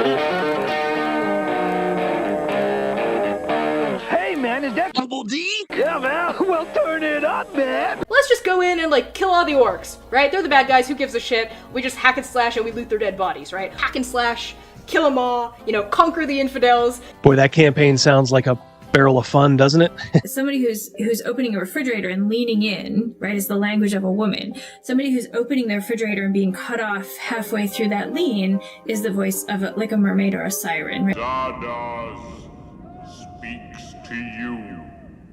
Hey, man, is that Double D? Yeah, man. Well, turn it up, man. Let's just go in and, like, kill all the orcs, right? They're the bad guys, who gives a shit? We just hack and slash and we loot their dead bodies, right? Hack and slash, kill them all, you know, conquer the infidels. Boy, that campaign sounds like a barrel of fun, doesn't it? Somebody who's opening a refrigerator and leaning in, right, is the language of a woman. Somebody who's opening their refrigerator and being cut off halfway through that lean is the voice of like a mermaid or a siren, right? Stardust speaks to you.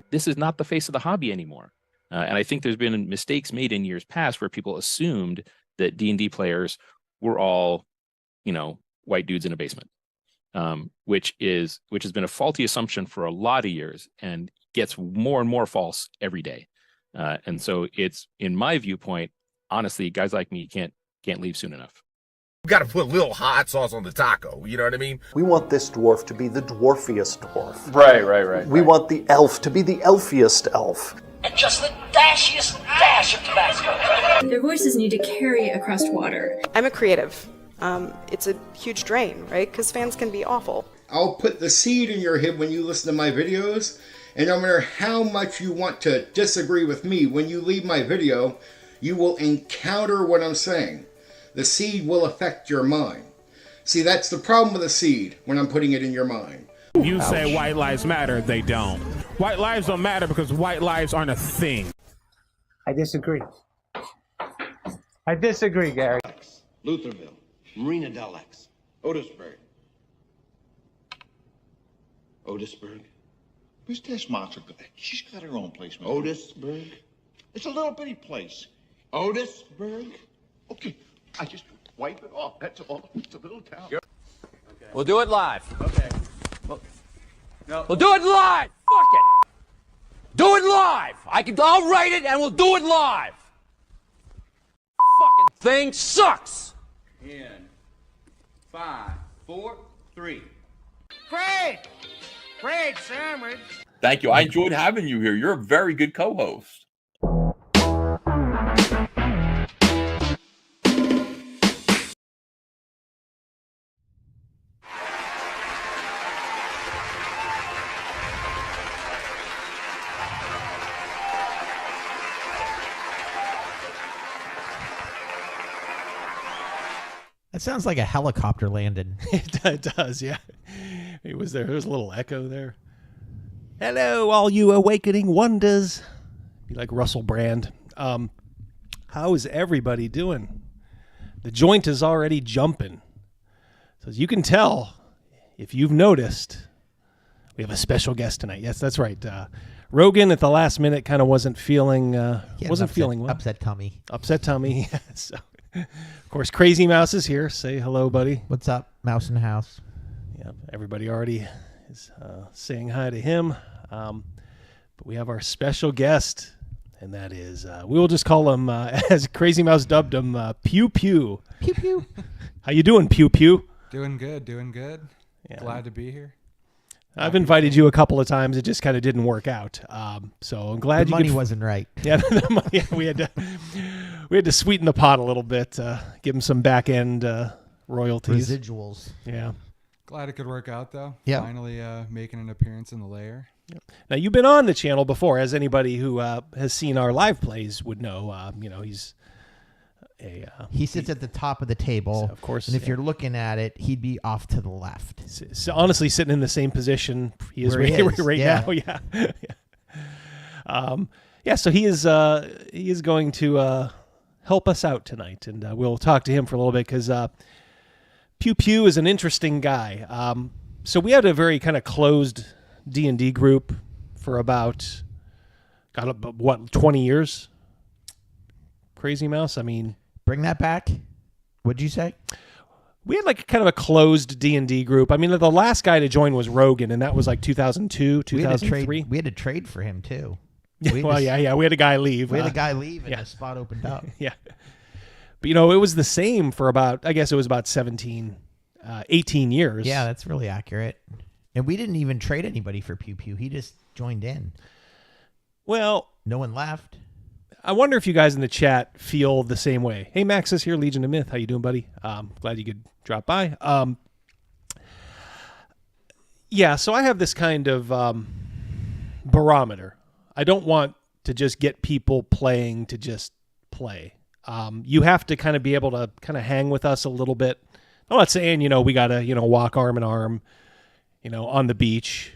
This is not the face of the hobby anymore. And I think there's been mistakes made in years past where people assumed that D&D players were all, you know, white dudes in a basement. Which has been a faulty assumption for a lot of years and gets more and more false every day. And so it's, in my viewpoint, honestly, guys like me can't leave soon enough. We got to put a little hot sauce on the taco, you know what I mean? We want this dwarf to be the dwarfiest dwarf. Right. We want the elf to be the elfiest elf. And just the dashiest dash of Tabasco. Their voices need to carry across water. I'm a creative. It's a huge drain, right? Because fans can be awful. I'll put the seed in your head when you listen to my videos, and no matter how much you want to disagree with me, when you leave my video, you will encounter what I'm saying. The seed will affect your mind. See, that's the problem with the seed when I'm putting it in your mind. You say white lives matter, they don't. White lives don't matter because white lives aren't a thing. I disagree. I disagree, Gary. Lutherville, Marina Del X, Otisburg. Otisburg? Who's this monster? She's got her own place, man. Otisburg? It's a little bitty place. Otisburg? Okay, I just wipe it off. That's all. It's a little town. Okay. We'll do it live. Okay. We'll do it live. Fuck it. Do it live. I'll write it and we'll do it live. Fucking thing sucks. In 5, 4, 3. Great sandwich. Thank you. I enjoyed having you here. You're a very good co-host. That sounds like a helicopter landed. It does, yeah. It was there. There's a little echo there. Hello, all you awakening wonders. Be like Russell Brand. How is everybody doing? The joint is already jumping. So as you can tell, if you've noticed, we have a special guest tonight. Yes, that's right. Rogan at the last minute kind of wasn't feeling well. Upset tummy. Upset tummy. So, of course, Crazymouse is here. Say hello, buddy. What's up, mouse in the house? Yeah, everybody already is saying hi to him. But we have our special guest, and that is, we will just call him, as Crazymouse dubbed him, Pew Pew. Pew Pew. How you doing, Pew Pew? Doing good. Yeah. Glad to be here. I've invited you a couple of times. It just kind of didn't work out. So I'm glad the money wasn't right. Yeah, the money, we had to sweeten the pot a little bit, give him some back end royalties, residuals. Yeah. Glad it could work out though. Yeah. Finally making an appearance in the lair. Yep. Now you've been on the channel before, as anybody who has seen our live plays would know. He's he sits at the top of the table, of course, and if you're looking at it, he'd be off to the left. So honestly, sitting in the same position he is right now. Yeah. So he is going to help us out tonight, and we'll talk to him for a little bit because Pew Pew is an interesting guy. So we had a very kind of closed D&D group for about 20 years. Crazymouse. I mean, bring that back. What'd you say? We had like kind of a closed D&D group. I mean, the last guy to join was Rogan, and that was like 2002, 2003. We had to trade for him too. Yeah, we had a guy leave. We had a guy leave, and a spot opened up. Yeah. But, it was the same for about 18 years. Yeah, that's really accurate. And we didn't even trade anybody for Pew Pew. He just joined in. Well, no one left. I wonder if you guys in the chat feel the same way. Hey, Max is here, Legion of Myth. How you doing, buddy? Glad you could drop by. Yeah, so I have this kind of barometer. I don't want to just get people playing to just play. You have to kind of be able to kind of hang with us a little bit. I'm not saying, we got to, walk arm in arm, on the beach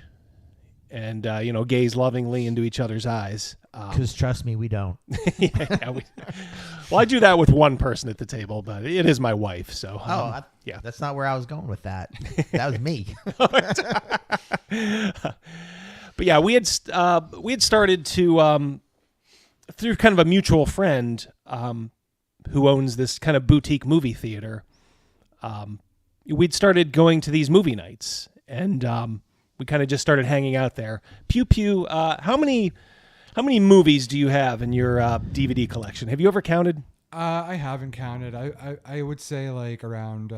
and, gaze lovingly into each other's eyes. Because trust me, we don't. Well, I do that with one person at the table, but it is my wife. So, yeah, that's not where I was going with that. That was me. But yeah, we had started to through kind of a mutual friend who owns this kind of boutique movie theater. We'd started going to these movie nights, and we kind of just started hanging out there. Pew Pew, how many movies do you have in your DVD collection? Have you ever counted? I haven't counted. I would say like around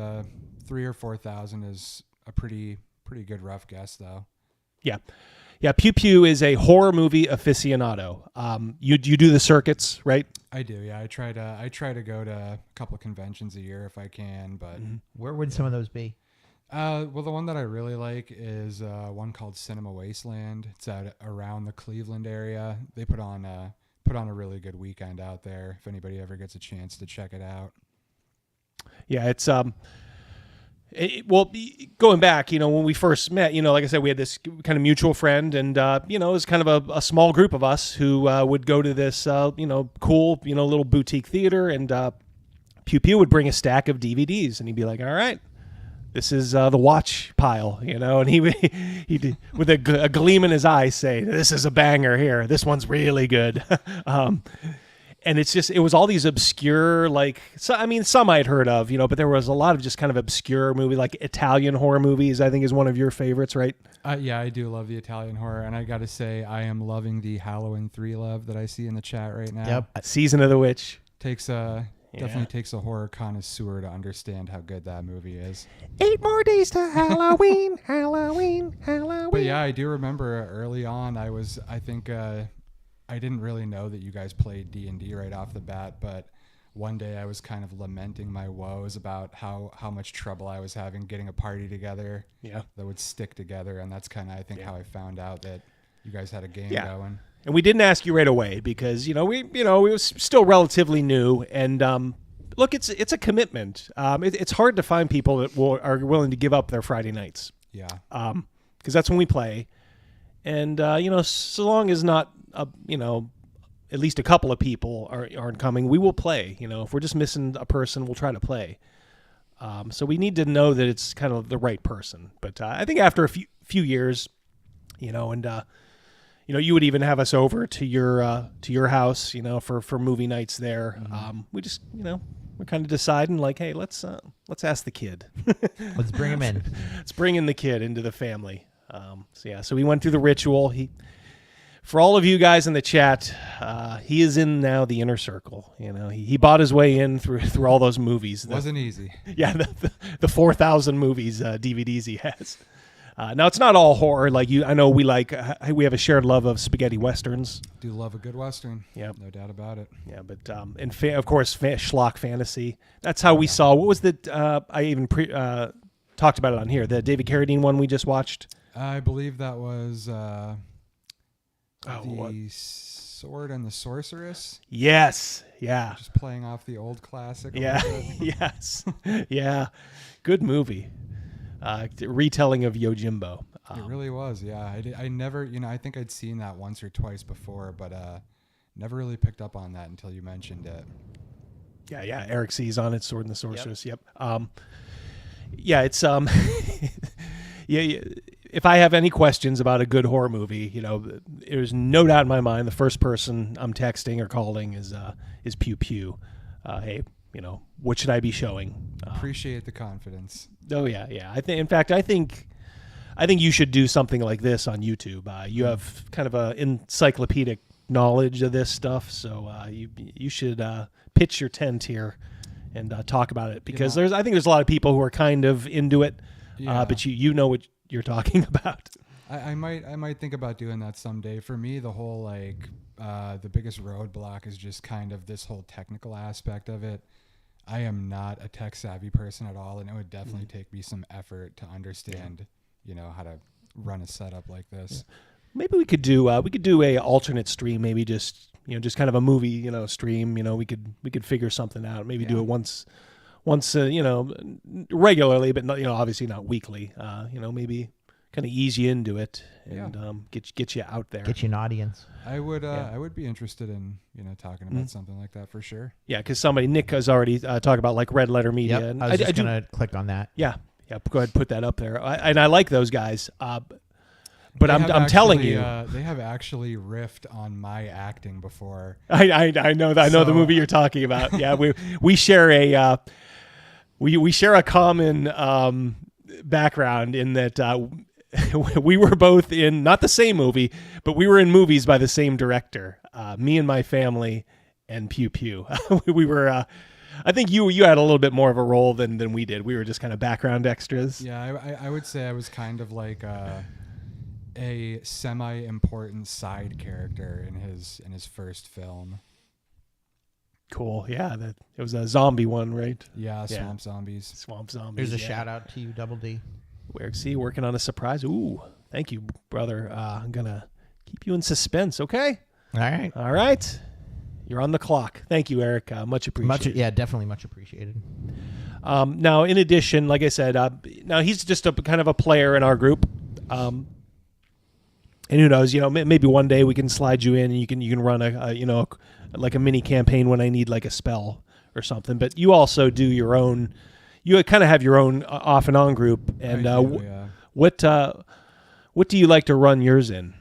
3,000 or 4,000 is a pretty good rough guess, though. Yeah. Pew Pew is a horror movie aficionado. You do the circuits, right? I do. Yeah, I try to go to a couple of conventions a year if I can. But where would some of those be? Well, the one that I really like is one called Cinema Wasteland. It's out around the Cleveland area. They put on a really good weekend out there. If anybody ever gets a chance to check it out. Yeah, it's well, going back, when we first met, like I said, we had this kind of mutual friend, and it was kind of a small group of us who would go to this cool little boutique theater, and Pew Pew would bring a stack of DVDs, and he'd be like, all right, this is the watch pile, and he with a gleam in his eye say, this is a banger here. This one's really good. And it was all these obscure, some I'd heard of, but there was a lot of just kind of obscure movie, like Italian horror movies, I think is one of your favorites, right? Yeah, I do love the Italian horror. And I got to say, I am loving the Halloween 3 love that I see in the chat right now. Yep. Season of the Witch. Definitely takes a horror connoisseur to understand how good that movie is. 8 more days to Halloween, Halloween. But yeah, I do remember early on, I think I didn't really know that you guys played D&D right off the bat, but one day I was kind of lamenting my woes about how much trouble I was having getting a party together that would stick together, and that's kind of, I think, how I found out that you guys had a game going. And we didn't ask you right away because, we was still relatively new, and look, it's a commitment. It's hard to find people that are willing to give up their Friday nights. Yeah. Because that's when we play. And, so long as not, at least a couple of people aren't coming, we will play. If we're just missing a person, we'll try to play. So we need to know that it's kind of the right person. But I think after a few years, and you would even have us over to your house, for movie nights there. Mm-hmm. We just, we're kind of deciding like, hey, let's ask the kid. Let's bring him in. Let's bring in the kid into the family. So we went through the ritual. For all of you guys in the chat, he is in now the inner circle. He bought his way in through all those movies. Wasn't easy. Yeah, the 4,000 movies DVDs he has. Now it's not all horror. Like I know we have a shared love of spaghetti westerns. Do love a good western. Yeah, no doubt about it. Yeah, but of course schlock fantasy. That's how we saw. What was the? I even talked about it on here. The David Carradine one we just watched. I believe that was the Sword and the Sorceress. Yes. Yeah. Just playing off the old classic. Yeah. Yes. Yeah. Good movie. Retelling of Yojimbo. It really was. Yeah. I never, I think I'd seen that once or twice before, but never really picked up on that until you mentioned it. Yeah. Eric C's on it. Sword and the Sorceress. Yep. It's yeah. If I have any questions about a good horror movie, there's no doubt in my mind the first person I'm texting or calling is Pew Pew. Hey, what should I be showing? Appreciate the confidence. Oh yeah. I think you should do something like this on YouTube. You have kind of a encyclopedic knowledge of this stuff, so you should pitch your tent here and talk about it because I think there's a lot of people who are kind of into it, but you know what you're talking about. I might think about doing that someday. For me, the whole the biggest roadblock is just kind of this whole technical aspect of it. I am not a tech savvy person at all, and it would definitely take me some effort to understand, how to run a setup like this. Maybe we could do a alternate stream, maybe just just kind of a movie stream. We could figure something out. Maybe do it once regularly, but not obviously not weekly. Maybe kind of ease you into it and get you out there, get you an audience. I would be interested in talking about something like that for sure. Yeah, because Nick has already talked about like Red Letter Media. Yep, And I was just gonna click on that. Yeah, go ahead, put that up there. I like those guys. But I'm telling you, they have actually riffed on my acting before. I know the movie you're talking about. Yeah, we share a we share a common background in that we were both in not the same movie, but we were in movies by the same director. Me and My Family and Pew Pew. We were. I think you had a little bit more of a role than we did. We were just kind of background extras. Yeah, I would say I was kind of like a semi-important side character in his first film. Cool. Yeah, it was a zombie one, right? Yeah, Swamp Zombies. Swamp Zombies. There's a shout out to you, Double D. Working on a surprise. Ooh, thank you, brother. I'm gonna keep you in suspense. Okay. All right. You're on the clock. Thank you, Eric. Much appreciated. Definitely much appreciated. Now, in addition, like I said, now he's just a kind of a player in our group. And who knows, maybe one day we can slide you in and you can run like a mini campaign when I need like a spell or something. But you also do your own. You kind of have your own off and on group. And what do you like to run yours in?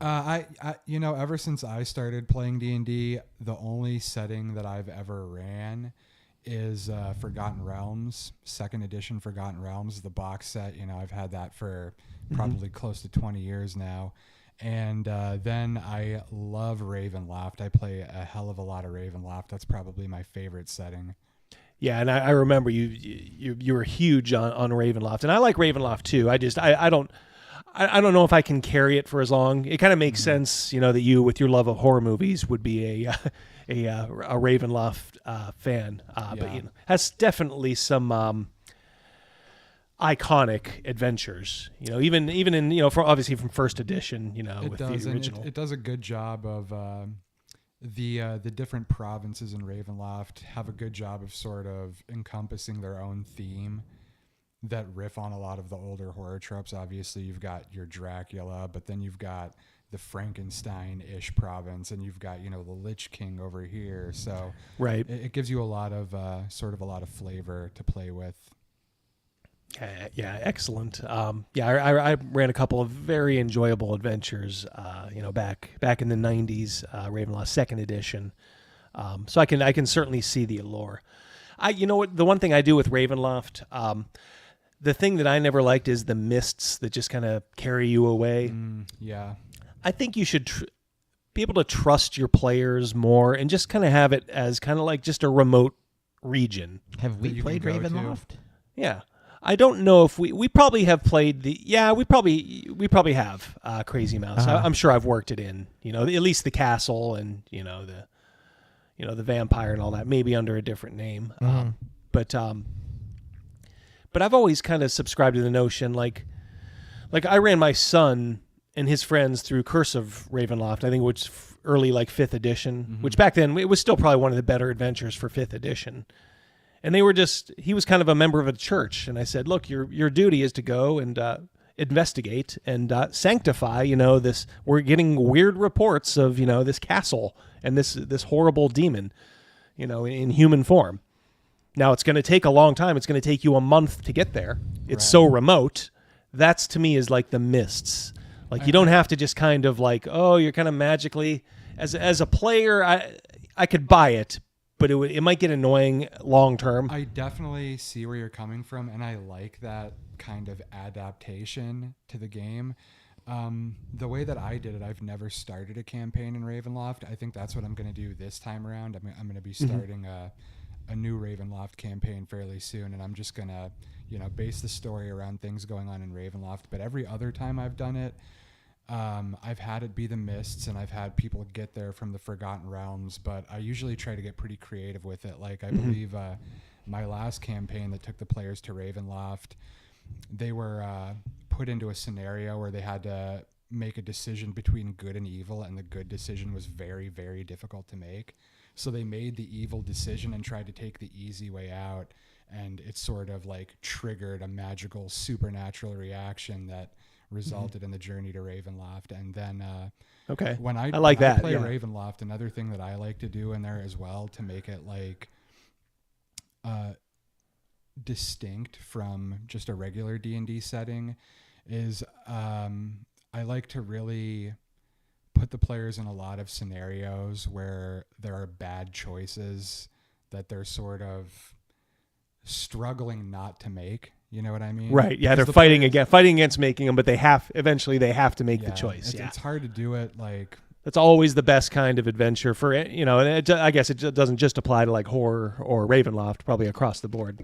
I ever since I started playing D&D, the only setting that I've ever ran is Forgotten Realms, 2nd edition Forgotten Realms, the box set. I've had that for probably close to 20 years now. And then I love Ravenloft. I play a hell of a lot of Ravenloft. That's probably my favorite setting. Yeah, and I remember you were huge on Ravenloft, and I like Ravenloft too. I don't know if I can carry it for as long. It kind of makes sense, that you, with your love of horror movies, would be a Ravenloft fan. But has definitely some iconic adventures. Even in obviously from first edition. With the original. It does a good job of the different provinces in Ravenloft have a good job of sort of encompassing their own theme that riff on a lot of the older horror tropes. Obviously, you've got your Dracula, but then you've got the Frankenstein-ish province, and you've got the Lich King over here. So right, it gives you a lot of flavor to play with. Yeah, excellent. I ran a couple of very enjoyable adventures. Back in the '90s, Ravenloft 2nd edition. So I can certainly see the allure. The one thing I do with Ravenloft. The thing that I never liked is the mists that just kind of carry you away. Yeah. I think you should be able to trust your players more and just kind of have it as kind of like just a remote region. Have we played Ravenloft? Yeah. I don't know if we probably have played we probably have Crazymouse. I'm sure I've worked it in, at least the castle and, the vampire and all that, maybe under a different name. But I've always kind of subscribed to the notion, like I ran my son and his friends through Curse of Ravenloft, I think, which early 5th edition, which back then it was still probably one of the better adventures for 5th edition. And he was kind of a member of a church. And I said, look, your duty is to go and investigate and sanctify, this. We're getting weird reports of, this castle and this horrible demon, in human form. Now, it's going to take a long time. It's going to take you a month to get there. It's so remote. That's, to me, is like the mists. You don't have to just kind of you're kind of magically... As a player, I could buy it, but it might get annoying long term. I definitely see where you're coming from, and I like that kind of adaptation to the game. The way that I did it, I've never started a campaign in Ravenloft. I think that's what I'm going to do this time around. I'm going to be starting a new Ravenloft campaign fairly soon, and I'm just gonna base the story around things going on in Ravenloft. But every other time I've done it, I've had it be the mists, and I've had people get there from the Forgotten Realms, but I usually try to get pretty creative with it. I believe my last campaign that took the players to Ravenloft, they were put into a scenario where they had to make a decision between good and evil, and the good decision was very, very difficult to make. So they made the evil decision and tried to take the easy way out, and it sort of like triggered a magical supernatural reaction that resulted in the journey to Ravenloft. And then okay, when I like that. play Yeah. Ravenloft, another thing that I like to do in there as well to make it like distinct from just a regular D&D setting is I like to really put the players in a lot of scenarios where there are bad choices that they're sort of struggling not to make. You know what I mean? Right. Yeah, they're fighting against making them, but eventually they have to make the choice. It's hard to do it like. That's always the best kind of adventure for it, you know. And I guess it doesn't just apply to like horror or Ravenloft, probably across the board.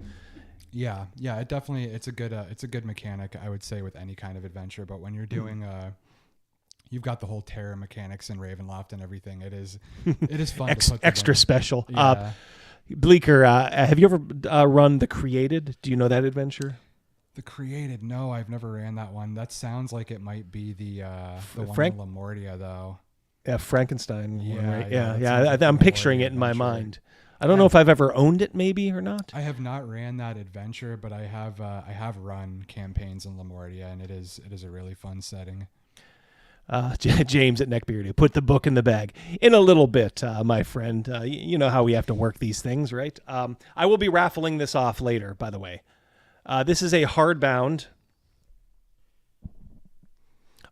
Yeah, it definitely it's a good mechanic, I would say, with any kind of adventure. But when you're doing you've got the whole terror mechanics in Ravenloft and everything. It is fun. to put extra together. special. Yeah. Bleaker, have you ever run The Created? Do you know that adventure? The Created? No, I've never ran that one. That sounds like it might be the one in Lamordia, though. Yeah, Frankenstein. Yeah, one, right? yeah, yeah. I'm picturing it in my mind. I don't know if I've ever owned it, maybe or not. I have not ran that adventure, but I have run campaigns in Lamordia, and it is a really fun setting. James at Neckbeardia, put the book in the bag. In a little bit, my friend. You know how we have to work these things, right? I will be raffling this off later, by the way. This is a hardbound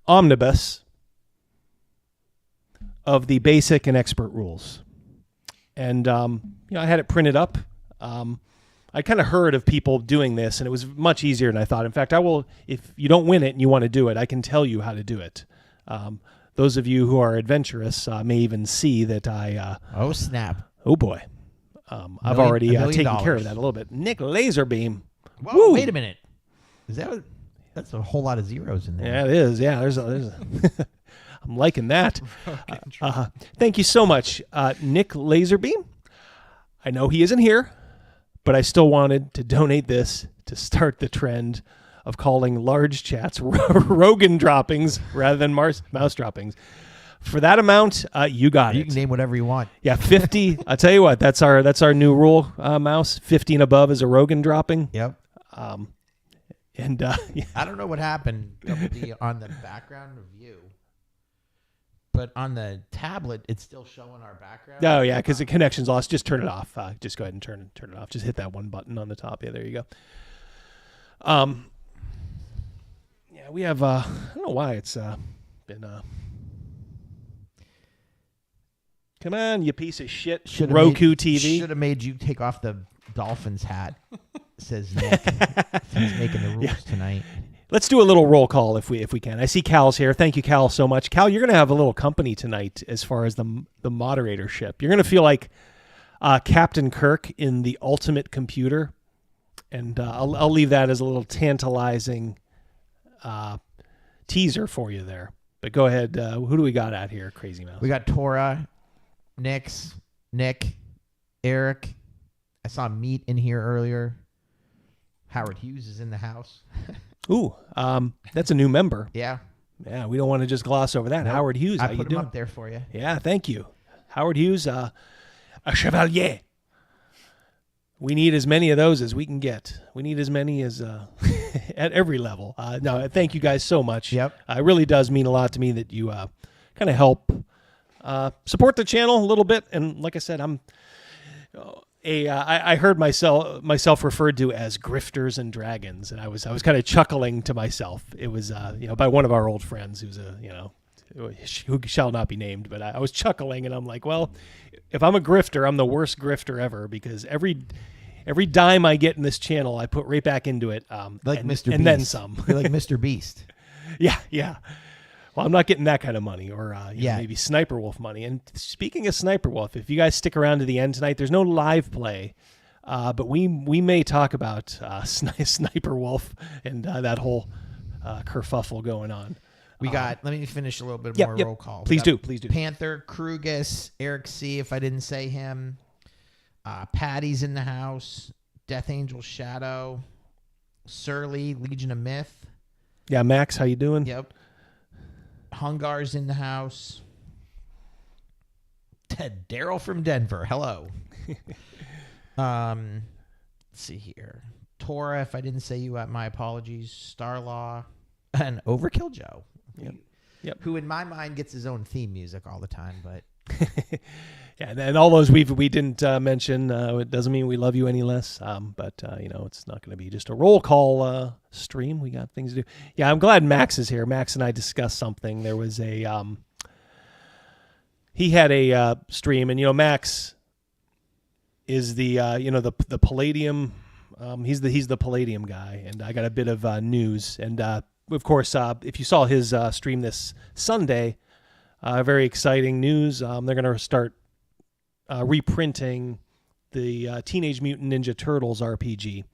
omnibus of the basic and expert rules. And I had it printed up. I kind of heard of people doing this, and it was much easier than I thought. In fact, if you don't win it and you want to do it, I can tell you how to do it. Those of you who are adventurous may even see that I... oh, snap. Oh, boy. I've already taken care of that a little bit. Nick Laserbeam. Whoa, Woo! wait a minute. That's a whole lot of zeros in there. Yeah, it is. Yeah, there's I'm liking that. Thank you so much, Nick Laserbeam. I know he isn't here, but I still wanted to donate this to start the trend of calling large chats Rogan droppings rather than mouse droppings. For that amount, you got it. You can name whatever you want. Yeah, 50. I'll tell you what, that's our new rule, Mouse. 50 and above is a Rogan dropping. Yep. And yeah. I don't know what happened Double D, on the background review, but on the tablet, it's still showing our background. Oh, yeah, because the connection's lost. Just turn it off. Just go ahead and turn it off. Just hit that one button on the top. Yeah, there you go. Yeah, we have, I don't know why it's been... Come on, you piece of shit. Roku TV. Should have made you take off the Dolphins hat, says Nick. He's making the rules tonight. Let's do a little roll call if we can. I see Cal's here. Thank you, Cal, so much. Cal, you're going to have a little company tonight as far as the moderatorship. You're going to feel like Captain Kirk in The Ultimate Computer, and I'll leave that as a little tantalizing teaser for you there. But go ahead. Who do we got out here, Crazymouse? We got Tora, Nick, Eric. I saw Meat in here earlier. Howard Hughes is in the house. Ooh, that's a new member. Yeah. Yeah, we don't want to just gloss over that. Nope. Howard Hughes, I how you put him doing? up there for you. Yeah, thank you. Howard Hughes, a chevalier. We need as many of those as we can get. We need as many as at every level. No, thank you guys so much. Yep. It really does mean a lot to me that you kind of help support the channel a little bit. And like I said, I heard myself referred to as grifters and dragons, and I was kind of chuckling to myself. It was by one of our old friends who's who shall not be named, but I was chuckling, and I'm like, well, if I'm a grifter, I'm the worst grifter ever, because every dime I get in this channel, I put right back into it. Like Mr. Beast. And then some. You're like Mr. Beast. Yeah. Well, I'm not getting that kind of money, or maybe Sniper Wolf money. And speaking of Sniper Wolf, if you guys stick around to the end tonight, there's no live play, but we may talk about Sniper Wolf and that whole kerfuffle going on. Let me finish a little bit more roll call. Please do. Panther, Krugus, Eric C., if I didn't say him. Patty's in the house. Death Angel Shadow. Surly, Legion of Myth. Yeah, Max, how you doing? Yep. Hungar's in the house. Ted Daryl from Denver. Hello. Let's see here. Tora, if I didn't say you, my apologies. Starlaw and Overkill Joe. Yep. Who in my mind gets his own theme music all the time, but yeah, and all those we didn't mention. It doesn't mean we love you any less. But it's not going to be just a roll call stream. We got things to do. Yeah, I'm glad Max is here. Max and I discussed something. There was a he had a stream, and Max is the the Palladium. He's the Palladium guy, and I got a bit of news. And of course, if you saw his stream this Sunday, very exciting news. They're going to start reprinting the Teenage Mutant Ninja Turtles RPG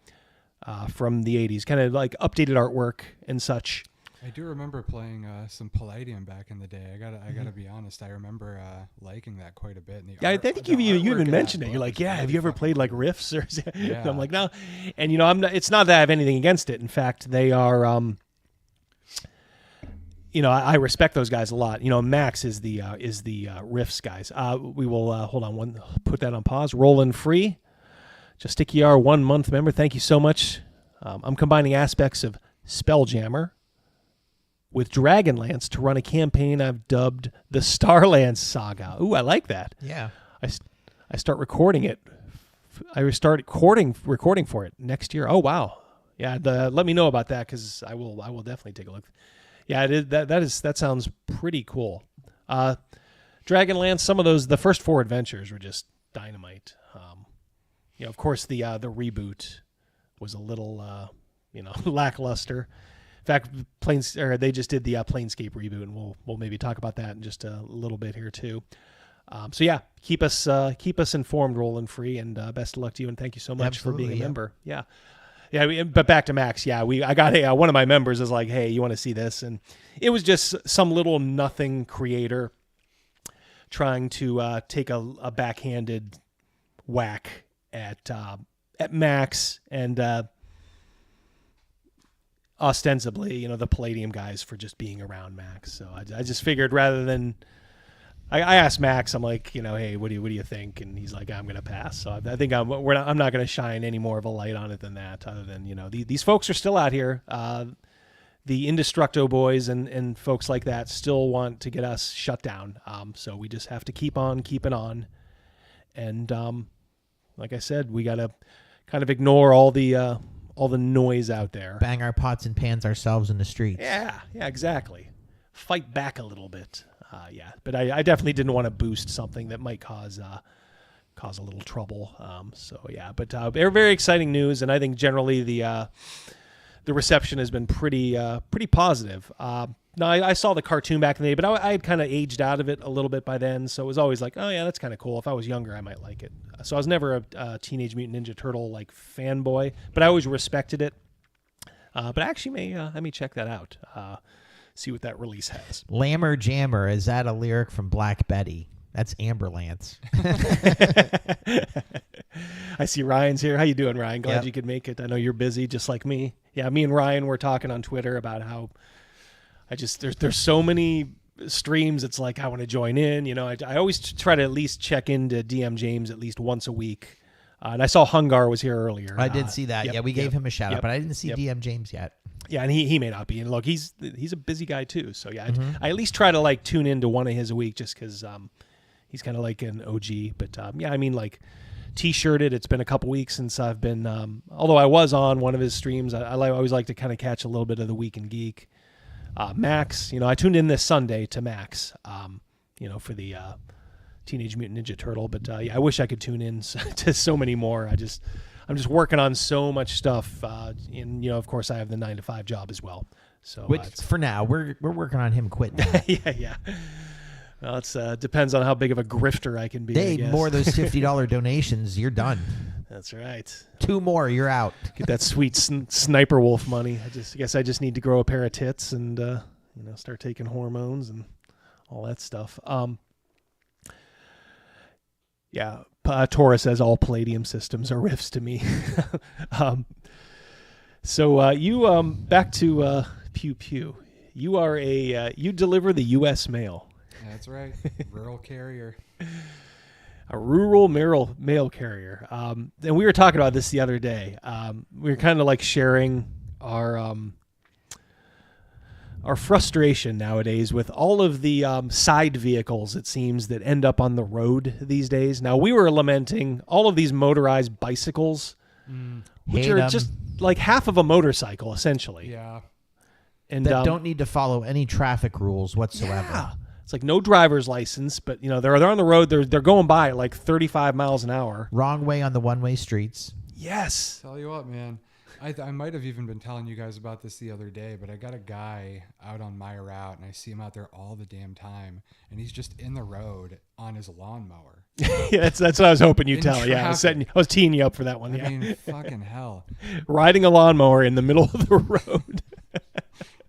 from the 80s, kind of like updated artwork and such. I do remember playing some Palladium back in the day. I gotta be honest. I remember liking that quite a bit. And I think you even mentioned it. You're like, yeah, have you ever played like riffs or? Yeah. And I'm like, no. And I'm not. It's not that I have anything against it. In fact, they are. I respect those guys a lot. Max is the riffs guys. We will hold on put that on pause. Rollin' free. Justicky R 1 month member. Thank you so much. I'm combining aspects of Spelljammer with Dragonlance to run a campaign I've dubbed the Starlands Saga. Ooh, I like that. Yeah. I start recording it. I start recording for it next year. Oh wow. Yeah. Let me know about that because I will definitely take a look. Yeah, it is, that sounds pretty cool. Dragonlance, some of those, the first 4 adventures were just dynamite. Of course the reboot was a little lackluster. In fact, they just did the Planescape reboot, and we'll maybe talk about that in just a little bit here too. So yeah, keep us informed, Rollin' Free, and best of luck to you, and thank you so much for being a member. Yeah. Yeah, but back to Max. Yeah, I got one of my members is like, hey, you want to see this? And it was just some little nothing creator trying to take a backhanded whack at Max and ostensibly, the Palladium guys for just being around Max. So I just figured rather than I asked Max, I'm like, hey, what do you think? And he's like, I'm going to pass. So I think I'm not going to shine any more of a light on it than that. Other than these folks are still out here. The Indestructo boys and folks like that still want to get us shut down. So we just have to keep on keeping on. And like I said, we got to kind of ignore all the noise out there. Bang our pots and pans ourselves in the streets. Yeah, exactly. Fight back a little bit. But I definitely didn't want to boost something that might cause a little trouble. But they're very exciting news, and I think generally the reception has been pretty positive. Now I saw the cartoon back in the day, but I had kind of aged out of it a little bit by then, so it was always like, oh yeah, that's kind of cool. If I was younger, I might like it. So I was never a Teenage Mutant Ninja Turtle like fanboy, but I always respected it. But I actually may check that out. See what that release has. Lammer Jammer, is that a lyric from Black Betty? That's Amber Lance. I see Ryan's here. How you doing, Ryan? Glad you could make it. I know you're busy just like me. Yeah, me and Ryan were talking on Twitter about how there's so many streams. It's like I want to join in. I always try to at least check into DM James at least once a week. And I saw Hungar was here earlier. I did see that. We gave him a shout out, but I didn't see DM James yet. Yeah, and he may not be. And look, he's a busy guy too. So yeah, I at least try to like tune into one of his a week just because he's kind of like an OG. But like T-shirted. It's been a couple weeks since I've been. Although I was on one of his streams, I always like to kind of catch a little bit of the Week in Geek. Max, I tuned in this Sunday to Max. For the Teenage Mutant Ninja Turtle. But I wish I could tune in to so many more. I'm just working on so much stuff. And of course, I have the 9-to-5 job as well. So for now, we're working on him quitting. yeah. Well, it's depends on how big of a grifter I can be. Dave, more of those $50 donations, you're done. That's right. 2 more, you're out. Get that sweet sniper wolf money. I guess I just need to grow a pair of tits and start taking hormones and all that stuff. Yeah, Tora says all Palladium systems are riffs to me. So you back to Pew pew. You are you deliver the U.S. mail. That's right. Rural carrier. A rural mail carrier. And we were talking about this the other day. We were kind of like sharing our frustration nowadays with all of the side vehicles, it seems, that end up on the road these days. Now, we were lamenting all of these motorized bicycles, which are just like half of a motorcycle, essentially. Yeah. And that don't need to follow any traffic rules whatsoever. Yeah. It's like no driver's license, but they're on the road. They're going by at like 35 miles an hour. Wrong way on the one-way streets. Yes. Tell you what, man. I might have even been telling you guys about this the other day, but I got a guy out on my route, and I see him out there all the damn time, and he's just in the road on his lawnmower. Yeah, that's what I was hoping you'd tell. Traffic. Yeah, I was teeing you up for that one. I mean, fucking hell. Riding a lawnmower in the middle of the road.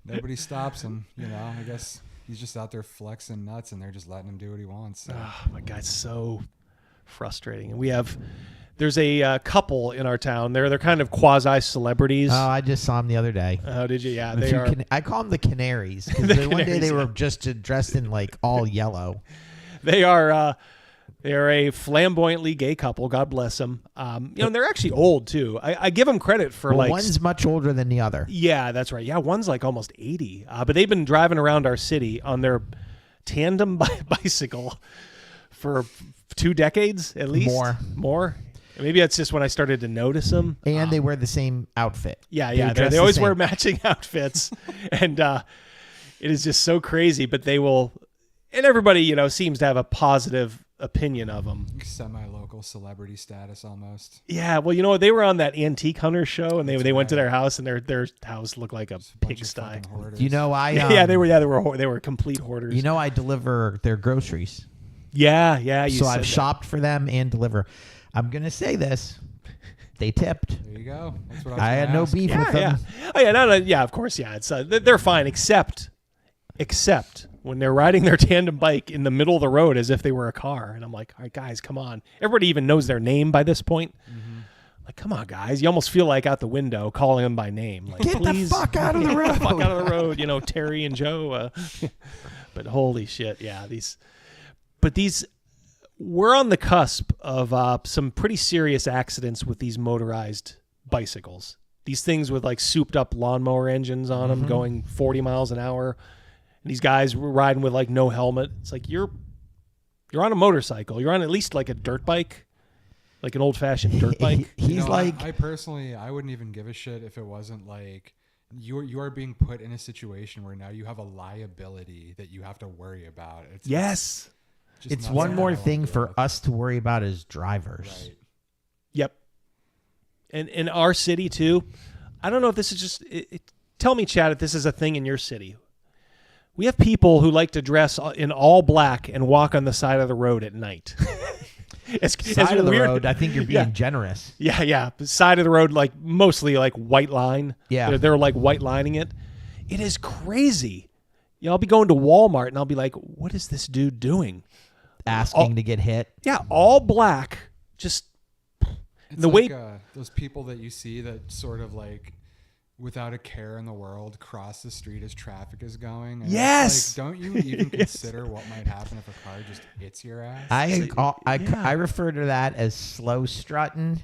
Nobody stops him, I guess he's just out there flexing nuts, and they're just letting him do what he wants. So. Oh, my God, it's so frustrating. And there's a couple in our town. They're kind of quasi-celebrities. Oh, I just saw them the other day. Oh, did you? Yeah, they are. I call them the Canaries. Because one day they were just dressed in like all yellow. They are a flamboyantly gay couple. God bless them. They're actually old too. I give them credit for one's much older than the other. Yeah, that's right. Yeah, one's like almost 80. But they've been driving around our city on their tandem bicycle for 2 decades at least. More. Maybe that's just when I started to notice them. And they wear the same outfit. Yeah. They always wear matching outfits. And it is just so crazy. But they will, and everybody, seems to have a positive opinion of them. Semi-local celebrity status almost. Yeah, well, they were on that Antique Hunter show, and they went to their house, and their house looked like a pigsty. They were complete hoarders. I deliver their groceries. Yeah. So I've shopped for them and deliver. I'm gonna say this: they tipped. There you go. That's what I had no beef with them. Oh yeah, of course, yeah. It's they're fine, except when they're riding their tandem bike in the middle of the road as if they were a car, and I'm like, all right, guys, come on. Everybody even knows their name by this point. Mm-hmm. Like, come on, guys. You almost feel like out the window calling them by name. Like, get please, the fuck out of the road. Get the fuck out of the road. Terry and Joe. But holy shit, yeah. We're on the cusp of some pretty serious accidents with these motorized bicycles. These things with like souped up lawnmower engines on them going 40 miles an hour. And these guys were riding with like no helmet. It's like you're on a motorcycle. You're on at least like a dirt bike, like an old fashioned dirt bike. I personally, I wouldn't even give a shit if it wasn't like you are being put in a situation where now you have a liability that you have to worry about. It's one more thing for us to worry about as drivers. Right. Yep. And in our city too, I don't know if this is just, tell me, Chad, if this is a thing in your city. We have people who like to dress in all black and walk on the side of the road at night. Side of the road, I think you're being generous. Yeah. Side of the road, like mostly like white line. Yeah. They're like white lining it. It is crazy. I'll be going to Walmart and I'll be like, what is this dude doing? Asking to get hit. Yeah, all black. Just it's way those people that you see that sort of like without a care in the world cross the street as traffic is going. And yes. Like, don't you even consider what might happen if a car just hits your ass? I refer to that as slow strutting.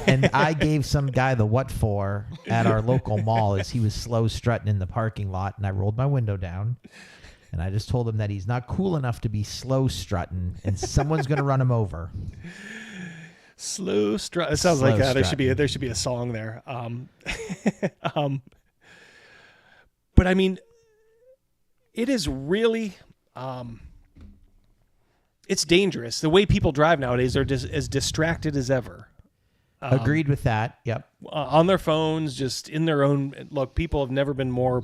And I gave some guy the what for at our local mall as he was slow strutting in the parking lot, and I rolled my window down. And I just told him that he's not cool enough to be slow strutting, and someone's going to run him over. Slow strut. It sounds like there should be a song there. But I mean, it is really, it's dangerous. The way people drive nowadays are just as distracted as ever. Agreed with that. Yep. On their phones, just in their own. Look, people have never been more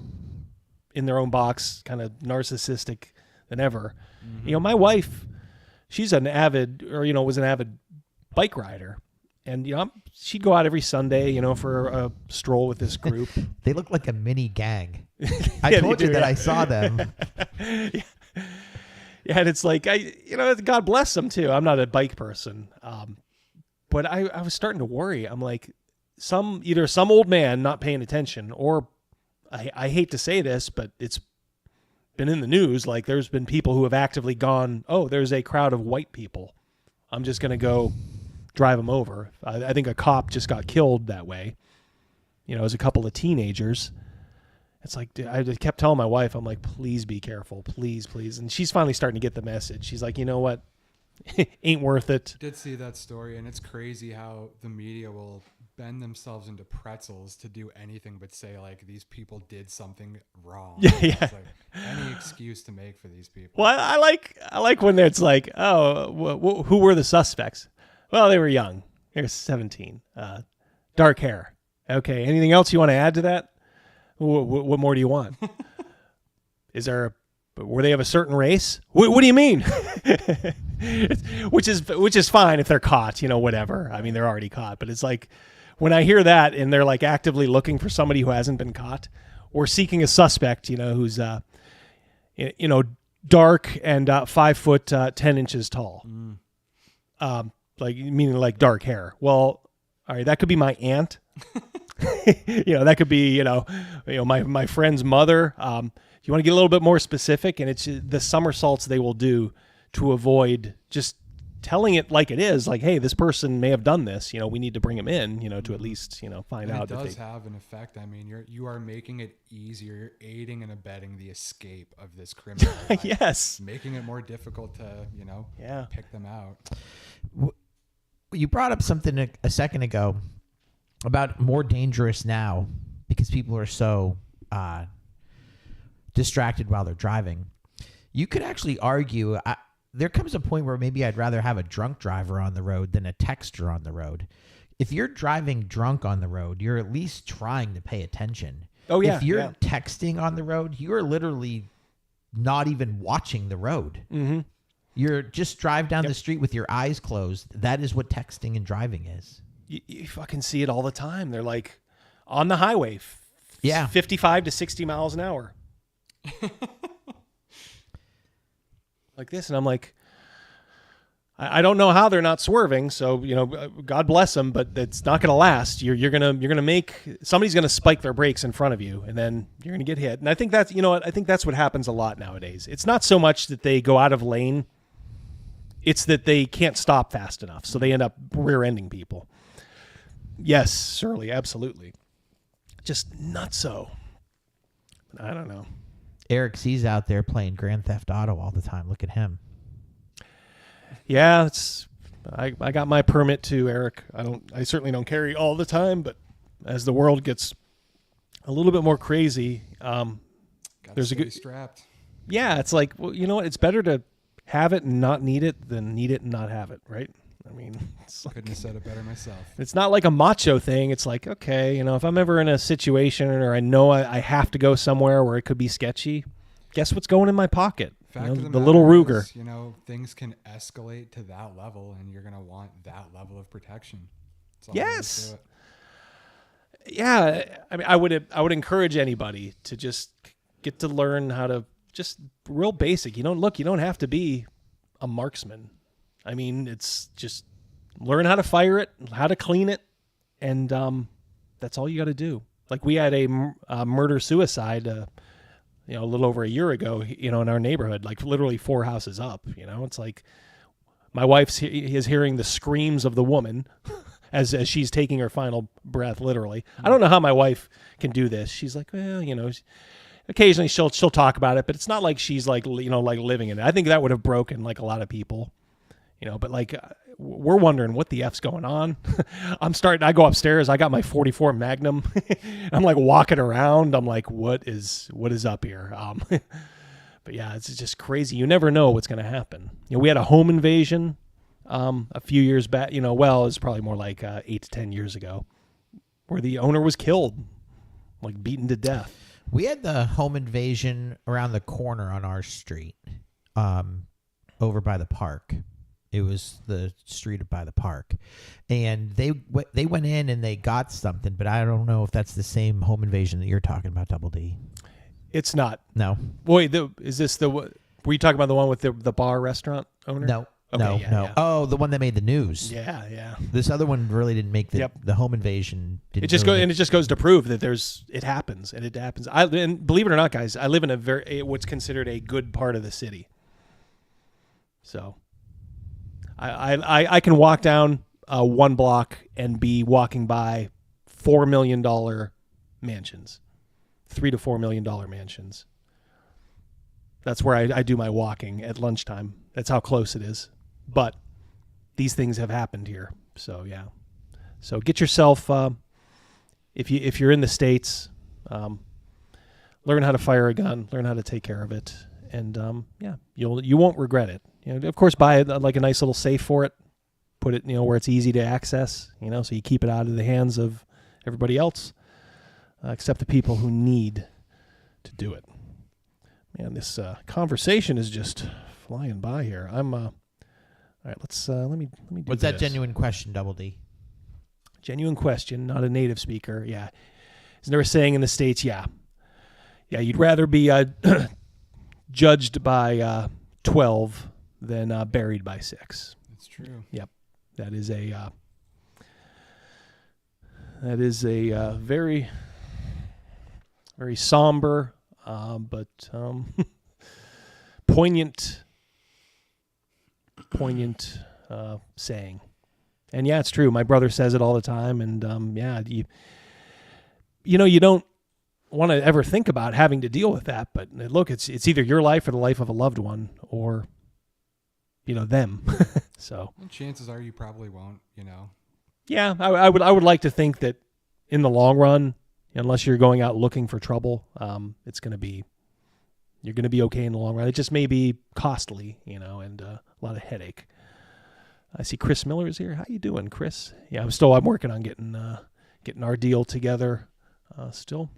in their own box, kind of narcissistic than ever. Mm-hmm. My wife, she's was an avid bike rider, and she'd go out every Sunday, for a stroll with this group. They look like a mini gang. I told you that I saw them. Yeah, and it's like God bless them too. I'm not a bike person, but I was starting to worry. I'm like, either some old man not paying attention or I hate to say this, but it's been in the news. Like, there's been people who have actively gone, oh, there's a crowd of white people, I'm just going to go drive them over. I think a cop just got killed that way. You know, as a couple of teenagers. It's like, dude, I just kept telling my wife, I'm like, please be careful, please, please. And she's finally starting to get the message. She's like, you know what? Ain't worth it. I did see that story, and it's crazy how the media will bend themselves into pretzels to do anything but say, like, these people did something wrong. Yeah. It's like any excuse to make for these people. Well, I like when it's like, oh, who were the suspects? Well, they were young. They were 17. Dark hair. Okay. Anything else you want to add to that? What more do you want? Were they of a certain race? What do you mean? which is fine if they're caught, you know, whatever. I mean, they're already caught, but it's like when I hear that and they're like actively looking for somebody who hasn't been caught or seeking a suspect, you know, who's, you know, dark and 5 foot 10 inches tall. Like, meaning like dark hair. Well, all right, that could be my aunt. You know, that could be, you know, my friend's mother. You want to get a little bit more specific, and it's the somersaults they will do to avoid just telling it like it is. Like, hey, this person may have done this. You know, we need to bring him in. You know, to at least find out. It does have an effect. I mean, you are making it easier. You're aiding and abetting the escape of this criminal. Yes, making it more difficult to pick them out. You brought up something a second ago about more dangerous now because people are so distracted while they're driving. You could actually argue there comes a point where maybe I'd rather have a drunk driver on the road than a texter on the road. If you're driving drunk on the road, you're at least trying to pay attention. Oh, yeah. If you're texting on the road, you're literally not even watching the road. Mm-hmm. You're just drive down the street with your eyes closed. That is what texting and driving is. You fucking see it all the time. They're like on the highway, 55 to 60 miles an hour. Like this. And I'm like, I don't know how they're not swerving. So, you know, God bless them, but it's not going to last. You're going to make, somebody's going to spike their brakes in front of you and then you're going to get hit. And I think that's, you know what, I think that's what happens a lot nowadays. It's not so much that they go out of lane. It's that they can't stop fast enough. So they end up rear-ending people. Yes, Surly, absolutely. Just nutso. I don't know. Eric C's out there playing Grand Theft Auto all the time. Look at him. Yeah, I got my permit too, Eric. I certainly don't carry all the time, but as the world gets a little bit more crazy, there's a good strapped. Yeah, it's like, well, you know what? It's better to have it and not need it than need it and not have it, right? I mean, couldn't have said it better myself. It's not like a macho thing. It's like, okay, you know, if I'm ever in a situation or I know I have to go somewhere where it could be sketchy, guess what's going in my pocket? Fact of the little matter Ruger. is, you know, things can escalate to that level, and you're going to want that level of protection. That's all there is to it. Yeah, I mean, I would encourage anybody to just get to learn how to just real basic. You don't have to be a marksman. I mean, it's just learn how to fire it, how to clean it, and that's all you got to do. Like we had a murder-suicide, a little over a year ago, in our neighborhood, like literally 4 houses up. It's like my wife is hearing the screams of the woman as she's taking her final breath, literally. I don't know how my wife can do this. She's like, well, occasionally she'll talk about it, but it's not like she's like living in it. I think that would have broken like a lot of people. But like we're wondering what the F's going on. I go upstairs. I got my 44 Magnum. I'm like walking around. I'm like, what is up here? But yeah, it's just crazy. You never know what's going to happen. We had a home invasion a few years back. It was probably more like 8 to 10 years ago, where the owner was killed, like beaten to death. We had the home invasion around the corner on our street, over by the park. It was the street by the park, and they went in and they got something, but I don't know if that's the same home invasion that you're talking about, Double D. It's not. No. Wait, is this were you talking about the one with the bar restaurant owner? No. No. Yeah. Oh, the one that made the news. Yeah. This other one really didn't make the home invasion. It just goes to prove that it happens. And believe it or not, guys, I live in what's considered a good part of the city. So I can walk down one block and be walking by $4 million mansions, $3 to $4 million mansions. That's where I do my walking at lunchtime. That's how close it is. But these things have happened here. So yeah. So get yourself if you're in the States, learn how to fire a gun, learn how to take care of it, and you won't regret it. Of course, buy like a nice little safe for it. Put it where it's easy to access. So you keep it out of the hands of everybody else, except the people who need to do it. Man, this conversation is just flying by here. All right, let me do What's this. that genuine question, Double D? Genuine question, not a native speaker. Yeah. Isn't there a saying in the States? Yeah, you'd rather be judged by 12 than buried by 6. That's true. Yep. That is a very, very somber, but poignant saying. And yeah, it's true. My brother says it all the time. And you don't want to ever think about having to deal with that. But look, it's either your life or the life of a loved one, or them. So And chances are you probably won't. Yeah, I would like to think that in the long run, unless you're going out looking for trouble, you're going to be okay in the long run. It just may be costly, and a lot of headache. I see Chris Miller is here. How you doing, Chris? Yeah, I'm working on getting our deal together still.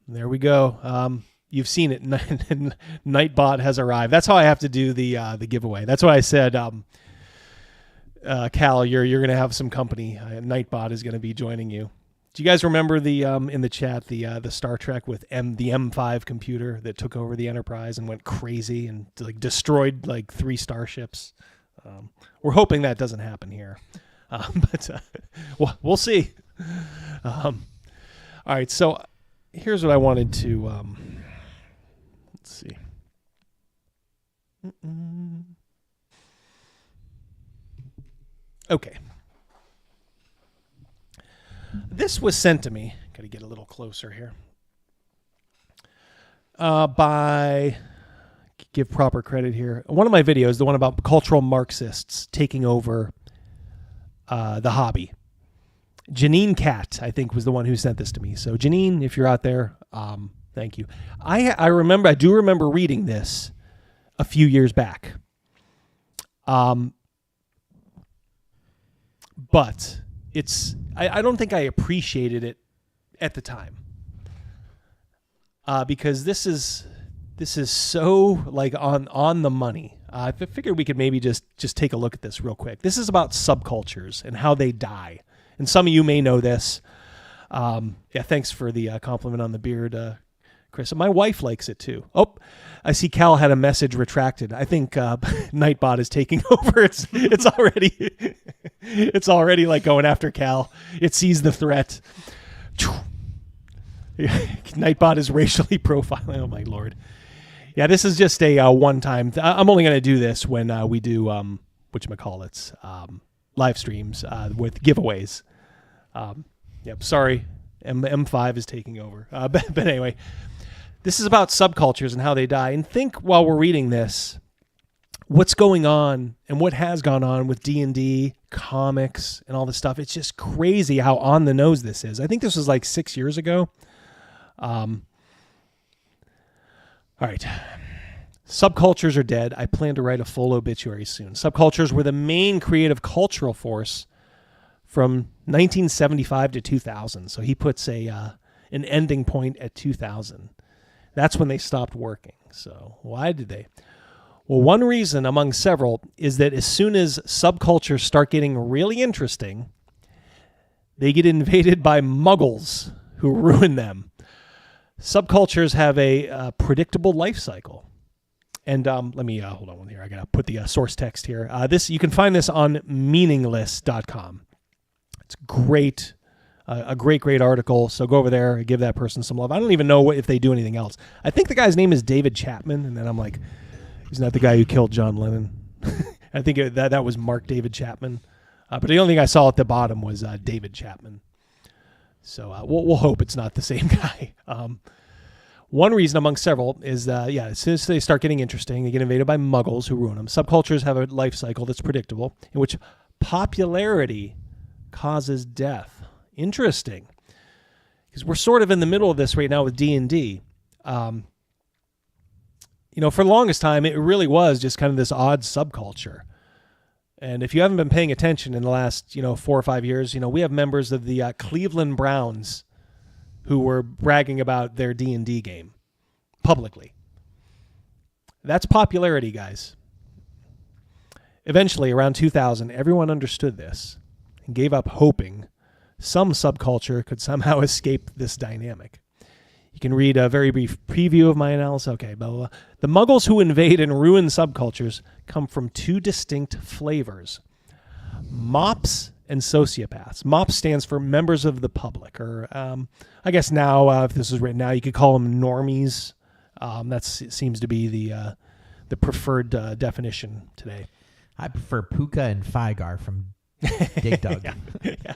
There we go. You've seen it. Nightbot has arrived. That's how I have to do the giveaway. That's why I said, Cal, you're going to have some company. Nightbot is going to be joining you. Do you guys remember the in the chat the Star Trek with the M5 computer that took over the Enterprise and went crazy and destroyed 3 starships? We're hoping that doesn't happen here, but we'll see. All right, so here's what I wanted to let's see. Okay. This was sent to me. Got to get a little closer here. Give proper credit here. One of my videos, the one about cultural Marxists taking over the hobby. Janine Cat, I think, was the one who sent this to me. So Janine, if you're out there, thank you. I do remember reading this a few years back. But I don't think I appreciated it at the time. Because this is so on the money. I figured we could maybe just take a look at this real quick. This is about subcultures and how they die. And some of you may know this. Thanks for the compliment on the beard, Chris. My wife likes it too. Oh, I see Cal had a message retracted. I think Nightbot is taking over. It's already like going after Cal. It sees the threat. Nightbot is racially profiling. Oh my Lord. Yeah, this is just a one-time. I'm only going to do this when we do whatchamacallits, live streams with giveaways. Sorry, M5 is taking over. But anyway, this is about subcultures and how they die. And think while we're reading this, what's going on and what has gone on with D&D, comics, and all this stuff. It's just crazy how on the nose this is. I think this was like 6 years ago. All right. Subcultures are dead. I plan to write a full obituary soon. Subcultures were the main creative cultural force from 1975 to 2000. So he puts an ending point at 2000. That's when they stopped working. So why did they? Well, one reason among several is that as soon as subcultures start getting really interesting, they get invaded by muggles who ruin them. Subcultures have a predictable life cycle. And let me hold on one here. I got to put the source text here. You can find this on meaningless.com. It's great. A great article. So go over there and give that person some love. I don't even know if they do anything else. I think the guy's name is David Chapman, and then I'm like, he's not the guy who killed John Lennon. I think that was Mark David Chapman. But the only thing I saw at the bottom was David Chapman. So we'll hope it's not the same guy. One reason among several is as soon as they start getting interesting, they get invaded by muggles who ruin them. Subcultures have a life cycle that's predictable, in which popularity causes death. Interesting, because we're sort of in the middle of this right now with D&D. For the longest time, it really was just kind of this odd subculture. And if you haven't been paying attention in the last 4 or 5 years, we have members of the Cleveland Browns who were bragging about their D&D game publicly. That's popularity, guys. Eventually, around 2000, everyone understood this and gave up hoping some subculture could somehow escape this dynamic. You can read a very brief preview of my analysis. Okay, blah, blah, blah. The muggles who invade and ruin subcultures come from two distinct flavors: mops and sociopaths. MOPS stands for members of the public, or I guess now, if this is written now, you could call them normies. That seems to be the preferred definition today. I prefer Puka and Fygar from Dig Dug. Yeah.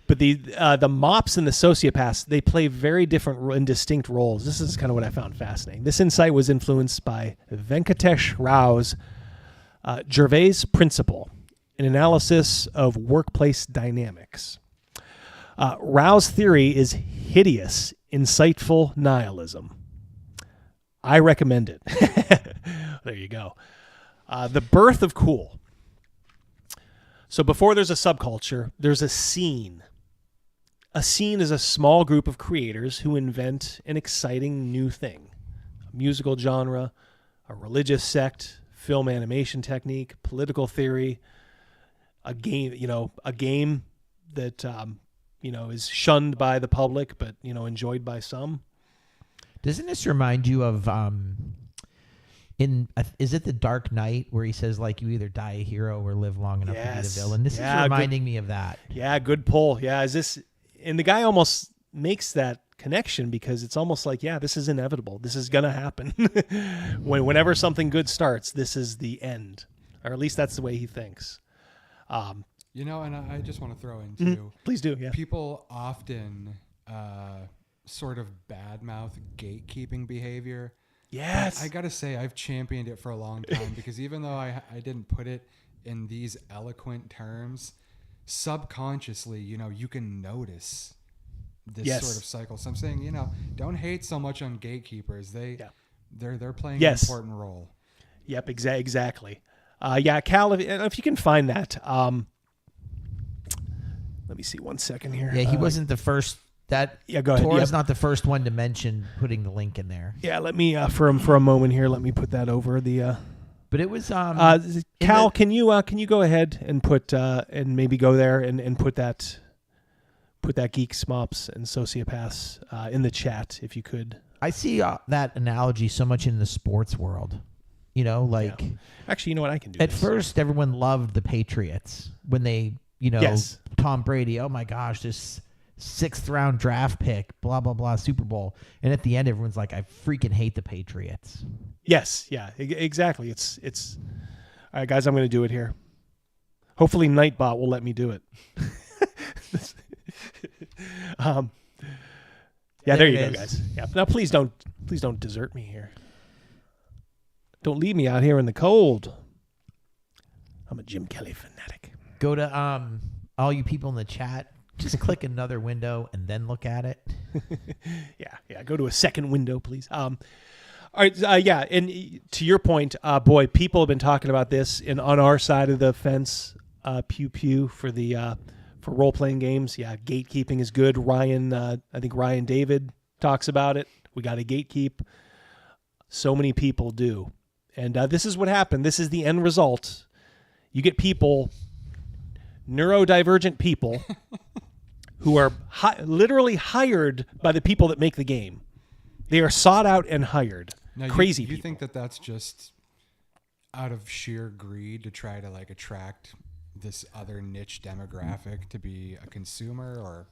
But the mops and the sociopaths, they play very different and distinct roles. This is kind of what I found fascinating. This insight was influenced by Venkatesh Rao's Gervais principle, an analysis of workplace dynamics. Rao's theory is hideous, insightful nihilism. I recommend it. There you go. The birth of cool. So before there's a subculture, there's a scene. A scene is a small group of creators who invent an exciting new thing. A musical genre, a religious sect, film animation technique, political theory, a game that is shunned by the public but enjoyed by some. Doesn't this remind you of is it The Dark Knight, where he says, like, you either die a hero or live long enough to be the villain? This is reminding me of that. Yeah, good pull. Yeah, and the guy almost makes that connection, because it's almost like, this is inevitable. This is gonna happen. Whenever something good starts, this is the end, or at least that's the way he thinks. And I just want to throw in too. Please do. Yeah. People often sort of badmouth gatekeeping behavior. Yes. But I gotta say, I've championed it for a long time, because even though I didn't put it in these eloquent terms, subconsciously, you can notice this sort of cycle. So I'm saying, don't hate so much on gatekeepers. They're playing an important role. Yep, exactly. Cal, if you can find that. Let me see 1 second here. Yeah, he wasn't the first. Go ahead. Tor's not the first one to mention putting the link in there. Yeah, let me for a moment here. Let me put that over the. But it was Cal. Can you go ahead and put and maybe go there and put that geeks, mops, and sociopaths in the chat if you could. I see that analogy so much in the sports world. Actually, you know what, I can do. At first, everyone loved the Patriots when they, Tom Brady. Oh my gosh, this 6th round draft pick, blah blah blah, Super Bowl, and at the end, everyone's like, I freaking hate the Patriots. Yes, yeah, exactly. It's all right, guys. I'm going to do it here. Hopefully, Nightbot will let me do it. There you go, guys. Yeah, now please don't desert me here. Don't leave me out here in the cold. I'm a Jim Kelly fanatic. Go to all you people in the chat. Just click another window and then look at it. Yeah. Go to a second window, please. All right. And to your point, boy, people have been talking about this on our side of the fence. Pew pew for role playing games. Yeah, gatekeeping is good. I think Ryan David talks about it. We got to gatekeep. So many people do, and this is what happened. This is the end result. You get people, neurodivergent people, who are literally hired by the people that make the game. They are sought out and hired. Now, Crazy you people. think that that's just out of sheer greed to try to like attract this other niche demographic to be a consumer, or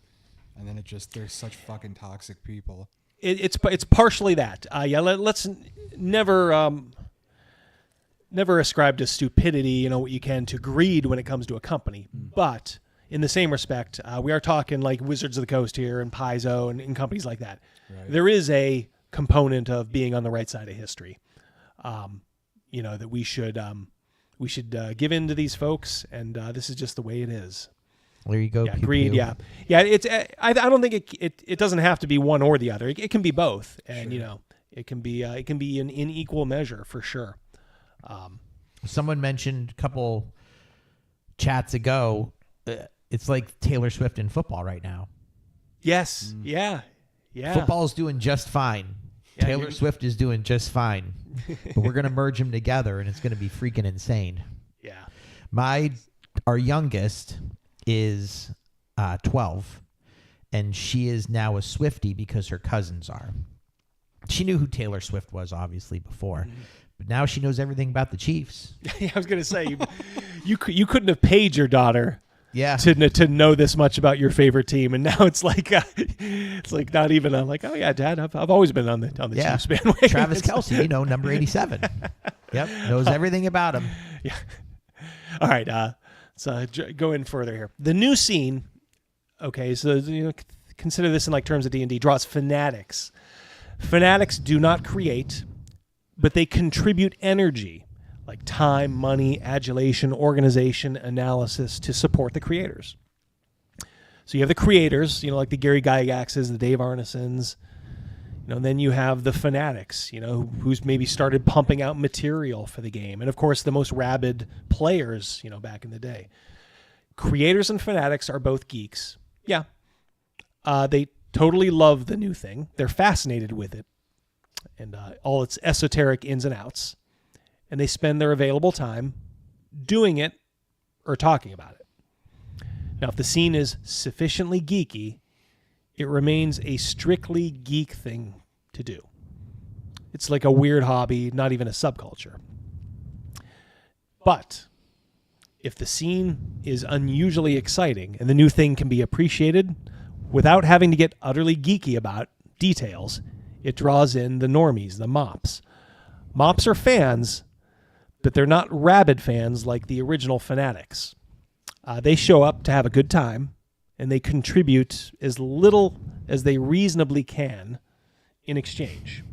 and then there's such fucking toxic people? It's partially that. Let's never ascribe to stupidity, what you can, to greed when it comes to a company. But in the same respect, we are talking like Wizards of the Coast here and Paizo and companies like that. Right. There is a component of being on the right side of history, that we should give in to these folks, and this is just the way it is. There you go. Yeah, greed. Yeah. It's. I don't think it doesn't have to be one or the other. It can be both, and it can be in equal measure for sure. Someone mentioned a couple chats ago. It's like Taylor Swift in football right now. Yes. Yeah. Football's doing just fine. Yeah, Taylor Swift is doing just fine. But we're gonna merge them together, and it's gonna be freaking insane. Yeah. Our youngest is 12, and she is now a Swiftie because her cousins are. She knew who Taylor Swift was, obviously, before, but now she knows everything about the Chiefs. Yeah, I was going to say, you couldn't have paid your daughter to know this much about your favorite team, and now it's like not even like, oh yeah, Dad, I've always been on the Chiefs bandwagon. Travis Kelce, number 87. Yep, knows everything about him. Yeah. All right. So go in further here. The new scene, okay, so consider this in like terms of D&D, draws fanatics. Fanatics do not create, but they contribute energy, like time, money, adulation, organization, analysis to support the creators. So you have the creators, like the Gary Gygaxes, the Dave Arnesons, and then you have the fanatics, who's maybe started pumping out material for the game. And of course, the most rabid players, back in the day. Creators and fanatics are both geeks. Yeah. They totally love the new thing. They're fascinated with it and all its esoteric ins and outs. And they spend their available time doing it or talking about it. Now, if the scene is sufficiently geeky, it remains a strictly geek thing to do. It's like a weird hobby, not even a subculture. But if the scene is unusually exciting and the new thing can be appreciated without having to get utterly geeky about details, it draws in the normies, the mops. Mops are fans, but they're not rabid fans like the original fanatics. They show up to have a good time, and they contribute as little as they reasonably can in exchange.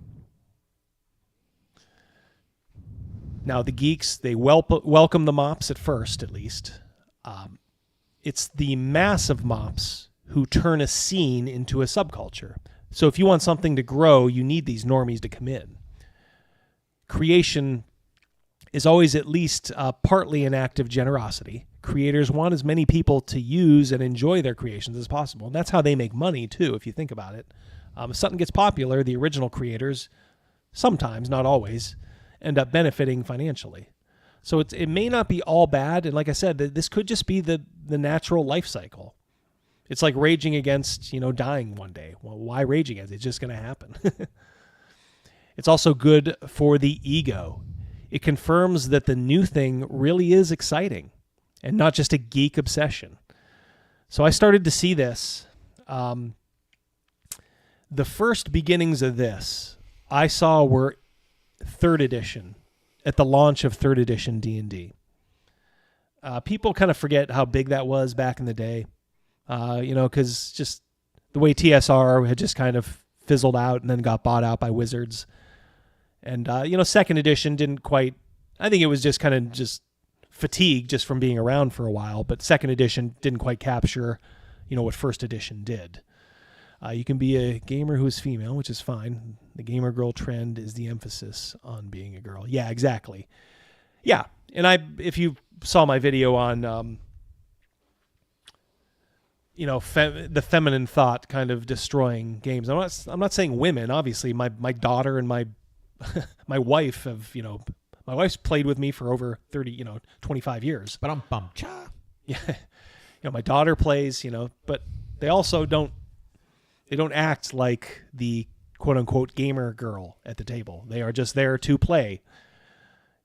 Now, the geeks, they welcome the mops at first, at least. It's the massive mops who turn a scene into a subculture. So if you want something to grow, you need these normies to come in. Creation is always at least partly an act of generosity. Creators want as many people to use and enjoy their creations as possible. And that's how they make money, too, if you think about it. If something gets popular, the original creators, sometimes, not always, end up benefiting financially. So it may not be all bad. And like I said, this could just be the natural life cycle. It's like raging against, dying one day. Well, why rage against it? It's just going to happen. It's also good for the ego. It confirms that the new thing really is exciting and not just a geek obsession. So I started to see this. The first beginnings of this I saw were 3rd edition, at the launch of 3rd edition D&D. People kind of forget how big that was back in the day, because just the way TSR had just kind of fizzled out and then got bought out by Wizards. And, 2nd edition didn't quite, I think it was just kind of just fatigue just from being around for a while, but 2nd edition didn't quite capture, what 1st edition did. You can be a gamer who is female, which is fine. The gamer girl trend is the emphasis on being a girl. Yeah, exactly. Yeah, and if you saw my video on, the feminine thought kind of destroying games. I'm not saying women. Obviously, my daughter and my my wife have, my wife's played with me for over 25 years. But I'm bummed. Yeah. My daughter plays, but They also don't act like the quote unquote gamer girl at the table. They are just there to play.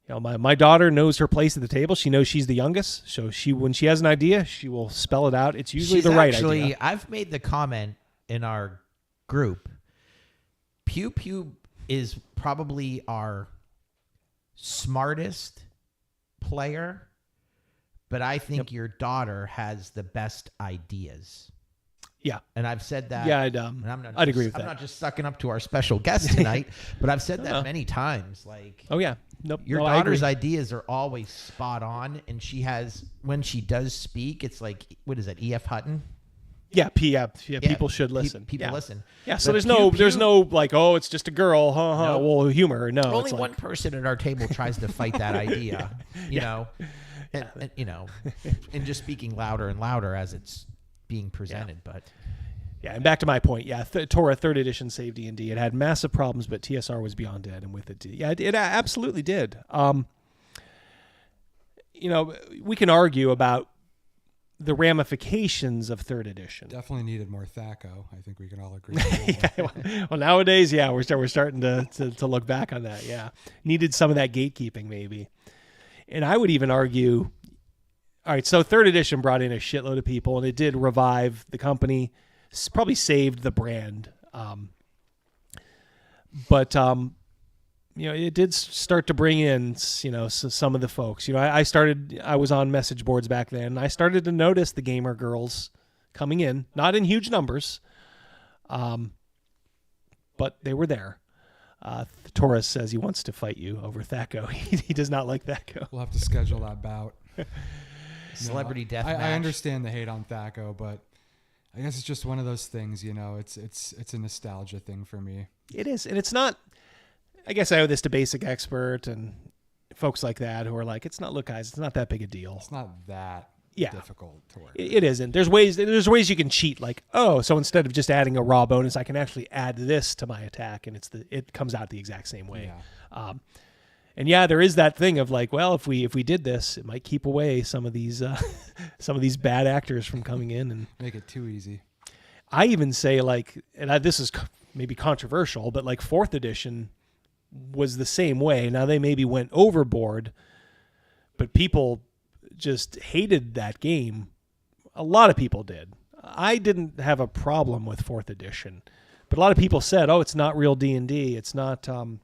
You know, my daughter knows her place at the table. She knows she's the youngest, so when she has an idea, she will spell it out. It's usually the right idea. I've made the comment in our group. Pew Pew is probably our smartest player, but I think your daughter has the best ideas. Yeah. And I've said that. Yeah, I'd agree with that. I'm not just sucking up to our special guest tonight, but I've said that many times. Like, oh yeah, nope. Your daughter's ideas are always spot on, and she has, when she does speak, it's like, what is that? E.F. Hutton. Yeah, people should listen. People listen. Yeah, so But there's no like, oh, it's just a girl, well, humor. No, only it's like, one person at our table tries to fight that idea, you know, and you know, and just speaking louder and louder as it's being presented. But yeah, and back to my point. Yeah, Torah 3rd edition saved D&D. It had massive problems, but TSR was beyond dead, and with it, yeah, it absolutely did. You know, we can argue about the ramifications of 3rd edition. Definitely needed more Thaco. I think we can all agree. Well, nowadays, yeah, we're starting to look back on that. Yeah, needed some of that gatekeeping maybe, and I would even argue. All right, so 3rd edition brought in a shitload of people, and it did revive the company. Probably saved the brand, but you know, it did start to bring in, you know, some of the folks. You know, I was on message boards back then, and I started to notice the gamer girls coming in, not in huge numbers, but they were there. Taurus says he wants to fight you over Thaco. He does not like Thaco. We'll have to schedule that bout. Celebrity death match. I understand the hate on Thaco, but I guess it's just one of those things, you know. It's a nostalgia thing for me. It is, and it's not. I guess I owe this to Basic Expert and folks like that who are like, look, guys, it's not that big a deal. It's not that difficult to work. It isn't. There's ways you can cheat. Like, oh, so instead of just adding a raw bonus, I can actually add this to my attack, and it comes out the exact same way. Yeah. And yeah, there is that thing of like, well, if we did this, it might keep away some of these bad actors from coming in and make it too easy. I even say like, and this is maybe controversial, but like 4th edition was the same way. Now they maybe went overboard, but people just hated that game. A lot of people did. I didn't have a problem with 4th edition, but a lot of people said, oh, it's not real D&D. It's not, you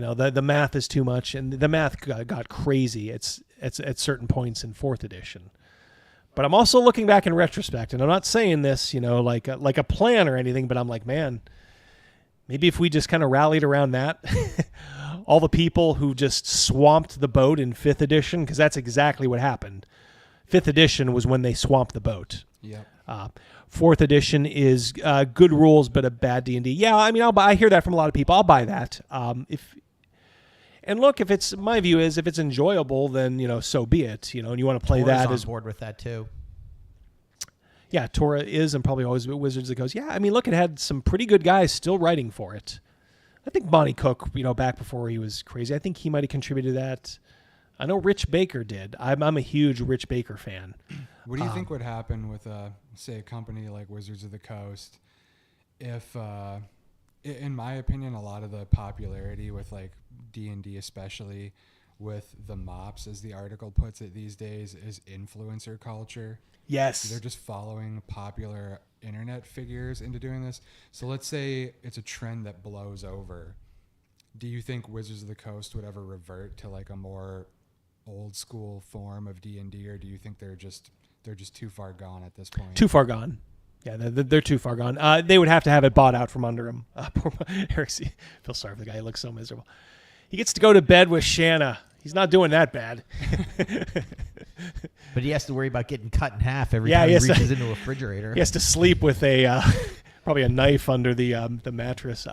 know, the math is too much, and the math got crazy. It's at certain points in 4th edition. But I'm also looking back in retrospect, and I'm not saying this, you know, like a plan or anything, but I'm like, man, maybe if we just kind of rallied around that, all the people who just swamped the boat in 5th edition, because that's exactly what happened. 5th edition was when they swamped the boat. Yeah. 4th edition is good rules, but a bad D&D. Yeah, I mean, I hear that from a lot of people. I'll buy that. And look, if it's my view is if it's enjoyable, then you know, so be it. You know, and you want to play that on board with that too. Yeah, Tora is, and probably always Wizards that goes, yeah, I mean, look, it had some pretty good guys still writing for it. I think Bonnie Cook, you know, back before he was crazy, I think he might have contributed to that. I know Rich Baker did. I'm a huge Rich Baker fan. What do you think would happen with, say, a company like Wizards of the Coast if, in my opinion, a lot of the popularity with like D&D, especially with the mops, as the article puts it these days, is influencer culture. Yes. So they're just following popular internet figures into doing this. So let's say it's a trend that blows over. Do you think Wizards of the Coast would ever revert to like a more old school form of D&D, or do you think they're just too far gone at this point? Too far gone. Yeah, they're too far gone. They would have to have it bought out from under him. Poor Eric, feel sorry for the guy. He looks so miserable. He gets to go to bed with Shanna. He's not doing that bad. But he has to worry about getting cut in half every time he reaches into a refrigerator. He has to sleep with a probably a knife under the mattress.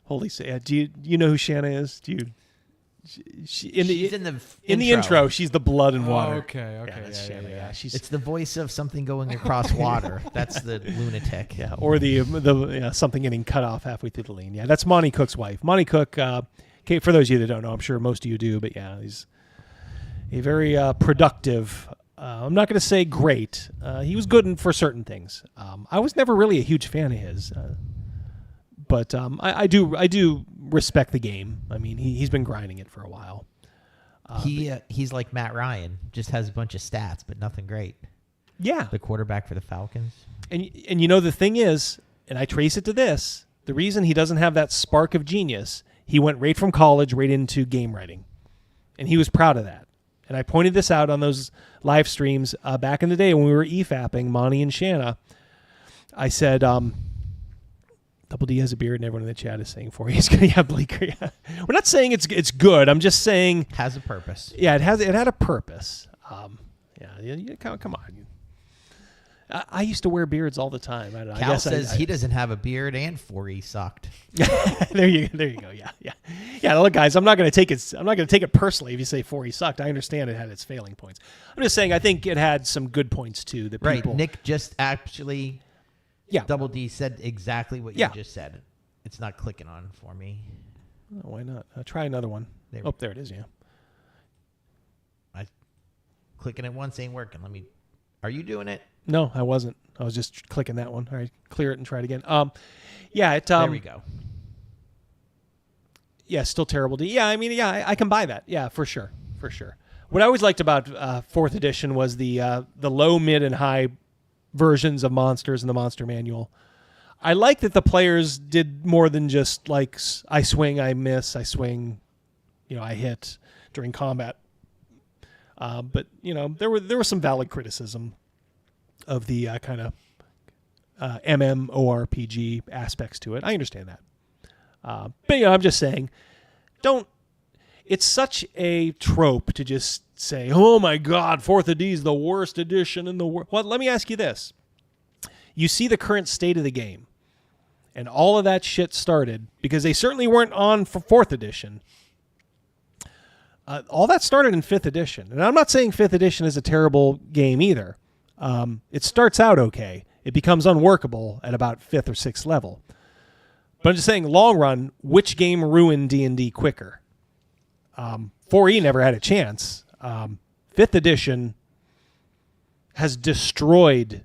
Holy say, do you know who Shanna is? Do you? She's in the intro. She's the blood and water. Oh, okay. Yeah. It's the voice of something going across water. That's the lunatic. Yeah, or the something getting cut off halfway through the lane. Yeah, that's Monty Cook's wife. Monty Cook. For those of you that don't know, I'm sure most of you do, but yeah, he's a very productive I'm not going to say great. He was good for certain things. I was never really a huge fan of his, but I do respect the game. I mean, he's been grinding it for a while. He's like Matt Ryan, just has a bunch of stats, but nothing great. Yeah, the quarterback for the Falcons. And you know the thing is, and I trace it to this: the reason he doesn't have that spark of genius, he went right from college right into game writing, and he was proud of that. And I pointed this out on those live streams back in the day when we were EFAPing, Monty and Shanna. I said, Double D has a beard, and everyone in the chat is saying for he's going to have Bleaker. Yeah. We're not saying it's good. I'm just saying has a purpose. Yeah, it had a purpose. Come on. I used to wear beards all the time. I Cal says he doesn't have a beard and 4E sucked. There you go. Yeah. Look, guys, I'm not going to take it personally if you say 4E sucked. I understand it had its failing points. I'm just saying I think it had some good points too. That people, right. Nick just actually, Double D said exactly what you just said. It's not clicking on for me. Oh, why not? Try another one. There it is. Yeah. Clicking it once ain't working. Are you doing it? No, I wasn't. I was just clicking that one. All right, clear it and try it again. There we go. Yeah, still terrible. I can buy that. Yeah, for sure. What I always liked about 4th edition was the low, mid, and high versions of monsters in the monster manual. I like that the players did more than just like I swing, I miss, I swing, I hit during combat. But there was some valid criticism of the kind of MMORPG aspects to it. I understand that. But I'm just saying, it's such a trope to just say, oh my God, 4th ed is the worst edition in the world. Well, let me ask you this. You see the current state of the game, and all of that shit started because they certainly weren't on for 4th edition. All that started in 5th edition. And I'm not saying 5th edition is a terrible game either. It starts out okay. It becomes unworkable at about 5th or 6th level. But I'm just saying, long run, which game ruined D&D quicker? 4E never had a chance. 5th edition has destroyed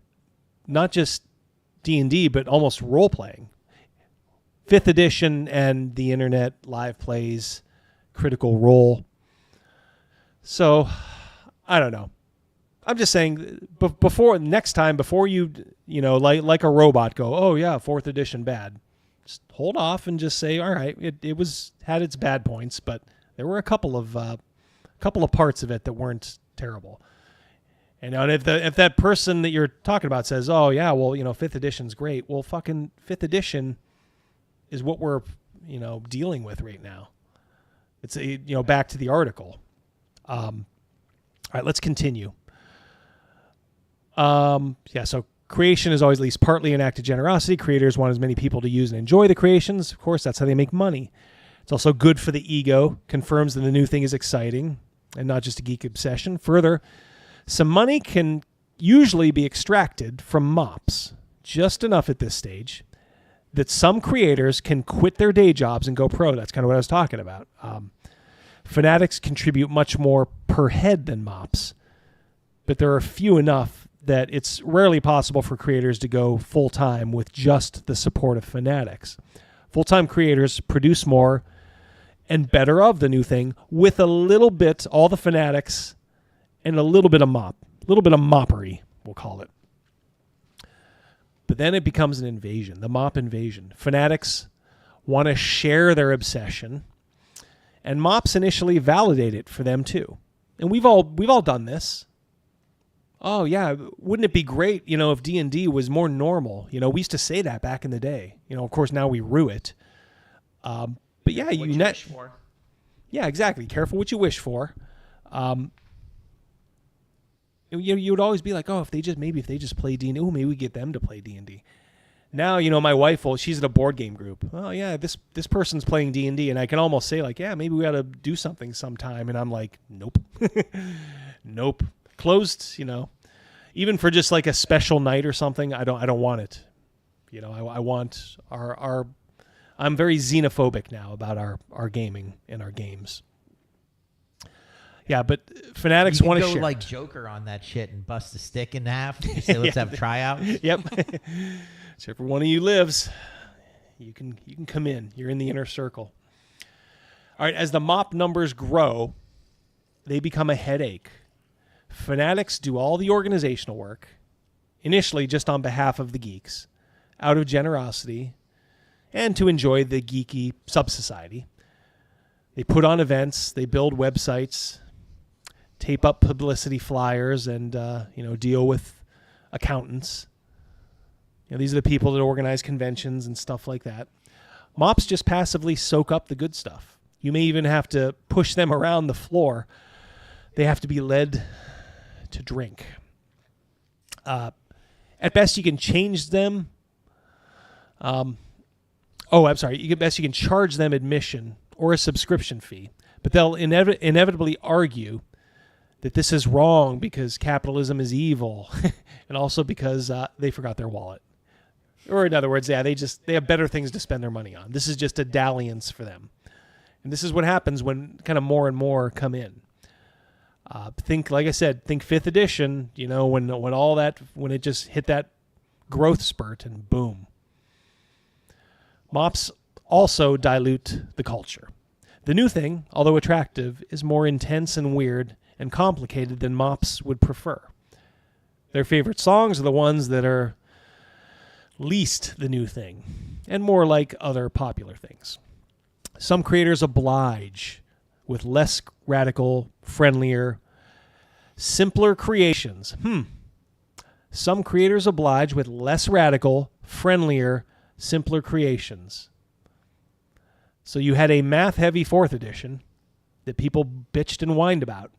not just D&D, but almost role-playing. 5th edition and the internet, live plays, Critical Role. So, I don't know. I'm just saying, before you like a robot go, oh yeah, 4th edition bad. Just hold off and just say, all right, it had its bad points, but there were a couple of parts of it that weren't terrible. And if that person that you're talking about says, oh yeah, well 5th edition's great. Well, fucking 5th edition is what we're dealing with right now. It's back to the article. All right, let's continue. So creation is always at least partly an act of generosity. Creators want as many people to use and enjoy the creations. Of course, that's how they make money. It's also good for the ego, confirms that the new thing is exciting and not just a geek obsession. Further, some money can usually be extracted from mops, just enough at this stage that some creators can quit their day jobs and go pro. That's kind of what I was talking about. Fanatics contribute much more per head than mops, but there are few enough that it's rarely possible for creators to go full-time with just the support of fanatics. Full-time creators produce more and better of the new thing with a little bit, all the fanatics, and a little bit of moppery, we'll call it. But then it becomes an invasion, the mop invasion. Fanatics want to share their obsession, and mops initially validate it for them too. And we've all done this. Oh yeah, wouldn't it be great, if D&D was more normal? We used to say that back in the day. Of course now we rue it. But yeah, what you wish for. Yeah, exactly. Careful what you wish for. You would always be like, oh, if they just play D&D, maybe we get them to play D&D. Now, my wife, she's in a board game group. Oh yeah, this person's playing D&D, and I can almost say like, yeah, maybe we ought to do something sometime. And I'm like, nope, nope. Closed, even for just like a special night or something. I don't want it. I want our I'm very xenophobic now about our gaming and our games. Yeah, but fanatics You want can to go share. like Joker on that shit and bust a stick in half. And say, let's have tryouts. Yep. Whichever one of you lives, you can come in. You're in the inner circle. All right, as the MOP numbers grow, they become a headache. Fanatics do all the organizational work, initially just on behalf of the geeks, out of generosity, and to enjoy the geeky sub-society. They put on events, they build websites, tape up publicity flyers, and deal with accountants. These are the people that organize conventions and stuff like that. MOPs just passively soak up the good stuff. You may even have to push them around the floor. They have to be led to drink. At best, you can change them. At best, you can charge them admission or a subscription fee. But they'll inevitably argue that this is wrong because capitalism is evil, and also because they forgot their wallet. Or in other words, they have better things to spend their money on. This is just a dalliance for them. And this is what happens when kind of more and more come in. Think 5th edition, when it just hit that growth spurt and boom. MOPs also dilute the culture. The new thing, although attractive, is more intense and weird and complicated than MOPs would prefer. Their favorite songs are the ones that are least the new thing and more like other popular things. Some creators oblige with less radical, friendlier, simpler creations. Some creators oblige with less radical, friendlier, simpler creations. So you had a math-heavy 4th edition that people bitched and whined about.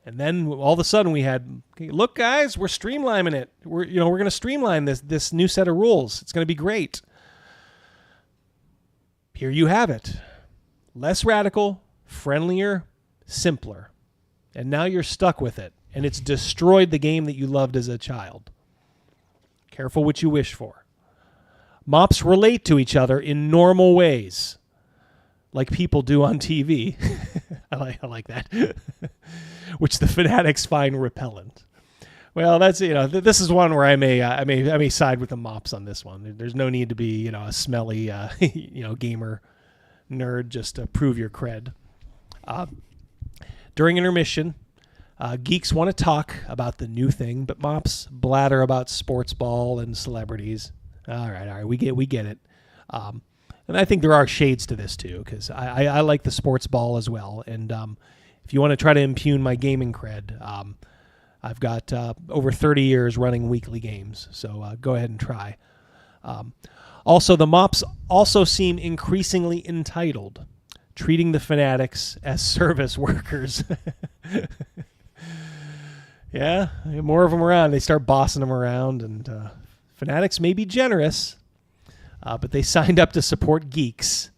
And then all of a sudden we had, look guys, we're streamlining it. We're going to streamline this new set of rules. It's going to be great. Here you have it. Less radical, friendlier, simpler. And now you're stuck with it. And it's destroyed the game that you loved as a child. Careful what you wish for. MOPs relate to each other in normal ways, like people do on TV. I like that. Which the fanatics find repellent. Well, that's this is one where I may side with the MOPs on this one. There's no need to be a smelly gamer nerd just to prove your cred. During intermission, geeks want to talk about the new thing, but MOPs blather about sports ball and celebrities. All right, we get it. And I think there are shades to this too, because I like the sports ball as well. And if you want to try to impugn my gaming cred, I've got over 30 years running weekly games, so go ahead and try. Also, the MOPs also seem increasingly entitled, treating the fanatics as service workers. Yeah, more of them around. They start bossing them around, and fanatics may be generous, but they signed up to support geeks,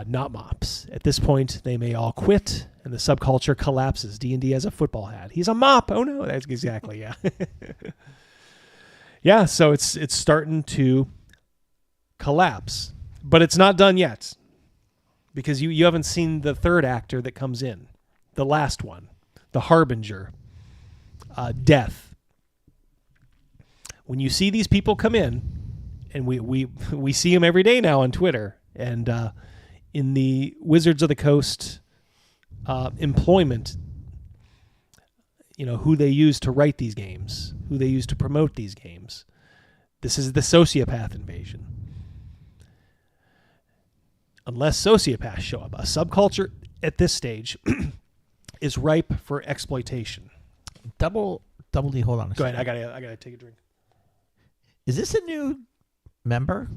not MOPs. At this point, they may all quit, and the subculture collapses. D&D has a football hat. He's a MOP. Oh no, that's exactly, yeah. Yeah, so it's starting to collapse, but it's not done yet, because you haven't seen the third actor that comes in, the last one, the harbinger, death. When you see these people come in, and we see them every day now on Twitter, and in the Wizards of the Coast employment, who they use to write these games, who they use to promote these games. This is the sociopath invasion. Unless sociopaths show up, a subculture at this stage is ripe for exploitation. Double D, hold on a Go second. ahead, I gotta take a drink. Is this a new member?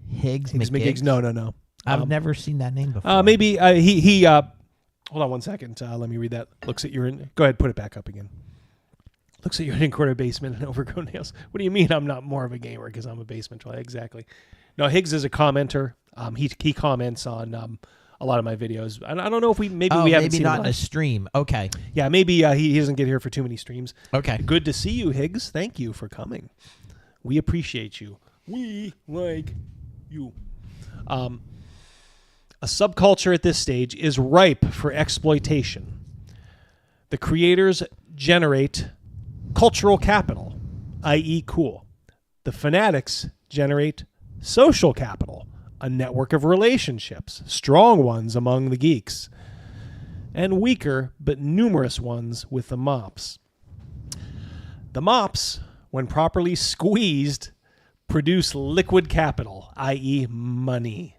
Higgs McGiggs? No. I've never seen that name before. Maybe he hold on one second. Let me read that. Looks at your go ahead, put it back up again. Looks at your in-quarter basement and overgrown nails. What do you mean I'm not more of a gamer because I'm a basement troll? Exactly. No, Higgs is a commenter. He comments on a lot of my videos. I don't know if we haven't maybe seen not him in a stream. Okay. Yeah, maybe he doesn't get here for too many streams. Okay. Good to see you, Higgs. Thank you for coming. We appreciate you. We like you. A subculture at this stage is ripe for exploitation. The creators generate cultural capital, i.e. cool. The fanatics generate social capital, a network of relationships, strong ones among the geeks, and weaker but numerous ones with the mops. The mops, when properly squeezed, produce liquid capital, i.e. money.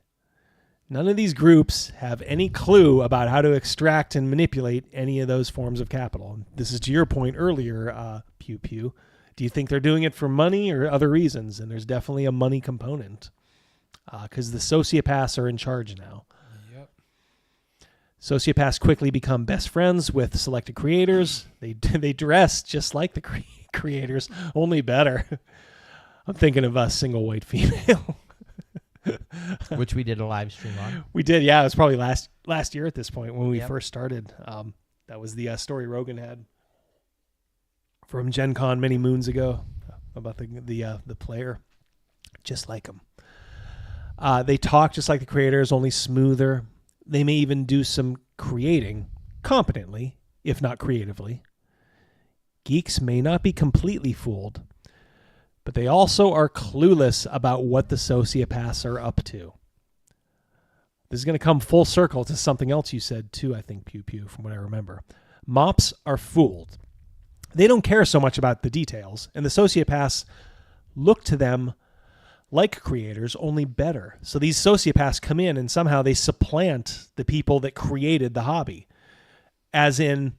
None of these groups have any clue about how to extract and manipulate any of those forms of capital. This is to your point earlier, Pew Pew. Do you think they're doing it for money or other reasons? And there's definitely a money component because the sociopaths are in charge now. Yep. Sociopaths quickly become best friends with selected creators. They dress just like the creators, only better. I'm thinking of a single white female. Which we did a live stream on. We did, yeah. It was probably last year at this point when we first started. That was the story Rogan had from Gen Con many moons ago about the player, just like him. They talk just like the creators, only smoother. They may even do some creating competently, if not creatively. Geeks may not be completely fooled, but they also are clueless about what the sociopaths are up to. This is going to come full circle to something else you said too, I think, Pew Pew, from what I remember. Mops are fooled. They don't care so much about the details, and the sociopaths look to them like creators, only better. So these sociopaths come in and somehow they supplant the people that created the hobby. As in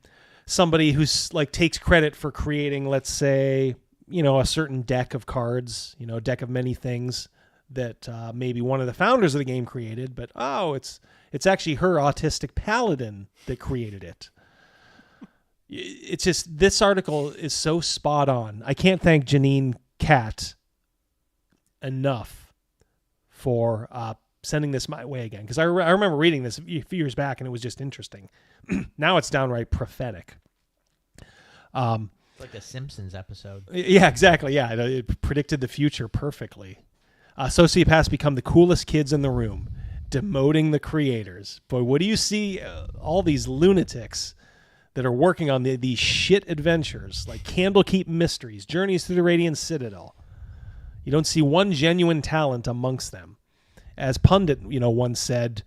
somebody who's like takes credit for creating, let's say, a certain deck of cards, a deck of many things that maybe one of the founders of the game created, but it's actually her autistic paladin that created it. It's just, this article is so spot on. I can't thank Janine Catt enough for sending this my way again, because I remember reading this a few years back and it was just interesting. Now it's downright prophetic. Like a Simpsons episode. Yeah, exactly. Yeah, it predicted the future perfectly. Sociopaths become the coolest kids in the room, demoting the creators. Boy, what do you see? All these lunatics that are working on these shit adventures, like Candlekeep Mysteries, Journeys Through the Radiant Citadel. You don't see one genuine talent amongst them. As Pundit, once said,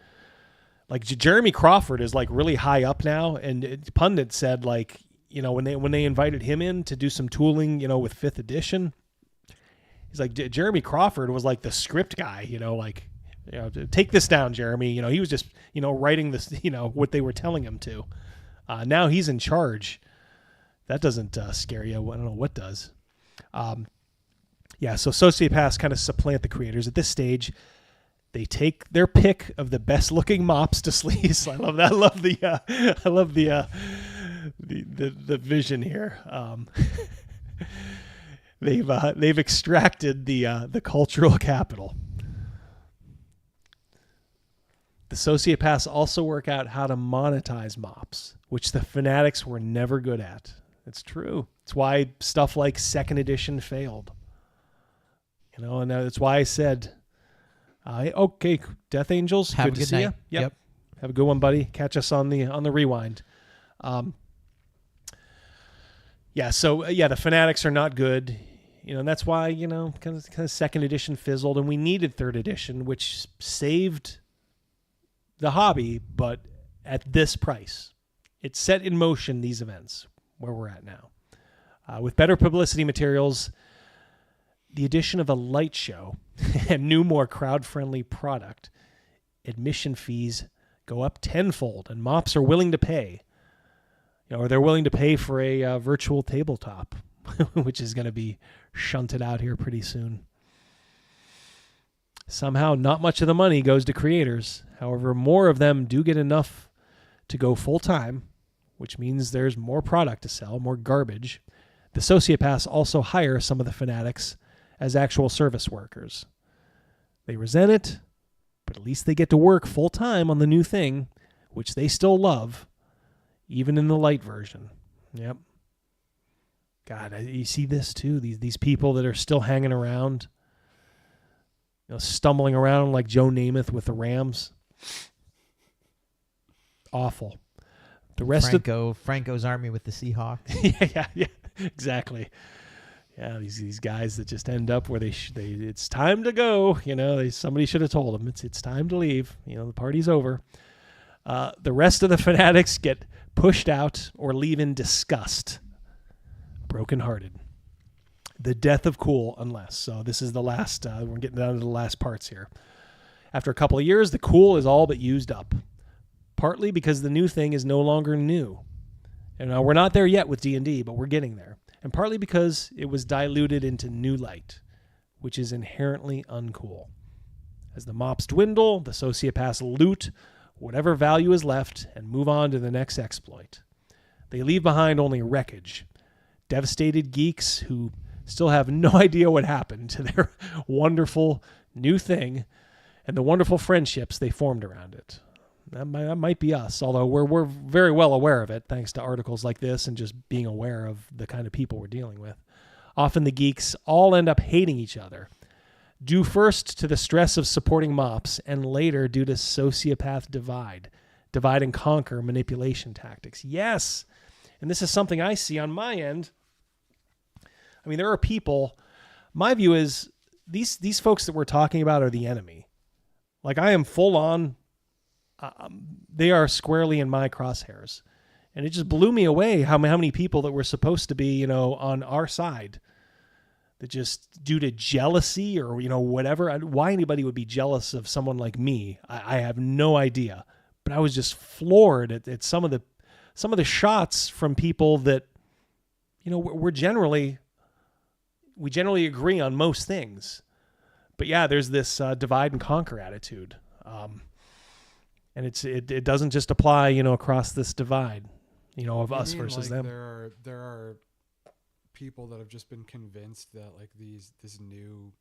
like Jeremy Crawford is like really high up now, and Pundit said like, when they invited him in to do some tooling, with 5th edition, he's like, Jeremy Crawford was like the script guy, take this down, Jeremy. He was just, writing this, what they were telling him to. Now he's in charge. That doesn't scare you. I don't know what does. So sociopaths kind of supplant the creators at this stage. They take their pick of the best looking mops to sleaze. I love that. I love the vision here. They've extracted the cultural capital. The sociopaths also work out how to monetize mops, which the fanatics were never good at. It's true. It's why stuff like 2nd edition failed. And that's why I said, okay, Death Angels, Have good a to good see night. you. Yep. Have a good one, buddy. Catch us on the rewind. The fanatics are not good. And that's why, kind of 2nd edition fizzled, and we needed 3rd edition, which saved the hobby, but at this price. It set in motion these events where we're at now. With better publicity materials, the addition of a light show and new, more crowd-friendly product, admission fees go up tenfold, and mops are willing to pay. Or they're willing to pay for a virtual tabletop, which is going to be shunted out here pretty soon. Somehow, not much of the money goes to creators. However, more of them do get enough to go full-time, which means there's more product to sell, more garbage. The sociopaths also hire some of the fanatics as actual service workers. They resent it, but at least they get to work full-time on the new thing, which they still love, even in the light version. Yep. God, you see this too. These people that are still hanging around, stumbling around like Joe Namath with the Rams. Awful. The rest Franco's army with the Seahawks. yeah, exactly. Yeah, these guys that just end up where it's time to go. Somebody should have told them it's time to leave. The party's over. The rest of the fanatics get pushed out or leave in disgust, brokenhearted. The death of cool, unless. So this is the last. We're getting down to the last parts here. After a couple of years, the cool is all but used up. Partly because the new thing is no longer new. And now we're not there yet with D&D, but we're getting there. And partly because it was diluted into new light, which is inherently uncool. As the mops dwindle, the sociopaths loot whatever value is left and move on to the next exploit. They leave behind only wreckage, devastated geeks who still have no idea what happened to their wonderful new thing and the wonderful friendships they formed around it. That might be us, although we're very well aware of it thanks to articles like this and just being aware of the kind of people we're dealing with. Often the geeks all end up hating each other, due first to the stress of supporting mops and later due to sociopath divide and conquer manipulation tactics. Yes, and this is something I see on my end. I mean, there are people, my view is these folks that we're talking about are the enemy. Like I am full on, they are squarely in my crosshairs. And it just blew me away how many people that were supposed to be, on our side that just due to jealousy or, whatever, why anybody would be jealous of someone like me, I have no idea. But I was just floored at some of the shots from people that, we generally agree on most things. But yeah, there's this divide and conquer attitude. And it doesn't just apply, across this divide, of us versus them. There are people that have just been convinced that like this new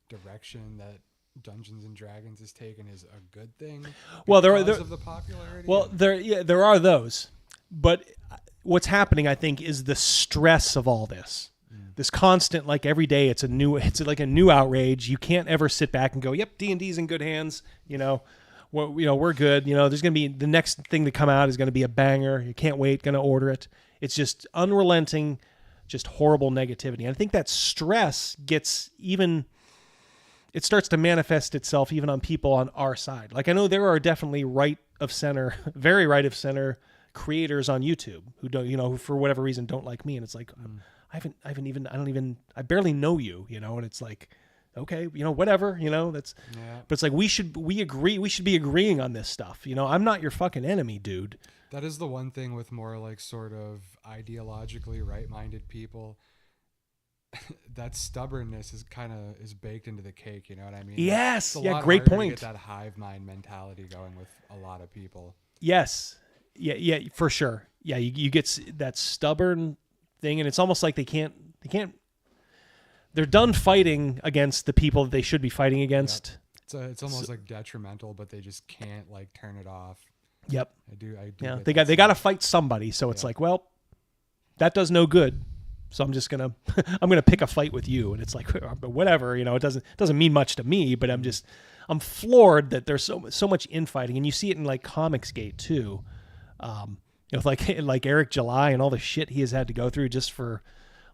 direction that Dungeons and Dragons is taken is a good thing. Well, there of the popularity. Well, there are those, but what's happening, I think, is the stress of all this. This constant, like every day, it's like a new outrage. You can't ever sit back and go, "Yep, D&D's in good hands." We're good. There's going to be the next thing to come out is going to be a banger. You can't wait. Going to order it. It's just unrelenting, just horrible negativity. And I think that stress it starts to manifest itself even on people on our side. Like I know there are definitely very right of center creators on YouTube who don't, who for whatever reason don't like me. And it's like, I barely know you, and it's like, okay, whatever, but it's like, we should be agreeing on this stuff. I'm not your fucking enemy, dude. That is the one thing with more like sort of ideologically right-minded people. That stubbornness is baked into the cake. You know what I mean? Yes. It's Yeah. Great point. To get that hive mind mentality going with a lot of people. Yes. Yeah. For sure. Yeah. You get that stubborn thing, and it's almost like they can't. They're done fighting against the people that they should be fighting against. Yep. It's almost like detrimental, but they just can't like turn it off. Yep. I do. Yeah. They got to fight somebody, so it's like, well, that does no good. So I'm just gonna pick a fight with you, and it's like whatever, it doesn't mean much to me, but I'm floored that there's so much infighting, and you see it in like Comicsgate too, like Eric July and all the shit he has had to go through just for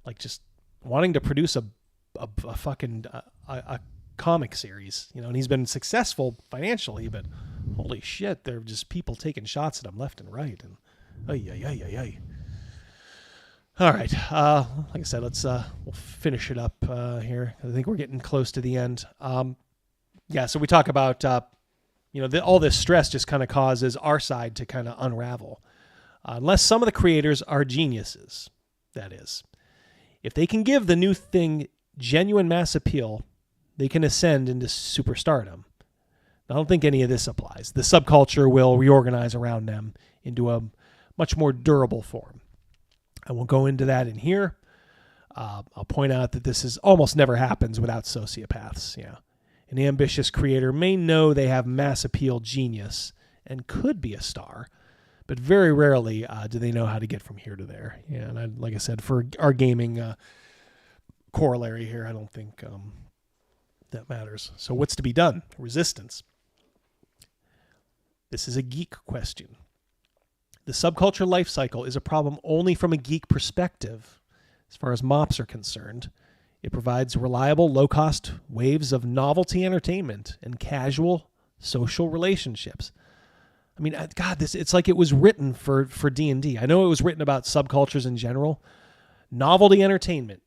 like just wanting to produce a fucking comic series, and he's been successful financially, but holy shit, there are just people taking shots at him left and right, and ay. All right. Like I said, let's we'll finish it up here. I think we're getting close to the end. So we talk about all this stress just kind of causes our side to kind of unravel, unless some of the creators are geniuses. That is, if they can give the new thing genuine mass appeal, they can ascend into superstardom. I don't think any of this applies. The subculture will reorganize around them into a much more durable form. I won't go into that in here. I'll point out that this is almost never happens without sociopaths. Yeah, an ambitious creator may know they have mass appeal genius and could be a star, but very rarely do they know how to get from here to there. Yeah, and like I said, for our gaming corollary here, I don't think that matters. So what's to be done? Resistance. This is a geek question. The subculture life cycle is a problem only from a geek perspective. As far as MOPs are concerned, it provides reliable, low-cost waves of novelty entertainment and casual social relationships. I mean, God, it's like it was written for D&D. I know it was written about subcultures in general. Novelty entertainment.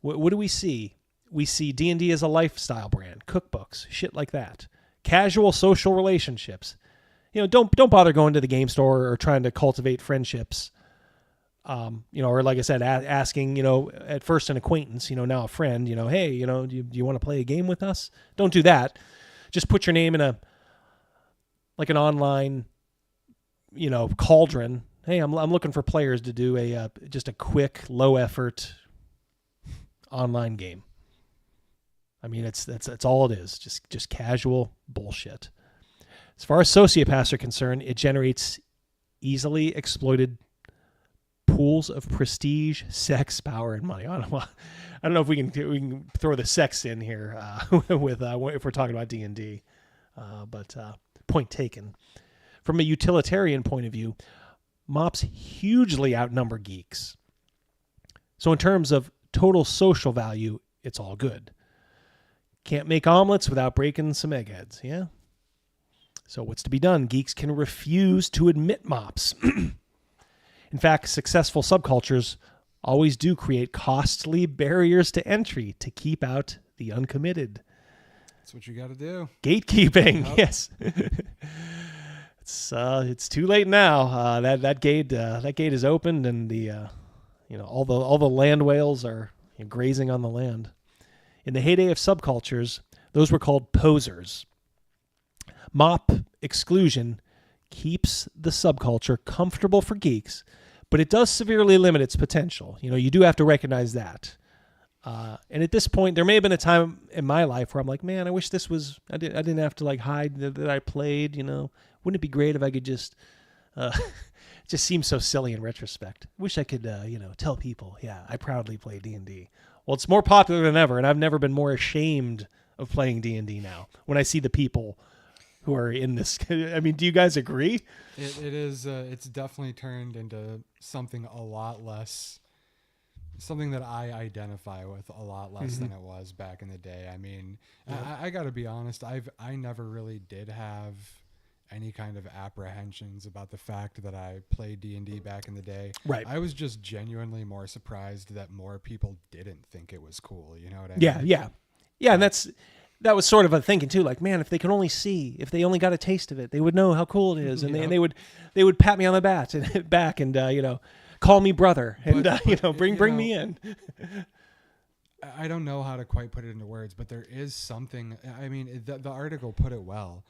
What do we see? We see D&D as a lifestyle brand, cookbooks, shit like that. Casual social relationships. Don't bother going to the game store or trying to cultivate friendships. Or like I said, asking, at first an acquaintance, now a friend, hey, do you want to play a game with us? Don't do that. Just put your name in an online, cauldron. Hey, I'm looking for players to do just a quick, low effort online game. I mean, that's all it is. Just casual bullshit. As far as sociopaths are concerned, it generates easily exploited pools of prestige, sex, power, and money. I don't know if we can throw the sex in here with if we're talking about D&D, but point taken. From a utilitarian point of view, MOPs hugely outnumber geeks. So in terms of total social value, it's all good. Can't make omelets without breaking some eggheads, yeah? So what's to be done? Geeks can refuse to admit MOPs. In fact, successful subcultures always do create costly barriers to entry to keep out the uncommitted. That's what you got to do. Gatekeeping, Yep. yes. It's too late now. That gate is opened, and the all the land whales are grazing on the land. In the heyday of subcultures, those were called posers. MOP exclusion keeps the subculture comfortable for geeks, but it does severely limit its potential. You do have to recognize that. And at this point, there may have been a time in my life where I'm like, man, I wish this was, I didn't have to hide that I played, Wouldn't it be great if I could just, it just seems so silly in retrospect. Wish I could, tell people, yeah, I proudly play D&D. Well, it's more popular than ever, and I've never been more ashamed of playing D&D now when I see the people who are in this. I mean, do you guys agree? It is. It's definitely turned into something a lot less. Something that I identify with a lot less than it was back in the day. I mean, I got to be honest. I never really did have any kind of apprehensions about the fact that I played D&D back in the day. Right. I was just genuinely more surprised that more people didn't think it was cool. You know what I mean? Yeah. And that was sort of a thinking too. Like, man, if they could only see, if they only got a taste of it, they would know how cool it is, and they would pat me on the back and call me brother, and bring me in. I don't know how to quite put it into words, but there is something. I mean, the article put it well.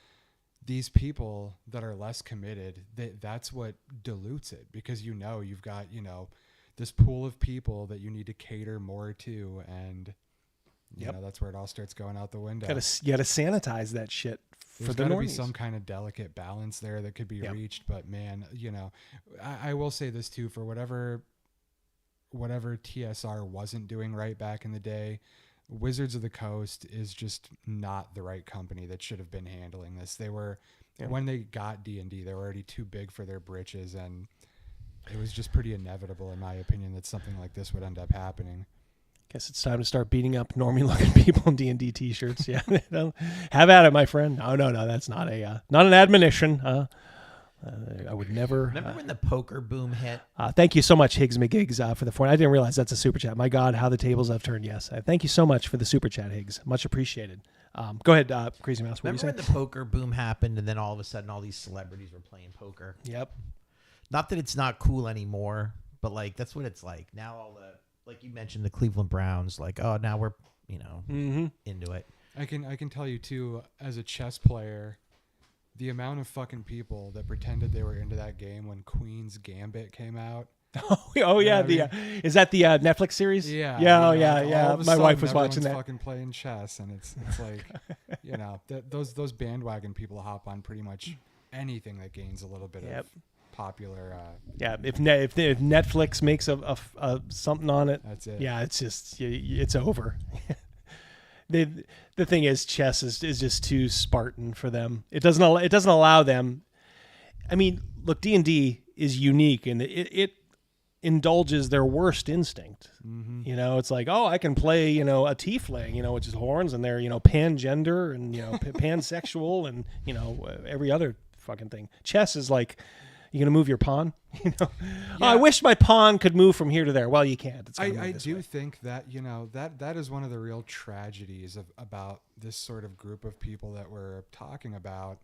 These people that are less committed, that's what dilutes it, because you've got this pool of people that you need to cater more to, and that's where it all starts going out the window. You gotta sanitize that shit for the normies. There's got to be some kind of delicate balance there that could be reached, but man, I will say this too, for whatever TSR wasn't doing right back in the day, Wizards of the Coast is just not the right company that should have been handling this. They were, when they got D&D, they were already too big for their britches, and it was just pretty inevitable, in my opinion, that something like this would end up happening. Guess it's time to start beating up normie-looking people in D&D t-shirts. Yeah, have at it, my friend. No, that's not an admonition. I would never. Remember when the poker boom hit? Thank you so much, Higgs McGiggs, for the phone. I didn't realize that's a super chat. My God, how the tables have turned. Yes, thank you so much for the super chat, Higgs. Much appreciated. Go ahead, Crazy Mouse. What Remember when the poker boom happened, and then all of a sudden, all these celebrities were playing poker? Yep. Not that it's not cool anymore, but that's what it's like now. All the, like you mentioned, the Cleveland Browns, now we're into it. I can tell you too, as a chess player, the amount of fucking people that pretended they were into that game when Queen's Gambit came out. Oh yeah, is that the Netflix series? Yeah. Yeah. My wife was watching that. Fucking playing chess, and it's like, those bandwagon people hop on pretty much anything that gains a little bit of popular. If Netflix makes a something on it, that's it. Yeah, it's just it's over. The thing is, chess is just too Spartan for them. It doesn't allow them. I mean, look, D&D is unique, and it indulges their worst instinct. Mm-hmm. You know, it's like, oh, I can play, you know, a tiefling, you know, which is horns, and they're, you know, pangender and, you know, pansexual and, you know, every other fucking thing. Chess is like, you gonna move your pawn? You know, oh, I wish my pawn could move from here to there. Well, you can't. It's I do think that, you know, that is one of the real tragedies about this sort of group of people that we're talking about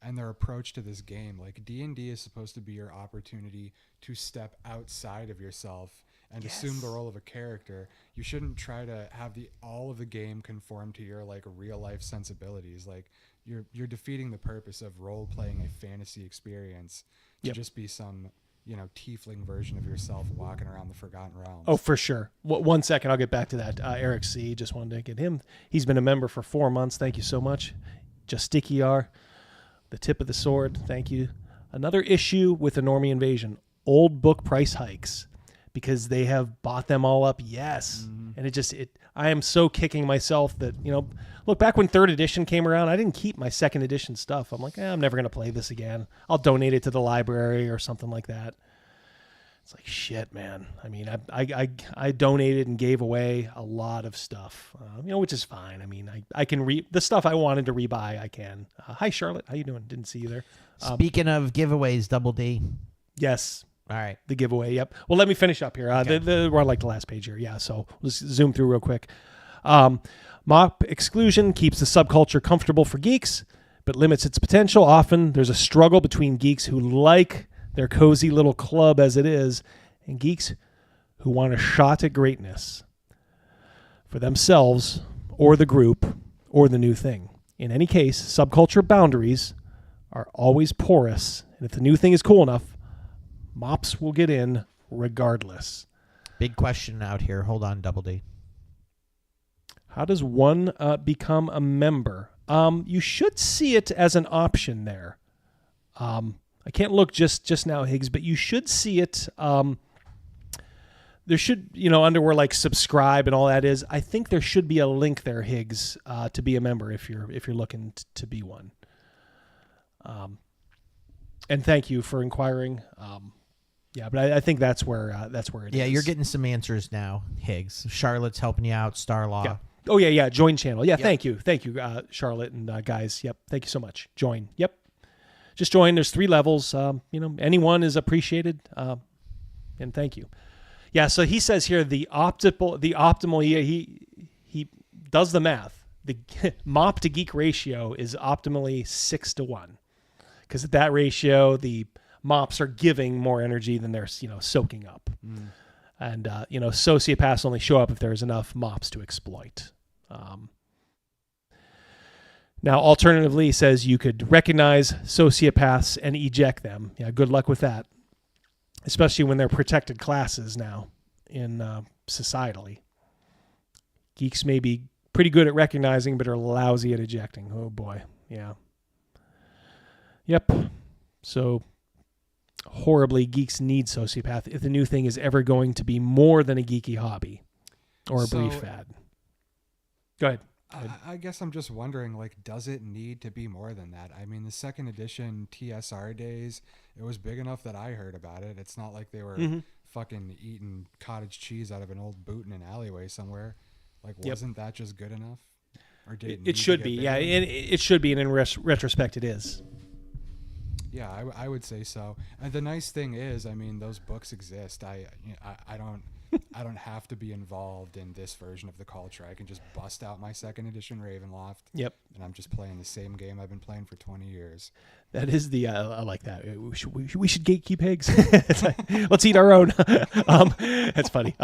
and their approach to this game. Like, D&D is supposed to be your opportunity to step outside of yourself and assume the role of a character. You shouldn't try to have all of the game conform to your like real life sensibilities. Like, you're defeating the purpose of role playing a fantasy experience to just be some, you know, tiefling version of yourself walking around the Forgotten Realms. Oh, for sure. 1 second, I'll get back to that. Eric C. Just wanted to get him. He's been a member for 4 months. Thank you so much. Just Sticky R. The tip of the sword. Thank you. Another issue with the Normie Invasion. Old book price hikes because they have bought them all up. Yes. And I am so kicking myself that, you know, look, back when 3rd edition came around, I didn't keep my 2nd edition stuff. I'm like, I'm never going to play this again. I'll donate it to the library or something like that. It's like, shit, man. I mean, I donated and gave away a lot of stuff, you know, which is fine. I mean, I can the stuff I wanted to rebuy, I can. Hi, Charlotte. How you doing? Didn't see you there. Speaking of giveaways, Double D. Yes. All right. The giveaway. Yep. Well, let me finish up here. Okay. We're on like the last page here. Yeah. So let's zoom through real quick. MOP exclusion keeps the subculture comfortable for geeks, but limits its potential. Often there's a struggle between geeks who like their cozy little club as it is, and geeks who want a shot at greatness for themselves or the group or the new thing. In any case, subculture boundaries are always porous, and if the new thing is cool enough, MOPs will get in regardless. Big question out here. Hold on, Double D. How does one become a member? You should see it as an option there. I can't look just now, Higgs, but you should see it. There should, you know, under where like subscribe and all that is. I think there should be a link there, Higgs, to be a member if you're looking to be one. And thank you for inquiring. Yeah, but I think that's where it is. Yeah, you're getting some answers now, Higgs. Charlotte's helping you out. Starlaw. Yeah. Oh yeah. Join channel. Yeah, yep. Thank you, Charlotte and guys. Yep, thank you so much. Join. Yep. Just join. There's 3 levels. You know, anyone is appreciated. And thank you. Yeah. So he says here the optimal. He does the math. The MOP to geek ratio is optimally 6-1, because at that ratio, the MOPs are giving more energy than they're, you know, soaking up. And you know, sociopaths only show up if there's enough MOPs to exploit. Now, alternatively, he says you could recognize sociopaths and eject them. Yeah, good luck with that, especially when they're protected classes now in societally. Geeks may be pretty good at recognizing, but are lousy at ejecting. Oh boy, yeah. Yep. So horribly, geeks need sociopath if the new thing is ever going to be more than a geeky hobby or a brief fad. Go ahead. I guess I'm just wondering, like, does it need to be more than that? I mean, the 2nd edition TSR days, it was big enough that I heard about it. It's not like they were fucking eating cottage cheese out of an old boot in an alleyway somewhere. Like, wasn't that just good enough? Or did it should be? Yeah, it should be, and in retrospect, it is. Yeah, I would say so. And the nice thing is, I mean, those books exist. I don't have to be involved in this version of the culture. I can just bust out my 2nd edition Ravenloft. Yep. And I'm just playing the same game I've been playing for 20 years. That is the I like that. We should gatekeep eggs. Let's eat our own. That's funny.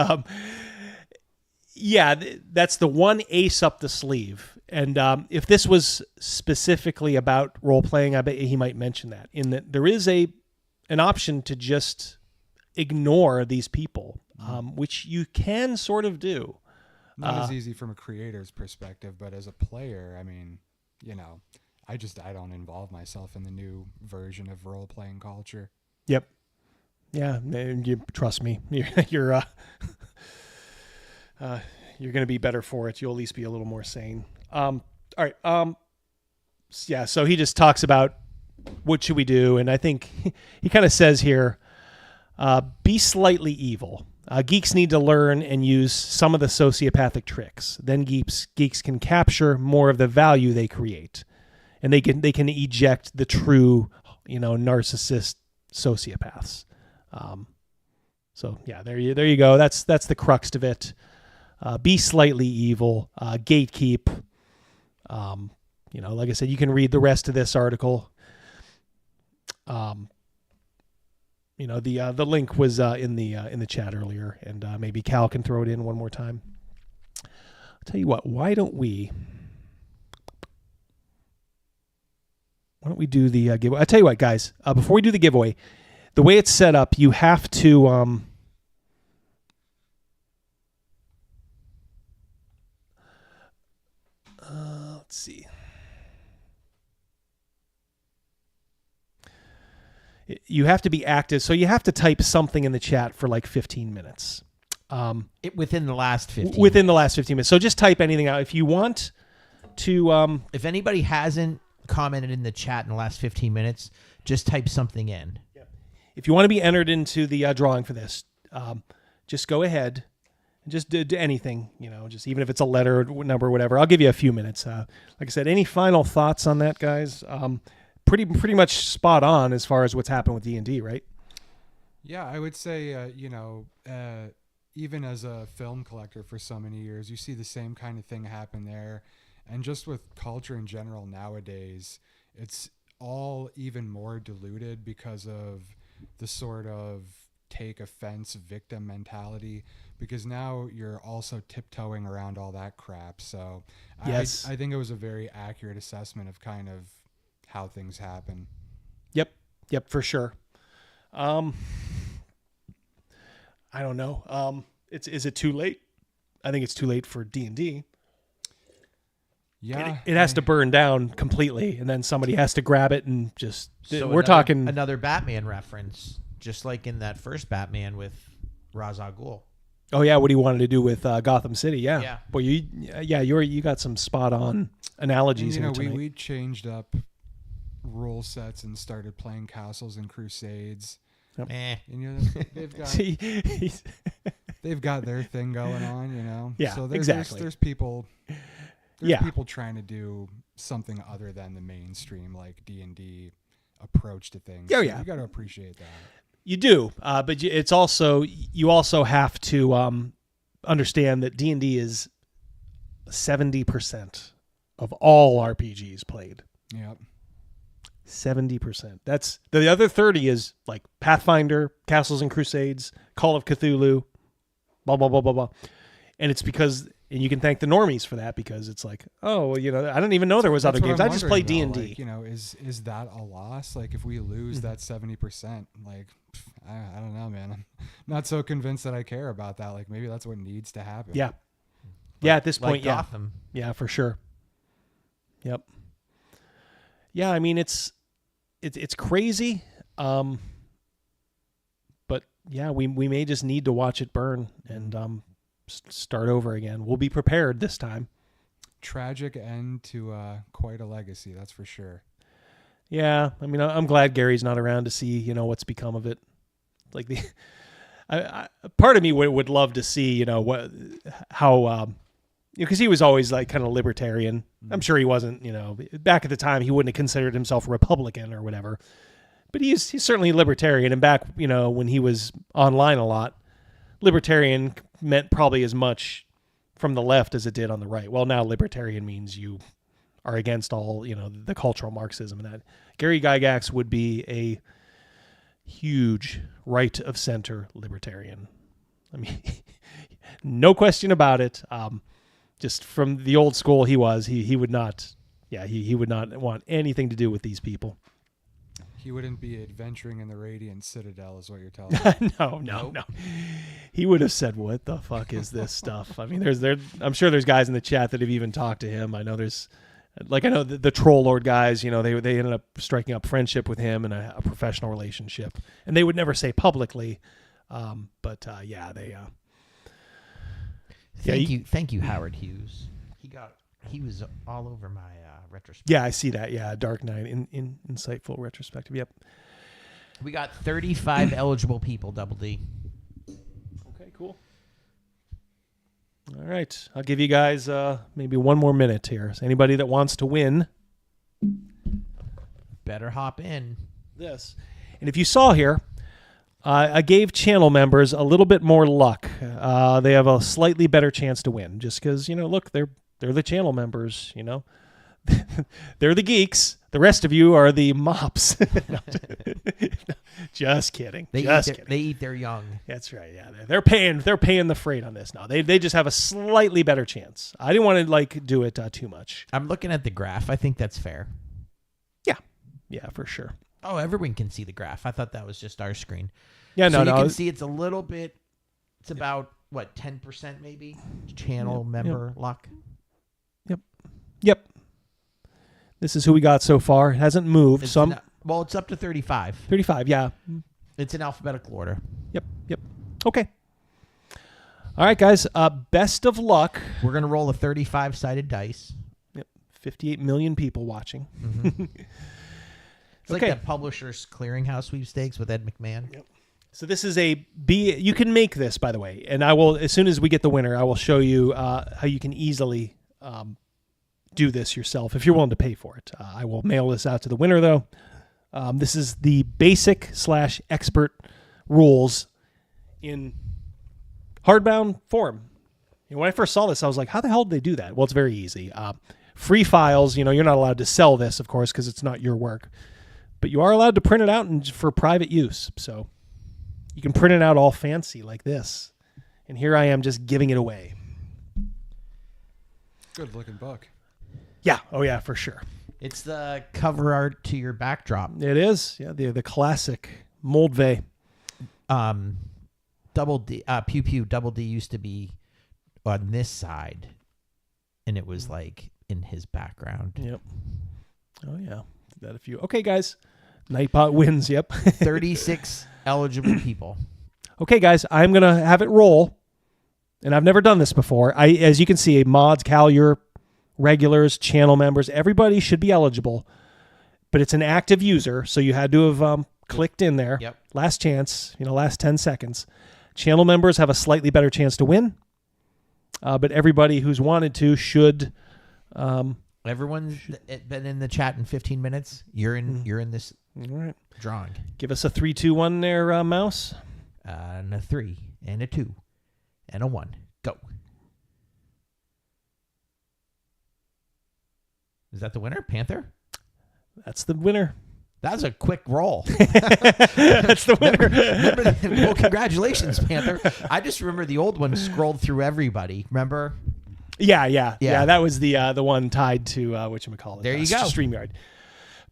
Yeah, that's the one ace up the sleeve. And if this was specifically about role playing, I bet he might mention that. In that there is an option to just ignore these people, which you can sort of do. Not as easy from a creator's perspective, but as a player, I mean, you know, I don't involve myself in the new version of role playing culture. Yep. Yeah, you trust me. You're going to be better for it. You'll at least be a little more sane. All right. Yeah. So he just talks about what should we do, and I think he kind of says here, Be slightly evil. Geeks need to learn and use some of the sociopathic tricks. Then geeks can capture more of the value they create, and they can eject the true, narcissist sociopaths. So yeah, there you go. That's the crux of it. Be slightly evil. Gatekeep. Like I said, you can read the rest of this article. The link was in the chat earlier, and maybe Cal can throw it in one more time. I'll tell you what. Why don't we do the giveaway? I'll tell you what, guys. Before we do the giveaway, the way it's set up, you have to. Let's see. You have to be active, so you have to type something in the chat for like 15 minutes. Within the last 15 Within the last 15 minutes. So just type anything out. If you want to... if anybody hasn't commented in the chat in the last 15 minutes, just type something in. If you want to be entered into the drawing for this, just go ahead and just do anything, just even if it's a letter, number, whatever. I'll give you a few minutes. Like I said, any final thoughts on that, guys? Pretty much spot on as far as what's happened with D&D, right? Yeah, I would say, even as a film collector for so many years, you see the same kind of thing happen there. And just with culture in general nowadays, it's all even more diluted because of the sort of take offense victim mentality, because now you're also tiptoeing around all that crap. So yes. I think it was a very accurate assessment of kind of how things happen. Yep, for sure. I don't know. Is it too late? I think it's too late for D&D. Yeah, it has to burn down completely, and then somebody has to grab it and just. So we're talking another Batman reference, just like in that first Batman with Ra's al Ghul. Oh yeah, what he wanted to do with Gotham City. Yeah. Yeah. Boy, you got some spot on analogies. And, here tonight. we changed up rule sets and started playing Castles and Crusades. Yep. And they've got their thing going on, Yeah, so exactly. There's people people trying to do something other than the mainstream like D&D approach to things. Oh, So yeah. you got to appreciate that. You do, but it's also you also have to understand that D&D is 70% of all RPGs played. Yep. 70%. That's the other 30 is like Pathfinder, Castles and Crusades, Call of Cthulhu, blah blah blah blah blah. And it's because, and you can thank the normies for that, because it's like, oh, I didn't even know there was other games. I just played D&D. Like, is that a loss? Like, if we lose that 70%, like, I don't know, man. I'm not so convinced that I care about that. Like, maybe that's what needs to happen. Yeah. Yeah, at this Like point, yeah. Gotham. Yeah, for sure. Yep. Yeah, I mean, it's crazy. But yeah, we may just need to watch it burn and start over again. We'll be prepared this time. Tragic end to quite a legacy, that's for sure. Yeah, I mean, I'm glad Gary's not around to see, what's become of it. Like part of me would love to see, how, because he was always like kind of libertarian. I'm sure he wasn't, back at the time he wouldn't have considered himself a Republican or whatever, but he's certainly libertarian. And back, when he was online a lot, libertarian meant probably as much from the left as it did on the right. Well, now libertarian means you are against all, the cultural Marxism and that. Gary Gygax would be a huge right of center libertarian. I mean, no question about it. Just from the old school he would not, he would not want anything to do with these people. He wouldn't be adventuring in the Radiant Citadel is what you're telling me. No. He would have said, what the fuck is this stuff? I mean, I'm sure there's guys in the chat that have even talked to him. I know the Troll Lord guys, they ended up striking up friendship with him and a professional relationship, and they would never say publicly. Thank you, Howard Hughes. He was all over my retrospective. Yeah, I see that. Yeah, Dark Knight, insightful retrospective. Yep. We got 35 eligible people, Double D. Okay, cool. All right. I'll give you guys maybe one more minute here. So anybody that wants to win, better hop in. This. And if you saw here, I gave channel members a little bit more luck. They have a slightly better chance to win just because, look, they're the channel members, They're the geeks. The rest of you are the mops. Just kidding. They eat their young. That's right. Yeah, they're paying the freight on this now. They just have a slightly better chance. I didn't want to do it too much. I'm looking at the graph. I think that's fair. Yeah, for sure. Oh, everyone can see the graph. I thought that was just our screen. Yeah, so no. You can see it's a little bit. It's about what 10% maybe channel member luck. Yep. This is who we got so far. It hasn't moved. It's it's up to 35. 35, yeah. It's in alphabetical order. Yep. Okay. All right, guys. Best of luck. We're going to roll a 35-sided dice. Yep. 58 million people watching. Mm-hmm. It's like that Publishers Clearinghouse sweepstakes with Ed McMahon. Yep. So this is you can make this, by the way, and I will, as soon as we get the winner, I will show you how you can easily do this yourself if you're willing to pay for it. I will mail this out to the winner, though. This is the basic/expert rules in hardbound form. When I first saw this, I was like, how the hell did they do that? Well, it's very easy. Free files, you're not allowed to sell this, of course, because it's not your work. But you are allowed to print it out for private use. So you can print it out all fancy like this. And here I am just giving it away. Good looking book. Yeah. Oh, yeah, for sure. It's the cover art to your backdrop. It is. Yeah, the classic Moldvay. Double D, Pew Pew Double D used to be on this side, and it was like in his background. Yep. Oh, yeah. Did that a few. Okay, guys. Nightbot wins. Yep. 36 eligible people. Okay, guys. I'm going to have it roll. And I've never done this before. As you can see, mods, Calure, regulars, channel members, everybody should be eligible. But it's an active user, so you had to have clicked in there. Yep. Last chance, last 10 seconds. Channel members have a slightly better chance to win. But everybody who's wanted to should... Everyone's been in the chat in 15 minutes. You're in this drawing. Give us a 3, 2, 1 there, Mouse. And a 3, and a 2, and a 1. Go. Is that the winner, Panther? That's the winner. That was a quick roll. That's the winner. Well, congratulations, Panther. I just remember the old one scrolled through everybody. Remember? Yeah. That was the one tied to whatchamacallit. There you go. StreamYard.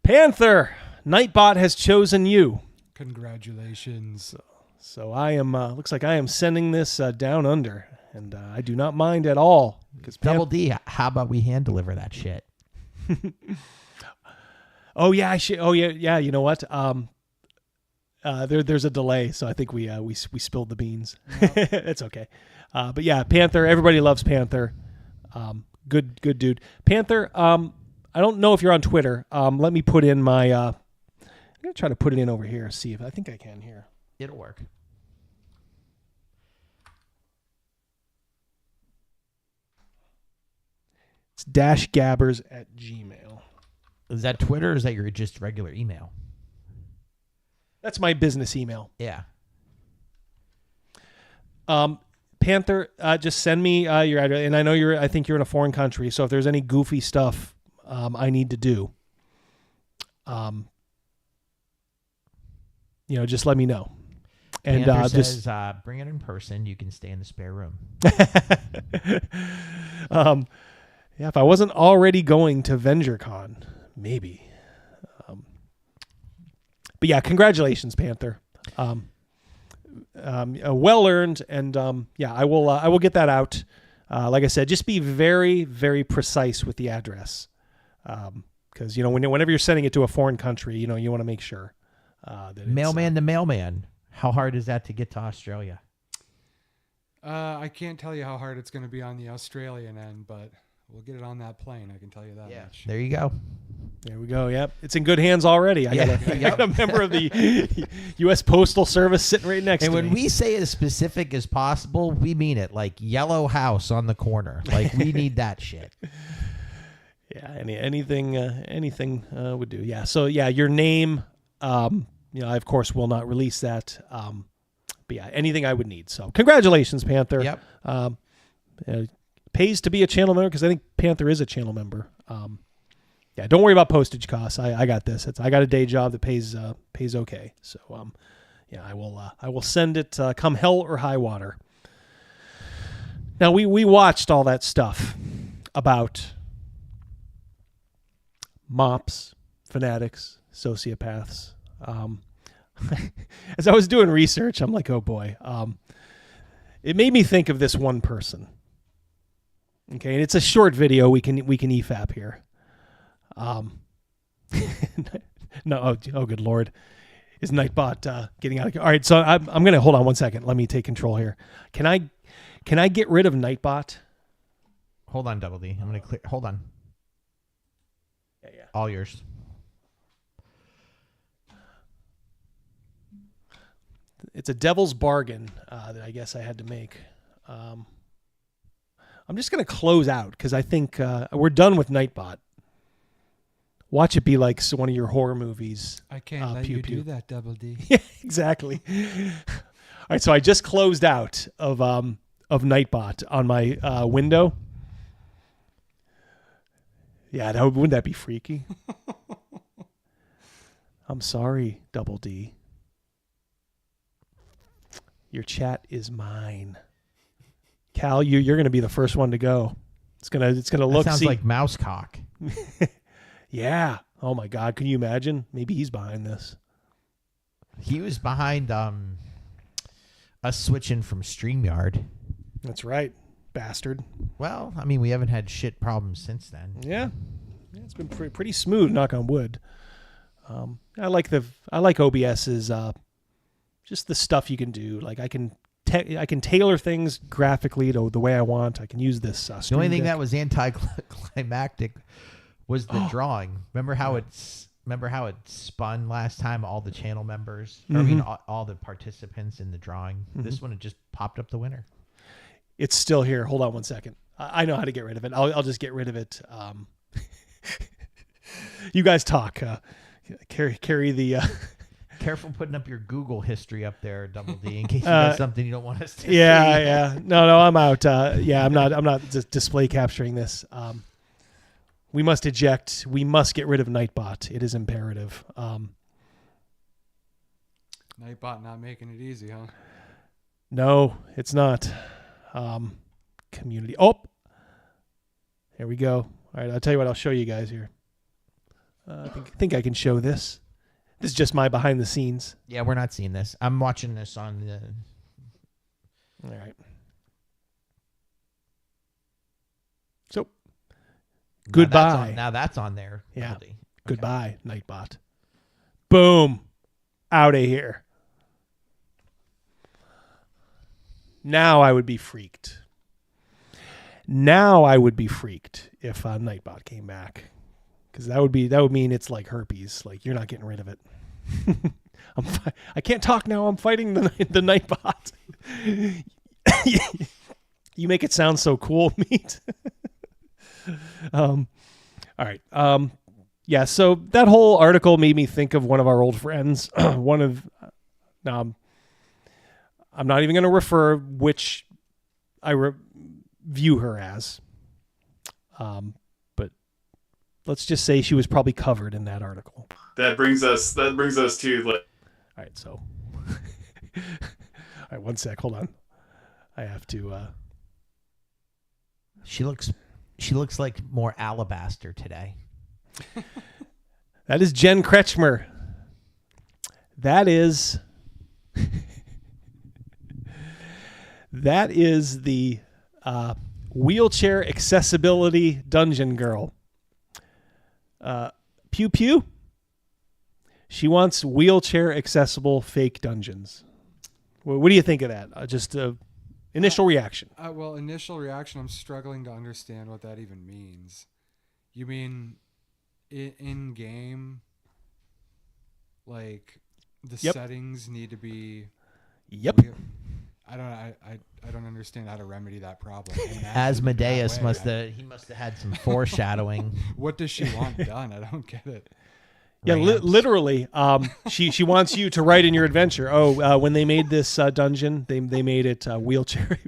Panther, Nightbot has chosen you. Congratulations. So I am. Looks like I am sending this down under, and I do not mind at all. Double D. How about we hand deliver that shit? Oh yeah, I should. Oh yeah. You know what? There's a delay, so I think we spilled the beans. Yep. It's okay. But yeah, Panther. Everybody loves Panther. Good dude. Panther. I don't know if you're on Twitter. Let me put in my. I'm gonna try to put it in over here. See if I think I can here. It'll work. It's _gabbers@gmail. Is that Twitter or is that your just regular email? That's my business email. Yeah. Panther, just send me your address. And I think you're in a foreign country. So if there's any goofy stuff I need to do, just let me know. And Panther just says, bring it in person. You can stay in the spare room. Yeah, if I wasn't already going to VentureCon, maybe. But yeah, congratulations, Panther. Well earned, and I will get that out. Like I said, just be very, very precise with the address, because whenever you're sending it to a foreign country, you want to make sure that mailman to mailman. How hard is that to get to Australia? I can't tell you how hard it's going to be on the Australian end, but we'll get it on that plane. I can tell you that much. There you go. There we go. Yep. It's in good hands already. I got a member of the U.S. Postal Service sitting right next to me. And when we say as specific as possible, we mean it. Like yellow house on the corner. Like we need that shit. Yeah. Anything would do. Yeah. So yeah, your name. I of course will not release that. But yeah, anything I would need. So congratulations, Panther. Yep. Pays to be a channel member because I think Panther is a channel member. Yeah, don't worry about postage costs. I got this. I got a day job that pays okay. So yeah, I will send it come hell or high water. Now we watched all that stuff about mops, fanatics, sociopaths. As I was doing research, I'm like, oh boy. It made me think of this one person. Okay, and it's a short video. We can EFAP here. No, oh good Lord. Is Nightbot getting out of... All right, so I'm going to... Hold on one second. Let me take control here. Can I get rid of Nightbot? Hold on, Double D. I'm going to clear... Hold on. Yeah. All yours. It's a devil's bargain that I guess I had to make. I'm just going to close out because I think we're done with Nightbot. Watch it be like one of your horror movies. I can't let you do that, Double D. Yeah, exactly. All right, so I just closed out of Nightbot on my window. Yeah, wouldn't that be freaky? I'm sorry, Double D. Your chat is mine. Cal, you're going to be the first one to go. It's gonna look. Sounds like mouse cock. Yeah. Oh my God. Can you imagine? Maybe he's behind this. He was behind us switching from StreamYard. That's right, bastard. Well, I mean, we haven't had shit problems since then. Yeah, it's been pretty smooth. Knock on wood. I like OBS's just the stuff you can do. Like I can tailor things graphically to the way I want. I can use this. The only thing that was anticlimactic was the drawing. Remember how it spun last time? All the channel members, or I mean, all the participants in the drawing. This one, it just popped up the winner. It's still here. Hold on one second. I know how to get rid of it. I'll just get rid of it. You guys talk. Carry the. Careful putting up your Google history up there, Double D, in case you got something you don't want us to see. Yeah. No, I'm out. I'm not just display capturing this. We must eject. We must get rid of Nightbot. It is imperative. Nightbot not making it easy, huh? No, it's not. Community. Oh, here we go. All right, I'll tell you what. I'll show you guys here. I think I can show this. This is just my behind the scenes. Yeah, we're not seeing this. I'm watching this on the... All right. So, goodbye. Now that's on there. Yeah. Okay. Goodbye, Nightbot. Boom. Out of here. Now I would be freaked. If Nightbot came back. Because that would mean it's like herpes. Like you're not getting rid of it. I can't talk now. I'm fighting the Nightbot. You make it sound so cool, Meat. All right. Yeah. So that whole article made me think of one of our old friends. I'm not even going to refer which I view her as. Let's just say she was probably covered in that article. That brings us to All right, so all right, one sec, hold on. I have to She looks like more alabaster today. That is Jen Kretschmer. That is the wheelchair accessibility dungeon girl. Pew Pew. She wants wheelchair accessible fake dungeons. What do you think of that? Just initial reaction. Well, initial reaction, I'm struggling to understand what that even means. You mean in game, like the Yep. settings need to be. Yep. I don't understand how to remedy that problem. Asmodeus must have had some foreshadowing. What does she want done? I don't get it. Yeah, literally. She wants you to write in your adventure. When they made this dungeon, they made it wheelchair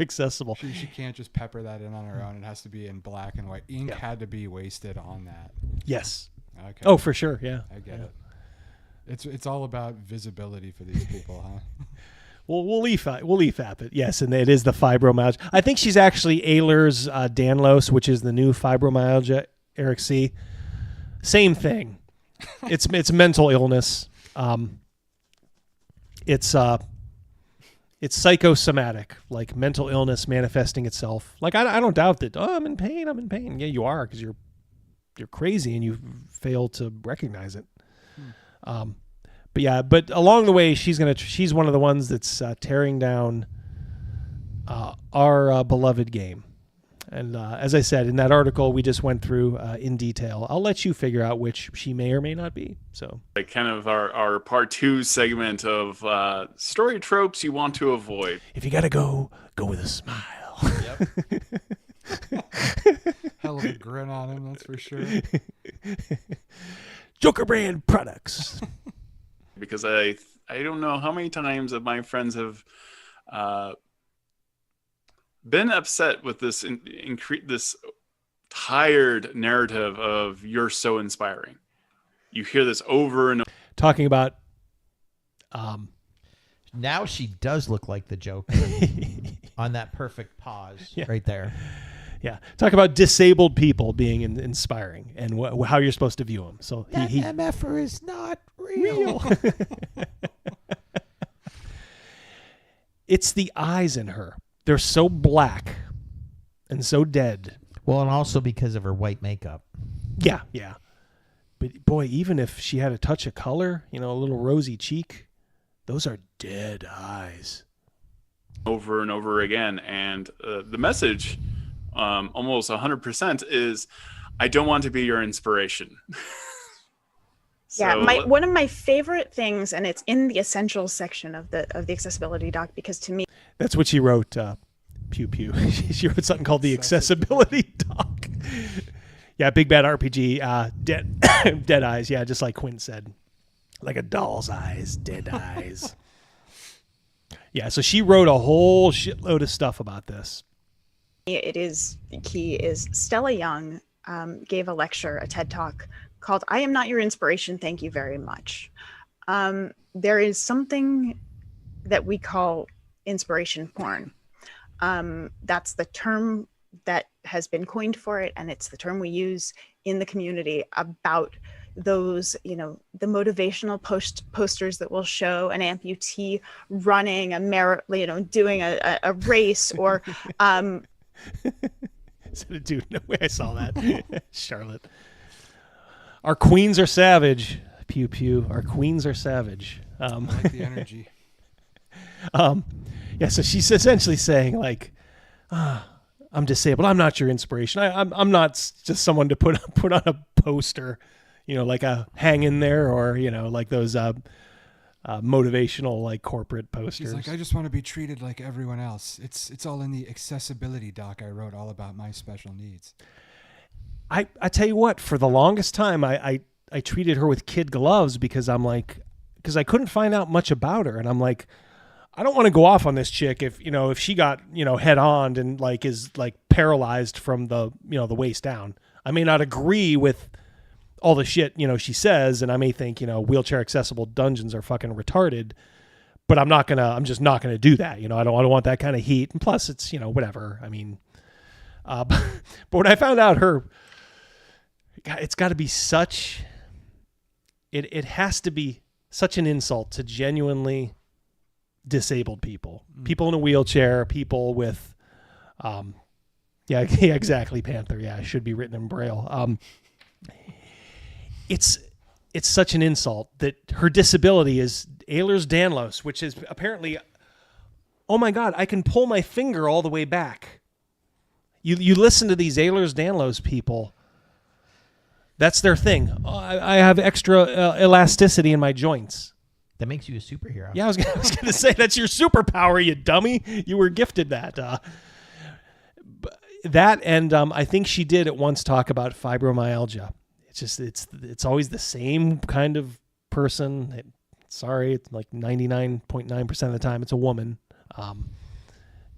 accessible. She can't just pepper that in on her own. It has to be in black and white. Ink had to be wasted on that. Yes. Okay. Oh, for sure. Yeah. I get it. It's all about visibility for these people, huh? We'll leaf it. Yes, and it is the fibromyalgia. I think she's actually Ehlers-Danlos, which is the new fibromyalgia. Eric C. Same thing. It's mental illness. It's psychosomatic, like mental illness manifesting itself. Like I don't doubt that. Oh, I'm in pain. Yeah, you are, because you're crazy and you fail to recognize it. But along the way, she's one of the ones that's tearing down our beloved game. And as I said in that article we just went through in detail, I'll let you figure out which she may or may not be. So, like kind of our part 2 segment of story tropes you want to avoid. If you gotta go with a smile. Yep. Hell of a grin on him, that's for sure. Joker brand products. Because I don't know how many times that my friends have been upset with this this tired narrative of "you're so inspiring." You hear this over and over. Talking about. Now she does look like the Joker on that perfect pause right there. Yeah, talk about disabled people being inspiring and how you're supposed to view them. So that MFer is not real. It's the eyes in her. They're so black and so dead. Well, and also because of her white makeup. Yeah. But boy, even if she had a touch of color, a little rosy cheek, those are dead eyes. Over and over again, and the message. Almost 100% is, I don't want to be your inspiration. One of my favorite things, and it's in the essentials section of the accessibility doc, because to me, that's what she wrote. Pew pew. She wrote something called the accessibility doc. Yeah, big bad RPG. Dead eyes. Yeah, just like Quinn said, like a doll's eyes, dead eyes. Yeah, so she wrote a whole shitload of stuff about this. it is key is Stella Young gave a lecture, a TED Talk called "I Am Not Your Inspiration, Thank You Very Much." There is something that we call inspiration porn. That's the term that has been coined for it, and it's the term we use in the community about those, you know, the motivational posters that will show an amputee running doing a race, or Is it a dude? No way I saw that. Charlotte. Our queens are savage. Pew pew. Our queens are savage. I like the energy. Yeah, so she's essentially saying, like, I'm disabled. I'm not your inspiration. I'm not just someone to put on a poster, you know, like a hang in there, or, you know, like those motivational, like, corporate posters. She's like, I just want to be treated like everyone else. It's all in the accessibility doc I wrote all about my special needs. I tell you what, for the longest time, I treated her with kid gloves because I couldn't find out much about her. And I'm like, I don't want to go off on this chick if she got, head on and like is like paralyzed from the waist down. I may not agree with all the shit, she says, and I may think, wheelchair accessible dungeons are fucking retarded, but I'm just not going to do that. I don't want that kind of heat. And plus it's, whatever. I mean, but when I found out it's got to be it has to be such an insult to genuinely disabled people, people in a wheelchair, people with, yeah, exactly. Panther. Yeah. It should be written in Braille. It's such an insult that her disability is Ehlers-Danlos, which is apparently, oh my God, I can pull my finger all the way back. You listen to these Ehlers-Danlos people, That's their thing. I have extra elasticity in my joints. That makes you a superhero. Yeah, I was going to say that's your superpower, you dummy. You were gifted that. That and I think she did at once talk about fibromyalgia. It's always the same kind of person. Sorry, it's like 99.9% of the time it's a woman.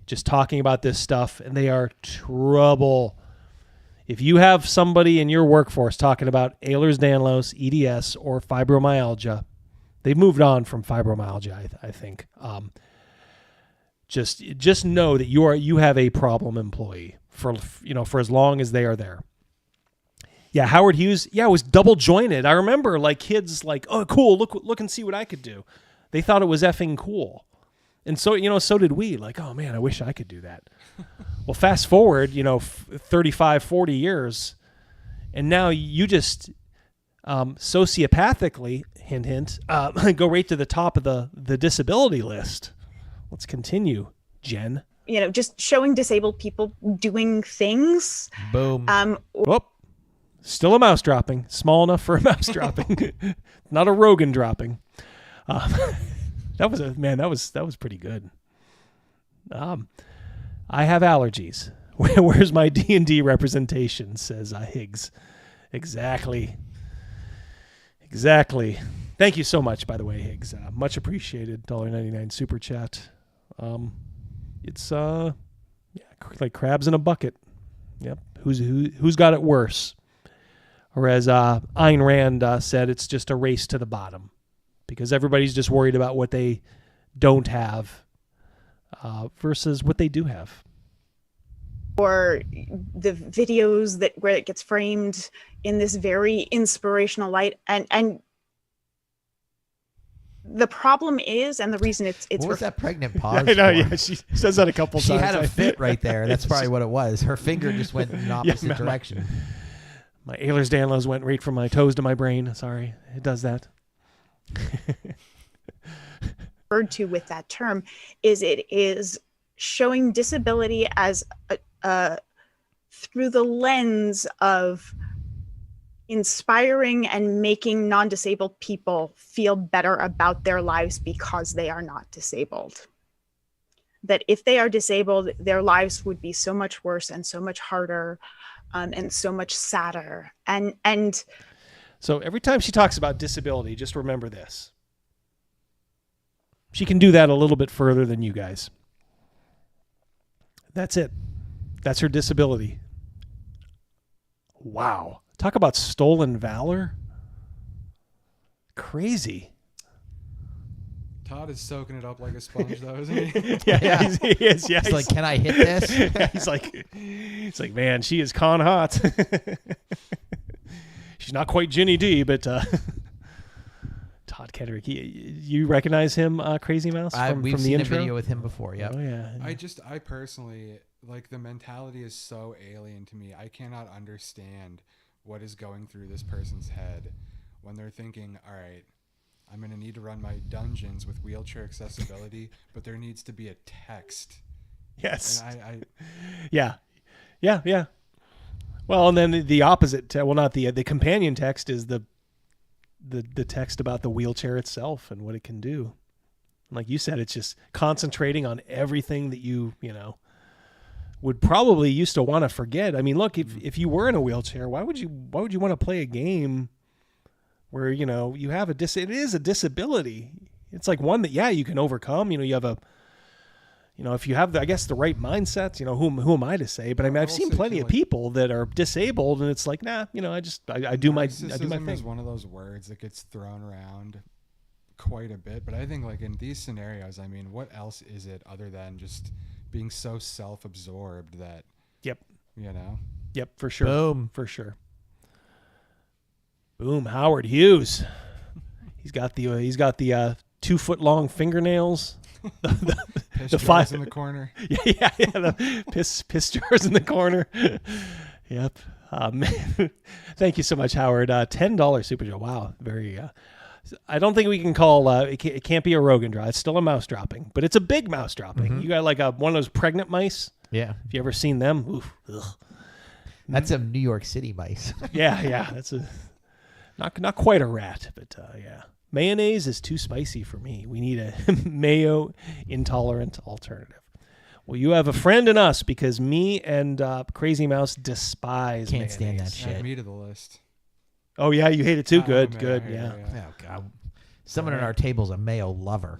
Just talking about this stuff, and they are trouble. If you have somebody in your workforce talking about Ehlers-Danlos, EDS, or fibromyalgia, they've moved on from fibromyalgia, I think. Just know that you have a problem employee for as long as they are there. Yeah, Howard Hughes. Yeah, it was double jointed. I remember like kids like, oh, cool. Look and see what I could do. They thought it was effing cool. And so, so did we. Like, oh man, I wish I could do that. Well, fast forward, 35, 40 years, and now you just sociopathically, hint, hint, go right to the top of the disability list. Let's continue, Jen. Just showing disabled people doing things. Boom. Whoop. Still a mouse dropping. Small enough for a mouse dropping. Not a Rogan dropping. That was pretty good. I have allergies. Where's my D&D representation, says Higgs. Exactly. Thank you so much, by the way, Higgs. Much appreciated. $1.99 super chat. It's like crabs in a bucket. Yep. Who's got it worse? Or as Ayn Rand said, it's just a race to the bottom. Because everybody's just worried about what they don't have versus what they do have. Or the videos where it gets framed in this very inspirational light, and the problem is, and the reason it's what was that pregnant pause? I know, yeah, she says that a couple times. She had a fit right there. That's probably what it was. Her finger just went in the opposite direction. My Ehlers-Danlos went right from my toes to my brain. Sorry, it does that. Referred to with that term is it is showing disability as through the lens of inspiring and making non-disabled people feel better about their lives because they are not disabled. That if they are disabled, their lives would be so much worse and so much harder and so much sadder. And so every time she talks about disability, just remember this. She can do that a little bit further than you guys. That's it. That's her disability. Wow. Talk about stolen valor. Crazy. Todd is soaking it up like a sponge, though, isn't he? Yeah. He is. Yeah, he's like, can I hit this? Yeah, he's like, man, she is con hot. She's not quite Ginny D, but Todd Kendrick. You recognize him, Crazymouse, we've from the seen intro? a video with him before. Yeah. Oh yeah. I personally like the mentality is so alien to me. I cannot understand what is going through this person's head when they're thinking, all right, I'm going to need to run my dungeons with wheelchair accessibility, but there needs to be a text. Yes. And Yeah. Well, and then the opposite, not the companion text is the text about the wheelchair itself and what it can do. Like you said, it's just concentrating on everything that you would probably used to want to forget. I mean, look, if you were in a wheelchair, why would you want to play a game where, you have it is a disability. It's like one that, you can overcome. You have if you have, I guess, the right mindset, who am I to say? But I mean, I've seen plenty of people that are disabled, and it's like, nah, I do my thing. Narcissism is one of those words that gets thrown around quite a bit. But I think, like in these scenarios, I mean, what else is it other than just being so self-absorbed that? Yep. Yep, for sure. Boom, for sure. Boom, Howard Hughes. He's got the 2-foot-long fingernails. The 5 in the corner. Yeah. The piss jars in the corner. Yep. Thank you so much, Howard. $10 super Joe. Wow, very. I don't think we can call it can't be a Rogan draw. It's still a mouse dropping, but it's a big mouse dropping. Mm-hmm. You got like one of those pregnant mice. Yeah. Have you ever seen them? Oof. Ugh. That's a New York City mice. Yeah. That's a not quite a rat, but yeah. Mayonnaise is too spicy for me. We need a mayo intolerant alternative. Well, you have a friend in us because me and Crazymouse despise Can't mayonnaise. stand that shit. Add me to the list. Oh yeah, you hate it too. Good, man, good. I hate Yeah. it, yeah. Oh God. Someone at our table's a mayo lover.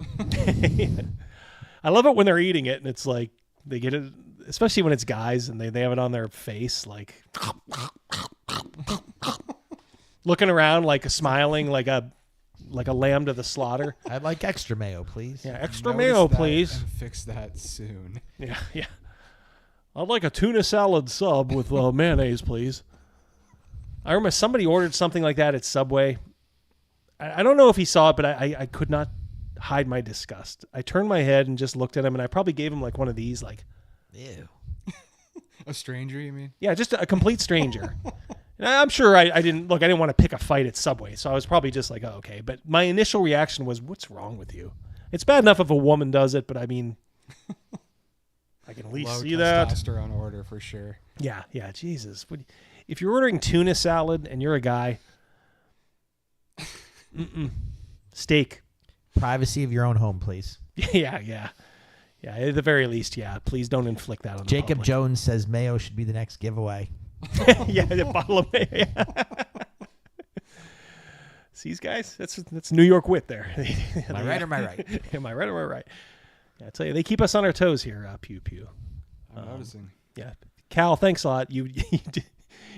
I love it when they're eating it and it's like they get it, especially when it's guys and they have it on their face, like looking around, like smiling, like a lamb to the slaughter. I'd like extra mayo, please. Yeah, extra Notice mayo, that please. And fix that soon. Yeah. I'd like a tuna salad sub with mayonnaise, please. I remember somebody ordered something like that at Subway. I don't know if he saw it, but I could not hide my disgust. I turned my head and just looked at him, and I probably gave him like one of these, like, ew. A stranger, you mean? Yeah, just a complete stranger. And I'm sure I didn't want to pick a fight at Subway, so I was probably just like, oh, okay. But my initial reaction was, what's wrong with you? It's bad enough if a woman does it, but I mean, I can at least see that. Testosterone order for sure. Yeah, Jesus. If you're ordering tuna salad and you're a guy, steak. Privacy of your own home, please. Yeah. At the very least, yeah. Please don't inflict that on the Jacob public. Jones says mayo should be the next giveaway. Yeah, the bottle of mayo. Yeah. See, guys, that's New York wit there. Am I right or am I right? Am I right or am I right? Yeah, I tell you, they keep us on our toes here. Pew pew. I'm noticing. Yeah, Cal, thanks a lot. You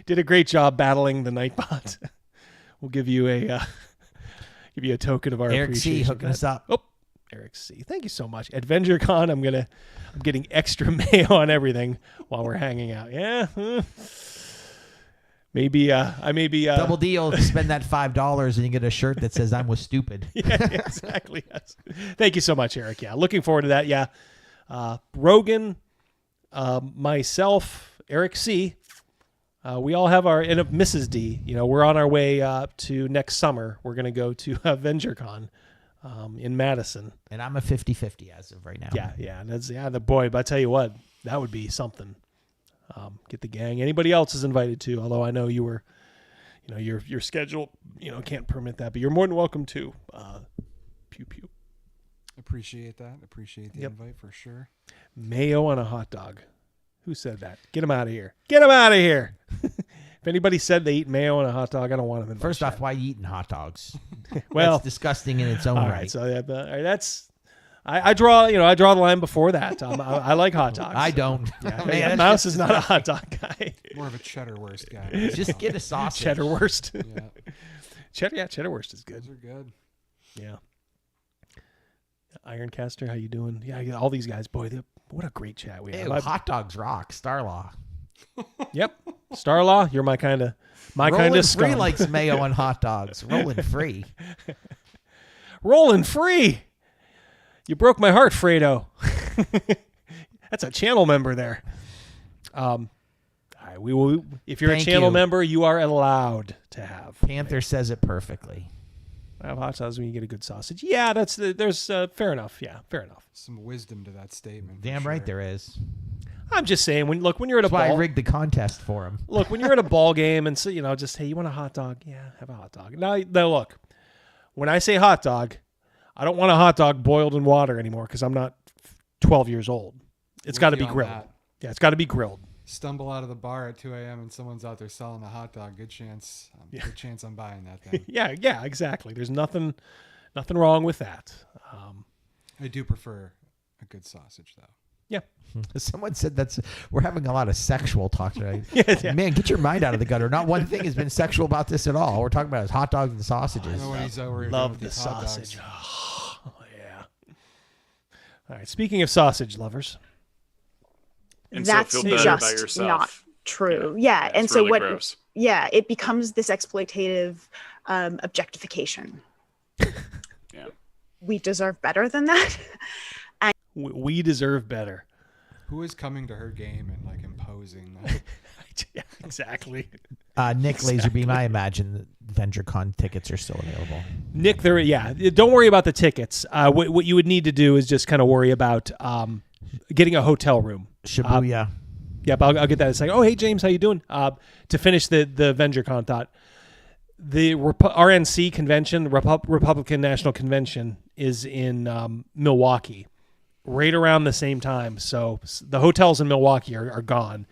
did a great job battling the Nightbot. We'll give you a token of our Eric C. appreciation. hooking us up. Oh, Eric C. Thank you so much. At VentureCon, I'm getting extra mayo on everything while we're hanging out. Yeah. Maybe I may be Double D will spend that $5 and you get a shirt that says "I'm was stupid." Yeah, exactly. Yes. Thank you so much, Eric. Yeah, looking forward to that. Yeah, Rogan, myself, Eric C. We all have our and Mrs. D. We're on our way to next summer. We're gonna go to VentureCon in Madison, and I'm a 50-50 as of right now. Yeah, and that's the boy. But I tell you what, that would be something. Get the gang. Anybody else is invited too. Although I know you were, your schedule, can't permit that. But you're more than welcome to. Pew pew. Appreciate that. Appreciate the invite for sure. Mayo on a hot dog. Who said that? Get him out of here. Get him out of here. If anybody said they eat mayo on a hot dog, I don't want them in. First off, why are you eating hot dogs? Well, that's disgusting in its own all right. So that's. I draw the line before that. I like hot dogs. I don't. Yeah, Man, Mouse is not a hot dog guy. More of a cheddarwurst guy. Just get a sausage. Cheddarwurst. Yeah. Cheddarwurst is good. Those are good. Yeah. Ironcaster, how you doing? Yeah, all these guys. Boy, what a great chat we have. Ew, hot dogs rock. Starlaw. Yep. Starlaw, you're my kind of Rollin' scum. Free likes mayo on hot dogs. Rolling Free. Rolling Free. You broke my heart, Fredo. That's a channel member there. All right, we will. If you're Thank a channel you. member, you are allowed to have. Panther says it perfectly. I have hot dogs when you get a good sausage. Yeah, there's fair enough. Yeah, fair enough. Some wisdom to that statement. Damn right there is. I'm just saying when you're at a That's why I ball. rigged the contest for him. Look, when you're at a ball game and so just hey, you want a hot dog? Yeah, have a hot dog. Now look, when I say hot dog, I don't want a hot dog boiled in water anymore because I'm not 12 years old. It's got to be grilled. Yeah, it's got to be grilled. Stumble out of the bar at 2 a.m. and someone's out there selling a hot dog. Good chance. Good chance I'm buying that thing. yeah, exactly. There's nothing wrong with that. I do prefer a good sausage, though. Yeah. Someone said we're having a lot of sexual talk today. Yeah. Man, get your mind out of the gutter. Not one thing has been sexual about this at all. All we're talking about is hot dogs and sausages. Love the sausage. Oh, yeah. All right. Speaking of sausage lovers. And That's so feel better about just yourself. not true. Yeah. And it's so really what? gross. Yeah, it becomes this exploitative objectification. Yeah. We deserve better than that. And We deserve better. Who is coming to her game and like imposing? Yeah, exactly. Nick Laserbeam, I imagine the VentureCon tickets are still available. Nick, don't worry about the tickets. What you would need to do is just kind of worry about getting a hotel room. Shibuya. Yep, I'll get that in a second. Oh, hey, James, how you doing? To finish the VentureCon thought, the RNC convention, Republican National Convention, is in Milwaukee, right around the same time. So the hotels in Milwaukee are gone,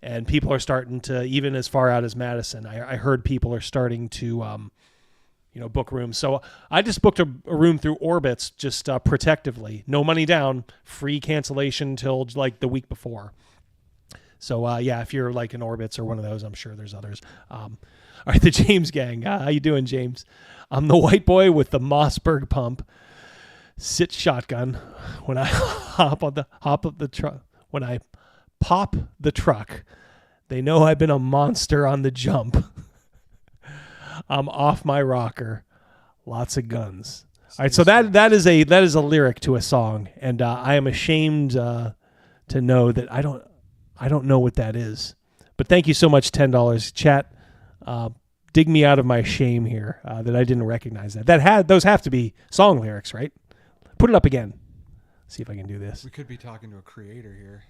and people are starting to, even as far out as Madison. I heard people are starting to, book rooms. So I just booked a room through Orbitz, just protectively, no money down, free cancellation till like the week before. So yeah, if you're like an Orbitz or one of those, I'm sure there's others. All right, the James gang. How you doing, James? I'm the white boy with the Mossberg pump. Sit shotgun when I pop the truck. They know I've been a monster on the jump. I'm off my rocker. Lots of guns. All right, so that is a lyric to a song, and I am ashamed to know that I don't know what that is. But thank you so much, $10, chat. Dig me out of my shame here that I didn't recognize that. Those have to be song lyrics, right? Put it up again. See if I can do this. We could be talking to a creator here.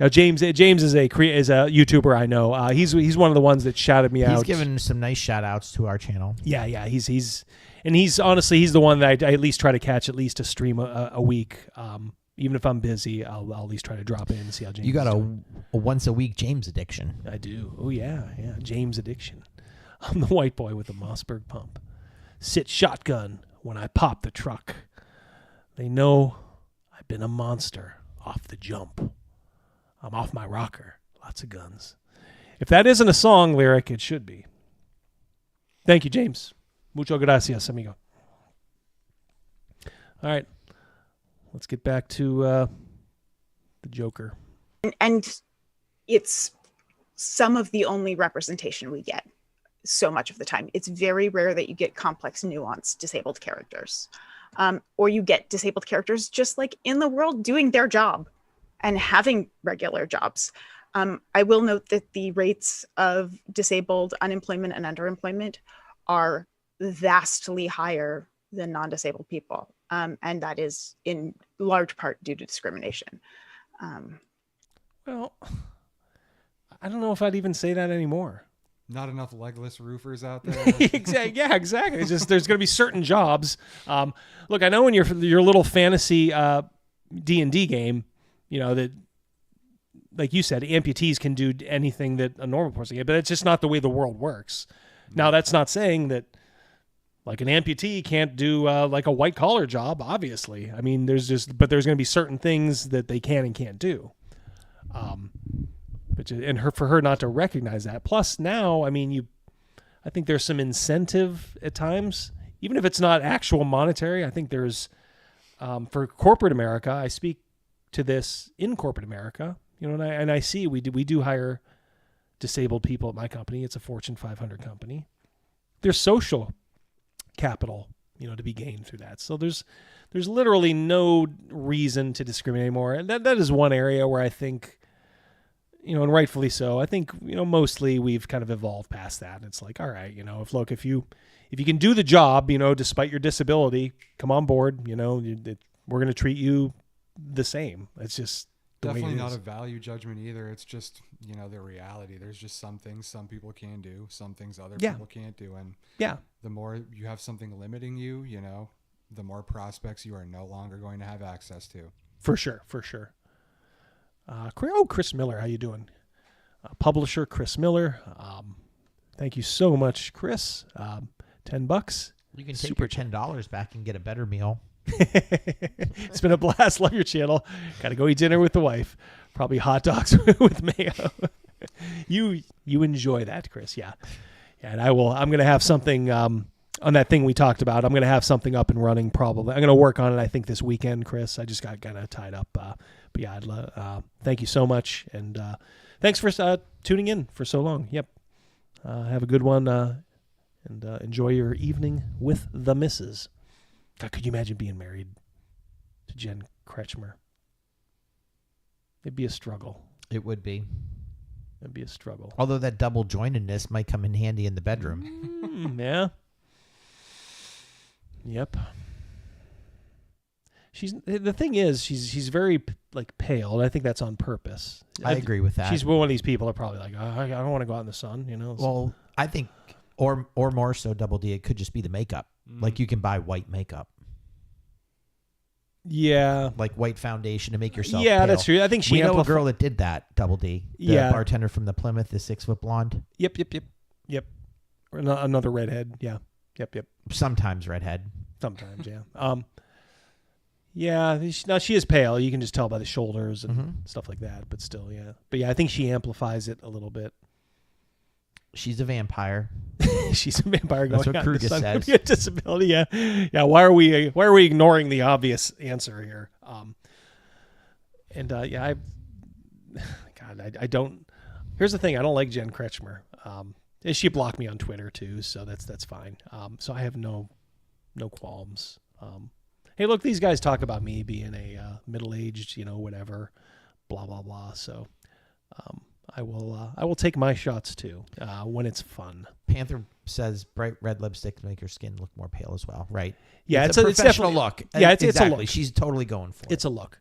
Now, James is a YouTuber I know. He's one of the ones that shouted me out. He's given some nice shout outs to our channel. Yeah. He's honestly the one that I at least try to catch at least a stream a week. Even if I'm busy, I'll at least try to drop in and see how James. You got is a doing. once a week James addiction. I do. Oh yeah, James addiction. I'm the white boy with the Mossberg pump. Sit shotgun when I pop the truck. They know I've been a monster off the jump. I'm off my rocker. Lots of guns. If that isn't a song lyric, it should be. Thank you, James. Mucho gracias, amigo. All right. Let's get back to the Joker. And it's some of the only representation we get so much of the time. It's very rare that you get complex, nuanced, disabled characters. Or you get disabled characters just like in the world doing their job and having regular jobs. I will note that the rates of disabled unemployment and underemployment are vastly higher than non-disabled people. And that is in large part due to discrimination. Well, I don't know if I'd even say that anymore. Not enough legless roofers out there. Yeah, exactly. It's just there's going to be certain jobs. Look, I know in your little fantasy D&D game, that, like you said, amputees can do anything that a normal person can, but it's just not the way the world works. Now, that's not saying that like an amputee can't do like a white collar job, obviously. I mean, there's going to be certain things that they can and can't do. For her not to recognize that. Plus now, I mean, I think there's some incentive at times, even if it's not actual monetary. I think there's, for corporate America, I speak to this in corporate America, and I see we do hire disabled people at my company. It's a Fortune 500 company. There's social capital, to be gained through that. So there's literally no reason to discriminate anymore. And that is one area where I think, and rightfully so, I think, mostly we've kind of evolved past that. It's like, all right, if you can do the job, despite your disability, come on board, we're going to treat you the same. It's just definitely not a value judgment either. It's just, the reality. There's just some things some people can do, some things other people can't do. And the more you have something limiting you, the more prospects you are no longer going to have access to. For sure. Chris Miller, how you doing? Publisher Chris Miller. Thank you so much, Chris. $10. You can take your $10 back and get a better meal. It's been a blast. Love your channel. Got to go eat dinner with the wife. Probably hot dogs with mayo. You enjoy that, Chris. Yeah. And I'm going to have something on that thing we talked about. I'm going to have something up and running probably. I'm going to work on it, I think, this weekend, Chris. I just got kind of tied up. But yeah, thank you so much. And thanks for tuning in for so long. Yep. Have a good one. And enjoy your evening with the missus. God, could you imagine being married to Jen Kretschmer? It'd be a struggle. It would be. It'd be a struggle. Although that double jointedness might come in handy in the bedroom. Yeah. Yep. the thing is she's very like pale, and I think that's on purpose. I agree with that. She's one of these people that are probably like, oh, I don't want to go out in the sun, you know. Well, I think, or more so, Double D, it could just be the makeup. Like you can buy white makeup. Yeah, like white foundation to make yourself. Yeah, pale. that's true. I think we know a girl that did that. Double D, the bartender from the Plymouth, the 6-foot blonde. Yep. Or another redhead. Yeah. Yep. Sometimes redhead. Sometimes, yeah. Yeah, she is pale. You can just tell by the shoulders and stuff like that. But still, yeah. But yeah, I think she amplifies it a little bit. She's a vampire. She's a vampire. That's going what on Kruger says. A disability. Yeah. Why are we ignoring the obvious answer here? I don't. Here's the thing. I don't like Jen Kretschmer. She blocked me on Twitter too, so that's fine. So I have no qualms. Hey, look, these guys talk about me being a middle-aged, whatever, blah blah blah. So I will take my shots too when it's fun. Panther says bright red lipstick make your skin look more pale as well, right? Yeah, it's a professional look. Yeah, it's exactly. a look. She's totally going for it. It's a look.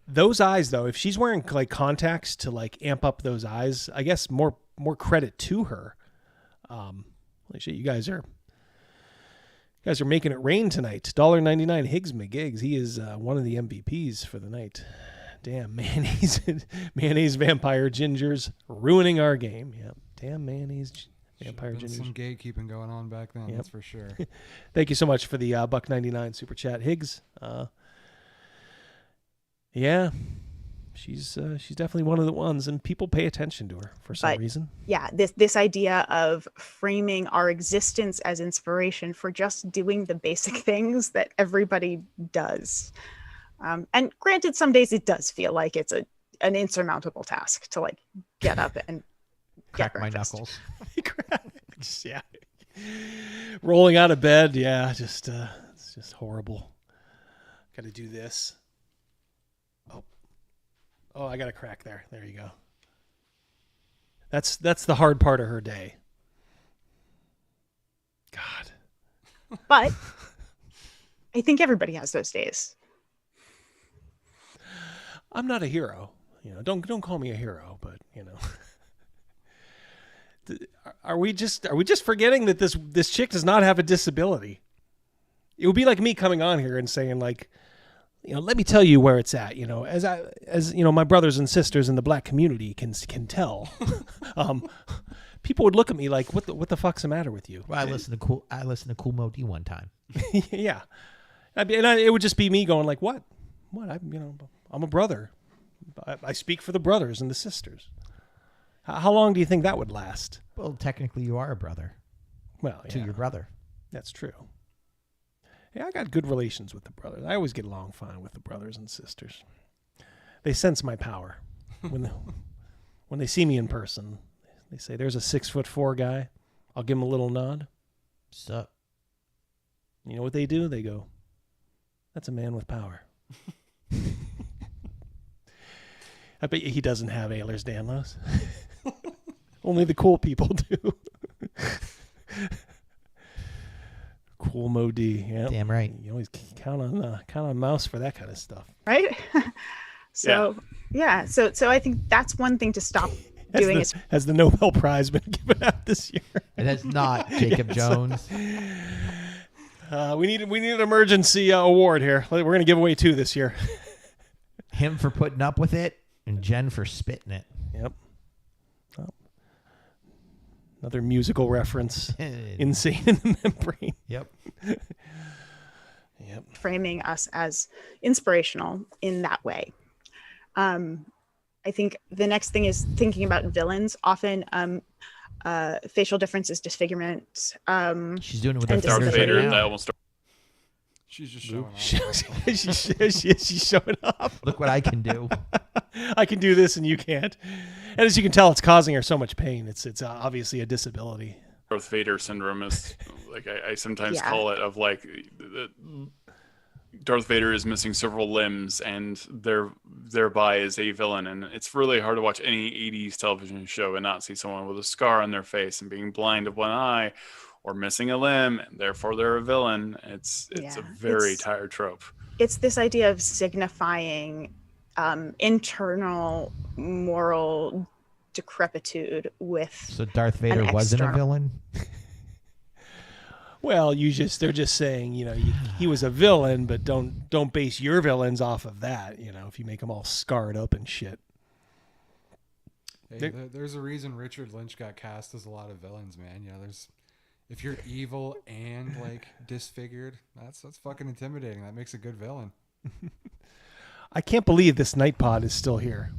Those eyes, though, if she's wearing like contacts to like amp up those eyes, I guess more credit to her. You guys are making it rain tonight. $1.99 Higgs McGiggs. He is one of the MVPs for the night. Damn, mayonnaise vampire gingers ruining our game. Yeah, damn mayonnaise vampire gingers. Some gatekeeping going on back then. Yep. That's for sure. Thank you so much for the $1.99 super chat, Higgs. Yeah, she's definitely one of the ones, and people pay attention to her for some reason. Yeah, this idea of framing our existence as inspiration for just doing the basic things that everybody does. And granted, some days it does feel like it's an insurmountable task to like get up and crack my knuckles. Yeah, rolling out of bed. Yeah, it's just horrible. Got to do this. Oh, I got a crack there. There you go. That's the hard part of her day. God. But I think everybody has those days. I'm not a hero. Don't call me a hero, but are we just forgetting that this chick does not have a disability? It would be like me coming on here and saying like, let me tell you where it's at. As my brothers and sisters in the black community can tell. People would look at me like, what the fuck's the matter with you? Well, I listened to Cool Mo D one time. Yeah, it would just be me going like, what? I'm a brother. I speak for the brothers and the sisters. How long do you think that would last? Well, technically, you are a brother. Well, to your brother. That's true. Yeah, I got good relations with the brothers. I always get along fine with the brothers and sisters. They sense my power when they see me in person. They say, "There's a 6'4" guy." I'll give him a little nod. Sup? You know what they do? They go, "That's a man with power." I bet you he doesn't have Ehlers-Danlos. Only the cool people do. Cool Mo D. Yeah, damn right. You always count on Mouse for that kind of stuff, right? So I think that's one thing to stop doing. Has the Nobel Prize been given out this year? It has not, Jacob Jones. We need an emergency award here. We're going to give away 2 this year. Him for putting up with it, and Jen for spitting it. Yep. Oh. Another musical reference. Insane in the membrane. Yep. Yep. Framing us as inspirational in that way. I think the next thing is thinking about villains. Often facial differences, disfigurement. She's doing it with Darth Vader. That almost. She's just showing off. She's showing off. Look what I can do. I can do this and you can't. And as you can tell, it's causing her so much pain. It's obviously a disability. Darth Vader syndrome is like I sometimes call it, of like Darth Vader is missing several limbs and thereby is a villain. And it's really hard to watch any 80s television show and not see someone with a scar on their face and being blind of one eye or missing a limb, and therefore they're a villain. It's a very tired trope. it's this idea of signifying internal moral decrepitude with. So Darth Vader wasn't a villain? Well, they're just saying, he was a villain, but don't base your villains off of that, if you make them all scarred up and shit. Hey, there's a reason Richard Lynch got cast as a lot of villains, man. If you're evil and like disfigured, that's fucking intimidating. That makes a good villain. I can't believe this Nightbot is still here.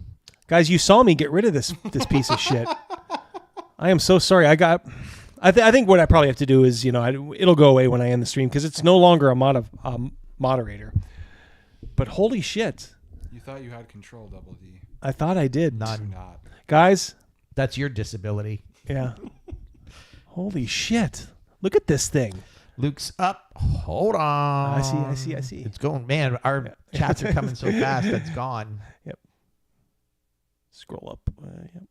Guys, you saw me get rid of this piece of shit. I am so sorry. I think what I probably have to do is, it'll go away when I end the stream because it's no longer a moderator. But holy shit. You thought you had control, Double D. I thought I did. Not. Guys. That's your disability. Yeah. Holy shit. Look at this thing. Luke's up. Hold on. I see. It's going. Man, our chats are coming so fast. That's gone. Yep. Scroll up. Yep.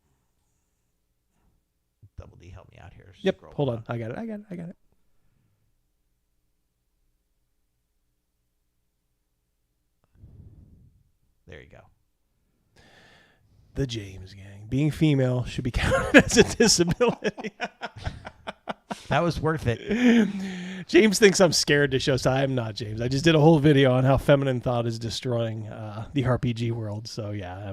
Double D, help me out here. Yep. Scroll Hold up. on. I got it. There you go. The James Gang. Being female should be counted as a disability. That was worth it. James thinks I'm scared to show. So I'm not, James. I just did a whole video on how feminine thought is destroying the RPG world. So yeah.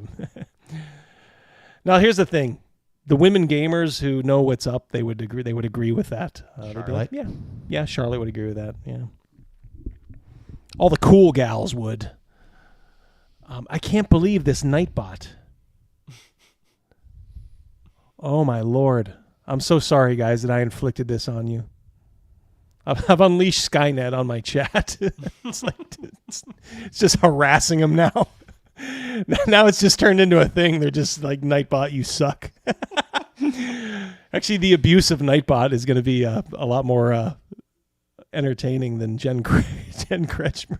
Now here's the thing: the women gamers who know what's up, they would agree. They would agree with that. They'd be like, yeah. Charlotte would agree with that. Yeah. All the cool gals would. I can't believe this Nightbot. Oh my Lord. I'm so sorry, guys, that I inflicted this on you. I've unleashed Skynet on my chat. It's just harassing them now. Now it's just turned into a thing. They're just like, Nightbot, you suck. Actually, the abuse of Nightbot is going to be a lot more entertaining than Jen Kretschmer.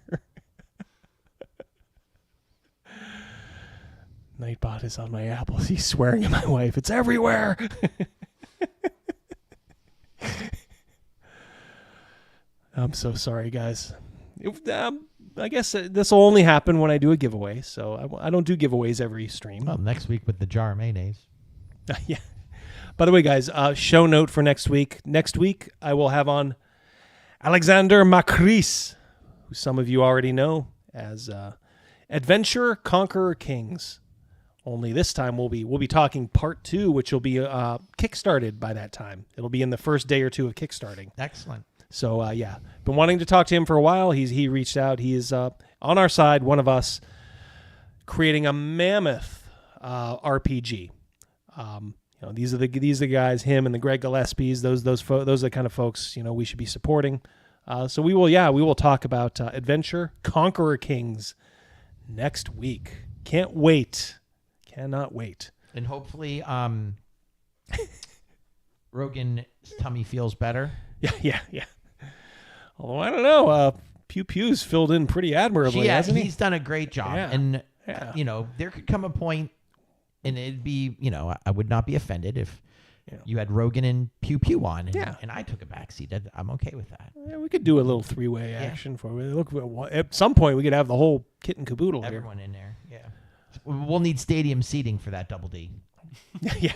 Nightbot is on my apples. He's swearing at my wife. It's everywhere. I'm so sorry, guys. I guess this will only happen when I do a giveaway. So I don't do giveaways every stream. Well, next week with the jar of mayonnaise. Yeah. By the way, guys, show note for next week. Next week, I will have on Alexander Macris, who some of you already know as Adventure Conqueror Kings. Only this time we'll be talking part 2, which will be kickstarted by that time. It'll be in the first day or two of kickstarting. Excellent. So yeah, been wanting to talk to him for a while. He reached out. He is on our side, one of us, creating a mammoth RPG. These are the guys, him and the Greg Gillespies. Those are the kind of folks we should be supporting. So we will talk about Adventure Conqueror Kings next week. Can't wait. Cannot wait. And hopefully, Rogan's tummy feels better. Yeah. Although I don't know, Pew Pew's filled in pretty admirably, hasn't he? He's done a great job. Yeah. And there could come a point, and it'd be, I would not be offended if you had Rogan and Pew Pew on, and I took a backseat. I'm okay with that. Yeah, we could do a little 3-way action for it. Look, at some point we could have the whole kit and caboodle here. Everyone in there, yeah. We'll need stadium seating for that, Double D. Yeah.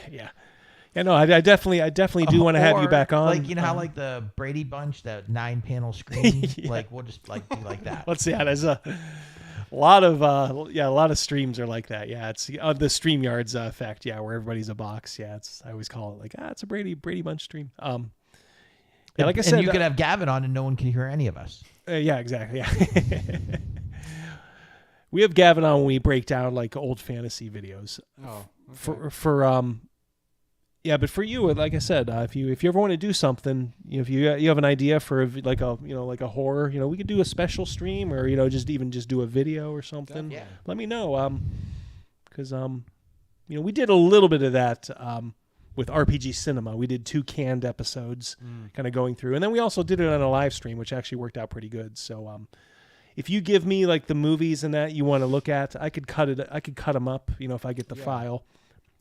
Yeah, no, I definitely do want to have you back on. Like how like the Brady Bunch, that 9-panel screen. Like we'll just do like that. Let's see. There's a lot of streams are like that. Yeah, it's the StreamYards effect. Yeah, where everybody's a box. Yeah, I always call it like it's a Brady Bunch stream. Yeah, like I said, and you could have Gavin on and no one can hear any of us. Yeah, exactly. Yeah. We have Gavin on when we break down like old fantasy videos. Oh, okay. But for you, like I said, if you ever want to do something, if you have an idea for like a horror, we could do a special stream or just do a video or something. Yeah. Let me know, because we did a little bit of that with RPG Cinema. We did 2 canned episodes, kind of going through, and then we also did it on a live stream, which actually worked out pretty good. So if you give me like the movies and that you want to look at, I could cut them up, if I get the file.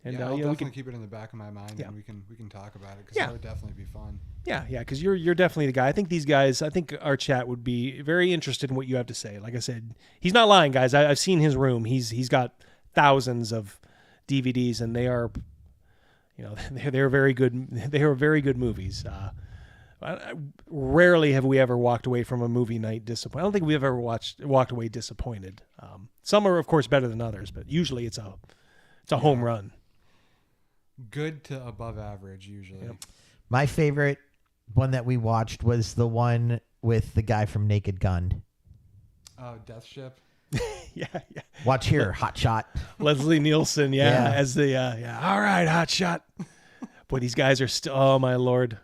And I'll we definitely can keep it in the back of my mind, Yeah. and we can talk about it because Yeah. that would definitely be fun. Yeah, because you're definitely the guy. I think these guys, I think our chat would be very interested in what you have to say. Like I said, he's not lying, guys. I've seen his room. He's got thousands of DVDs, and they are, they're very good. They are very good movies. Rarely have we ever walked away from a movie night disappointed. I don't think we've ever walked away disappointed. Some are, of course, better than others, but usually it's a home run. Good to above average usually. Yep. My favorite one that we watched was the one with the guy from Naked Gun. Oh, Death Ship. yeah. Watch here, Hot Shot. Leslie Nielsen, as the all right, Hot Shot. Boy, these guys are still. Oh my Lord.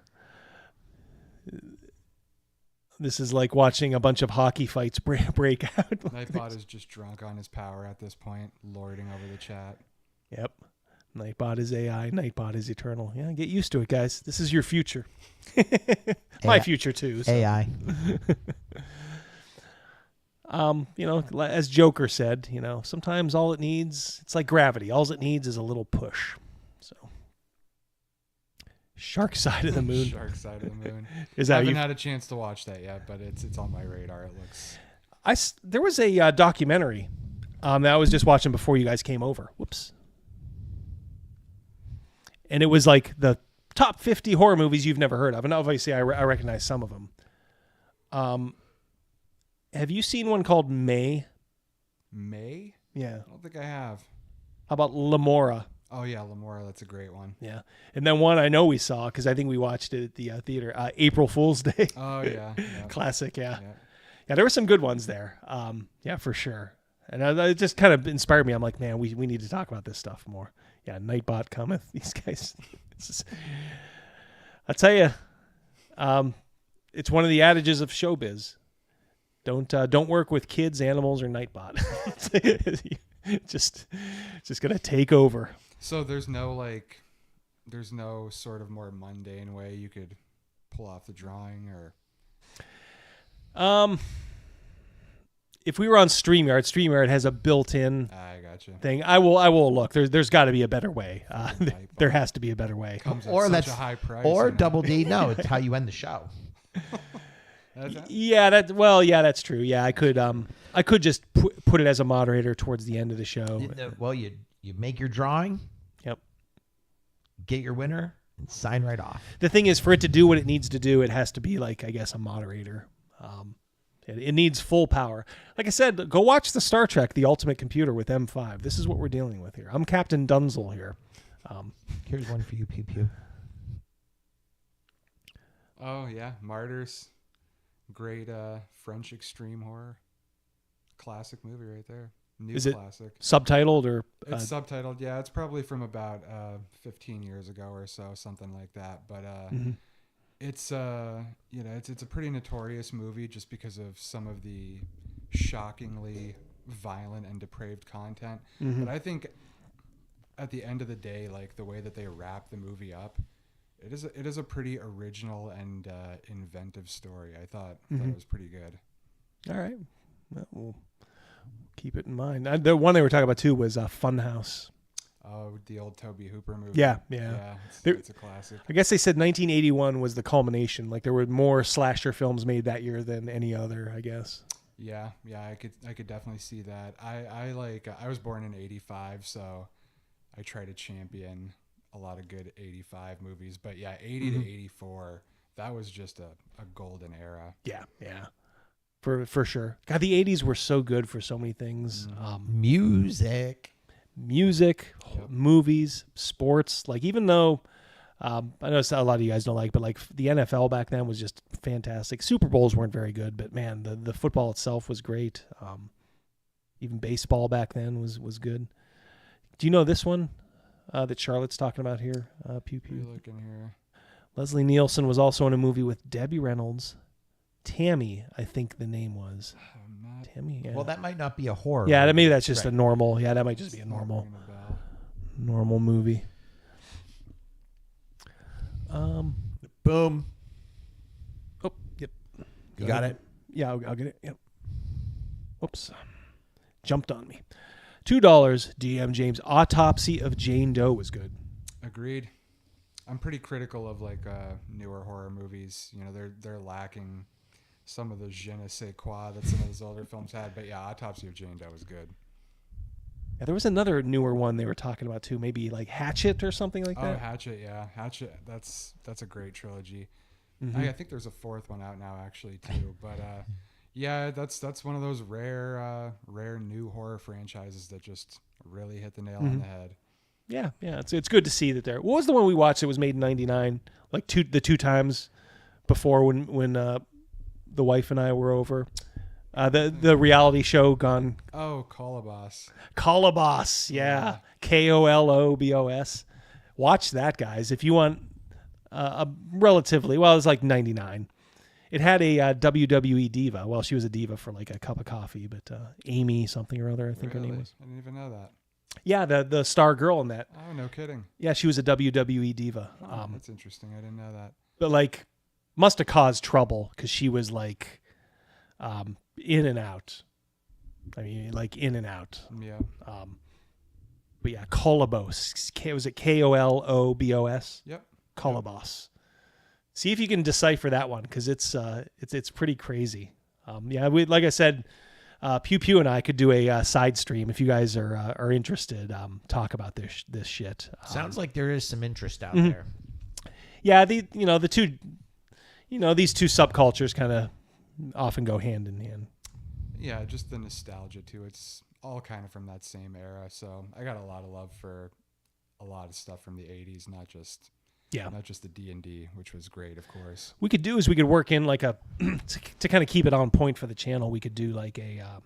This is like watching a bunch of hockey fights break out. Nightbot is just drunk on his power at this point, lording over the chat. Yep. Nightbot is AI. Nightbot is eternal. Yeah, get used to it, guys. This is your future. My AI. future too. So. AI. As Joker said, sometimes all it needs, it's like gravity. All it needs is a little push. So, Shark Side of the Moon. Shark Side of the Moon. Is that I haven't had a chance to watch that yet, but it's on my radar. It looks. There was a documentary that I was just watching before you guys came over. Whoops. And it was like the top 50 horror movies you've never heard of. And obviously I recognize some of them. Have you seen one called May? May? Yeah. I don't think I have. How about Lamora? Oh, yeah, Lamora. That's a great one. Yeah. And then one I know we saw, because I think we watched it at the theater, April Fool's Day. Oh, yeah. Classic, yeah. Yeah, there were some good ones there. Yeah, for sure. And it just kind of inspired me. I'm like, man, we need to talk about this stuff more. Yeah, Nightbot cometh. These guys. I'll tell you, it's one of the adages of showbiz. Don't work with kids, animals, or Nightbot. just gonna take over. So there's no sort of more mundane way you could pull off the drawing, or. If we were on StreamYard has a built-in thing. I will look. There's got to be a better way. There has to be a better way. Or that's a high price. Or Double D. No, it's how you end the show. Yeah, that's true. Yeah, I could just put it as a moderator towards the end of the show. Well, you make your drawing. Yep. Get your winner and sign right off. The thing is, for it to do what it needs to do, it has to be like, I guess, a moderator. It needs full power. Like I said, go watch the Star Trek, The Ultimate Computer with M5. This is what we're dealing with here. I'm Captain Dunzel here. Here's one for you, Pew Pew. Oh, yeah. Martyrs. Great French extreme horror. Classic movie right there. Is it subtitled or? It's subtitled, yeah. It's probably from about 15 years ago or so, something like that. But it's it's a pretty notorious movie just because of some of the shockingly violent and depraved content. Mm-hmm. But I think at the end of the day, like the way that they wrap the movie up, it is a pretty original and inventive story. I thought it was pretty good. All right, well, we'll keep it in mind. The one they were talking about too was Funhouse. Oh, the old Tobe Hooper movie. Yeah. It's a classic. I guess they said 1981 was the culmination. Like there were more slasher films made that year than any other, I guess. Yeah, I could definitely see that. I was born in '85, so I try to champion a lot of good '85 movies. But yeah, '80 to '84, that was just a golden era. Yeah. For sure. God, the '80s were so good for so many things. Music, movies, sports. Like even though I know a lot of you guys don't like, but like the NFL back then was just fantastic. Super Bowls weren't very good, but man, the football itself was great. Even baseball back then was good. Do you know this one that Charlotte's talking about here? Pew Pew. Looking here. Leslie Nielsen was also in a movie with Debbie Reynolds. Tammy, I think the name was. Tammy. Yeah. Well, that might not be a horror. Yeah, maybe that's just a normal. Yeah, that might just be a normal movie. Boom. Oh, yep. You got it? Yeah, I'll get it. Yep. Oops. Jumped on me. $2, DM James. Autopsy of Jane Doe was good. Agreed. I'm pretty critical of like newer horror movies. You know, they're lacking some of the je ne sais quoi that some of those older films had. But yeah, Autopsy of Jane Doe was good. Yeah, there was another newer one they were talking about too. Maybe like Hatchet or something like that. Oh, Hatchet, yeah, Hatchet. That's a great trilogy. Mm-hmm. I think there's a fourth one out now actually too. But yeah, that's one of those rare new horror franchises that just really hit the nail on the head. Yeah, it's good to see that there. What was the one we watched that was made in '99? Like the two times before when the wife and I were over. The reality show gone. Oh, Colobos. Colobos, yeah. Kolobos. Watch that, guys. If you want a relatively, well, it was like 99. It had a WWE diva. Well, she was a diva for like a cup of coffee, but Amy something or other, I think her name was. I didn't even know that. Yeah, the star girl in that. Oh, no kidding. Yeah, she was a WWE diva. Oh, that's interesting. I didn't know that. But like, must have caused trouble because she was like in and out. I mean, like in and out. Yeah. But yeah, Kolobos. Was it Kolobos? Yep. Kolobos. See if you can decipher that one because it's pretty crazy. Yeah, we like I said, Pew Pew and I could do a side stream if you guys are interested. Talk about this shit. Sounds like there is some interest out there. Yeah, these two subcultures kind of often go hand in hand. Yeah, just the nostalgia too. It's all kind of from that same era. So I got a lot of love for a lot of stuff from the 80s, not just the D&D, which was great, of course. We could work in like a to kind of keep it on point for the channel. We could do like a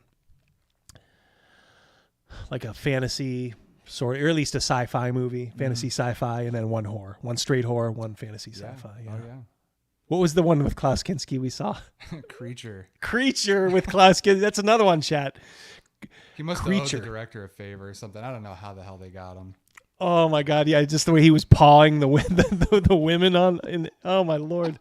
fantasy sort, or at least a sci-fi movie, fantasy sci-fi, and then one horror, one straight horror, one fantasy sci-fi. Yeah. Oh yeah. What was the one with Klaus Kinski we saw? Creature with Klaus Kinski. That's another one, chat. He must have owed the director a favor or something. I don't know how the hell they got him. Oh my God! Yeah, just the way he was pawing the women on. Oh my Lord!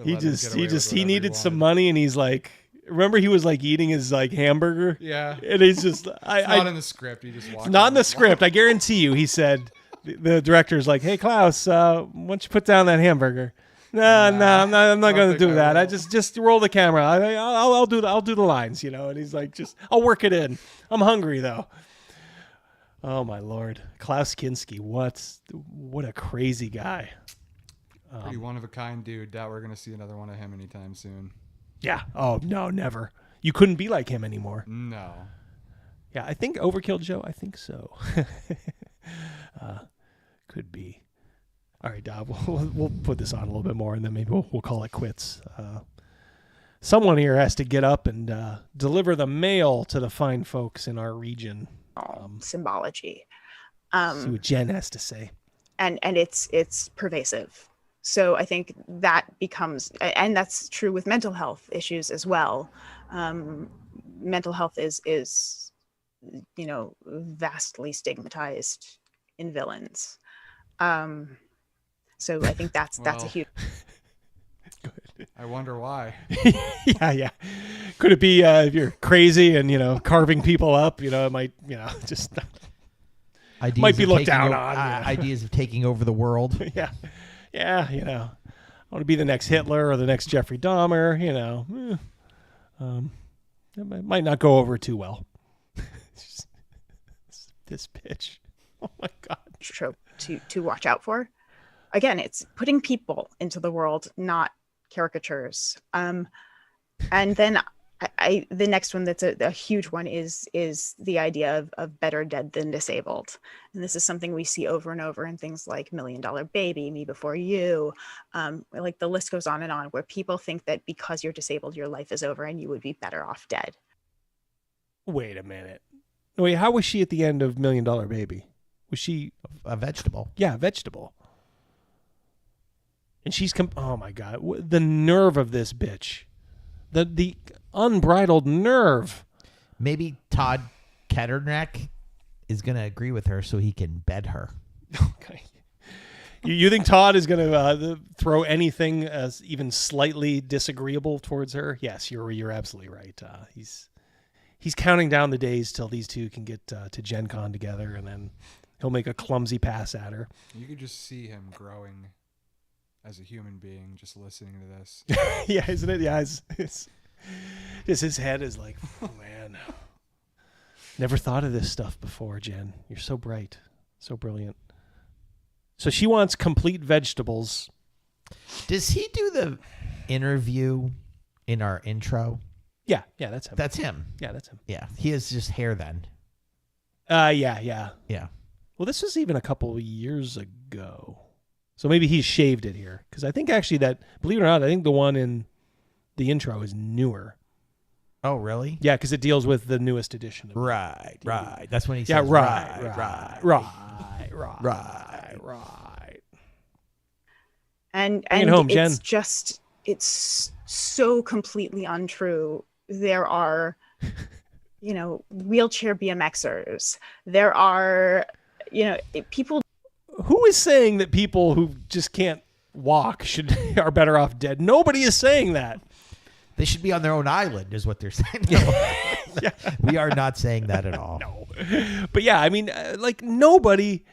He needed some money, and he's like, remember he was like eating his like hamburger. Yeah, and he's just it's not in the script. He just walked. Not in the script. I guarantee you. He said the director's like, "Hey Klaus, why don't you put down that hamburger?" No, I'm not going to do that. I just roll the camera. I'll do the lines, And he's like, I'll work it in. I'm hungry though. Oh my Lord, Klaus Kinski, what a crazy guy. Pretty one of a kind dude. Doubt we're gonna see another one of him anytime soon. Yeah. Oh no, never. You couldn't be like him anymore. No. Yeah, I think Overkill Joe. I think so. Could be. All right, Dob. We'll put this on a little bit more, and then maybe we'll call it quits. Someone here has to get up and deliver the mail to the fine folks in our region. Symbology. See what Jen has to say. And it's pervasive. So I think that becomes, and that's true with mental health issues as well. Mental health is vastly stigmatized in villains. So I think that's a huge. I wonder why. Yeah. Could it be if you're crazy and carving people up? It might just ideas might be looked down on. Ideas of taking over the world. Yeah. I want to be the next Hitler or the next Jeffrey Dahmer. It might not go over too well. This bitch. Oh my God. Trope to watch out for. Again, it's putting people into the world, not caricatures. And then the next one that's a huge one is the idea of better dead than disabled. And this is something we see over and over in things like $1 Million Baby, Me Before You. Like the list goes on and on, where people think that because you're disabled, your life is over and you would be better off dead. Wait a minute. Wait, how was she at the end of $1 Million Baby? Was she a vegetable? Yeah, a vegetable. And she's oh my God, the nerve of this bitch. The unbridled nerve. Maybe Todd Ketterneck is going to agree with her so he can bed her. Okay. You think Todd is going to throw anything as even slightly disagreeable towards her? Yes, you're absolutely right. he's counting down the days till these two can get to Gen Con together, and then he'll make a clumsy pass at her. You could just see him growing as a human being just listening to this. Yeah, isn't it? Yeah, it's just his head is like, oh, man. Never thought of this stuff before, Jen. You're so bright, so brilliant. So she wants complete vegetables. Does he do the interview in our intro? Yeah, that's him. That's him. Yeah, that's him. Yeah, he has just hair then. Yeah. Well, this was even a couple of years ago. So maybe he's shaved it here. Because I think actually that, believe it or not, I think the one in the intro is newer. Oh, really? Yeah, because it deals with the newest edition. Right. That's when he says, says, right. And home, Jen. it's just, it's so completely untrue. There are, wheelchair BMXers. There are, people. Who is saying that people who just can't walk are better off dead? Nobody is saying that. They should be on their own island, is what they're saying. Yeah. We are not saying that at all. No. But yeah, I mean, like nobody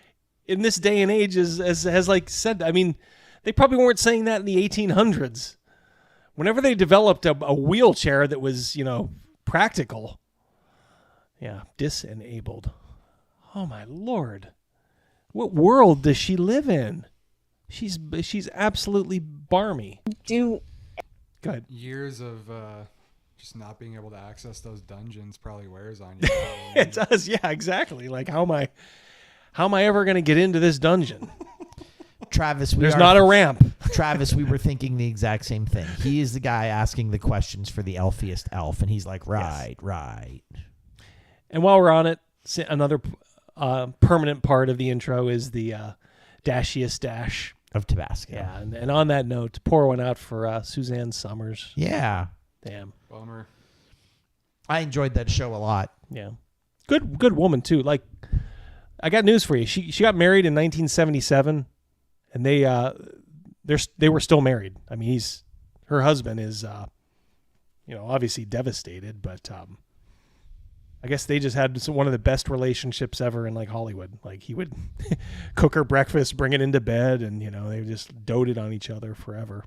in this day and age has like said, I mean, they probably weren't saying that in the 1800s. Whenever they developed a wheelchair that was, practical. Yeah, disabled. Oh my Lord. What world does she live in? She's absolutely barmy. Go ahead. Years of just not being able to access those dungeons probably wears on you. It does, yeah, exactly. Like how am I ever going to get into this dungeon? Travis, there's not a ramp. Travis, we were thinking the exact same thing. He is the guy asking the questions for the elfiest elf, and he's like, right. And while we're on it, another permanent part of the intro is the dashiest dash of Tabasco. Yeah, and on that note, pour one out for Suzanne Summers. Yeah. Damn. Bummer. I enjoyed that show a lot. Yeah. Good woman too. Like, I got news for you. She got married in 1977, and they were still married. I mean, her husband is obviously devastated, but I guess they just had one of the best relationships ever in like Hollywood. Like he would cook her breakfast, bring it into bed, and they just doted on each other forever.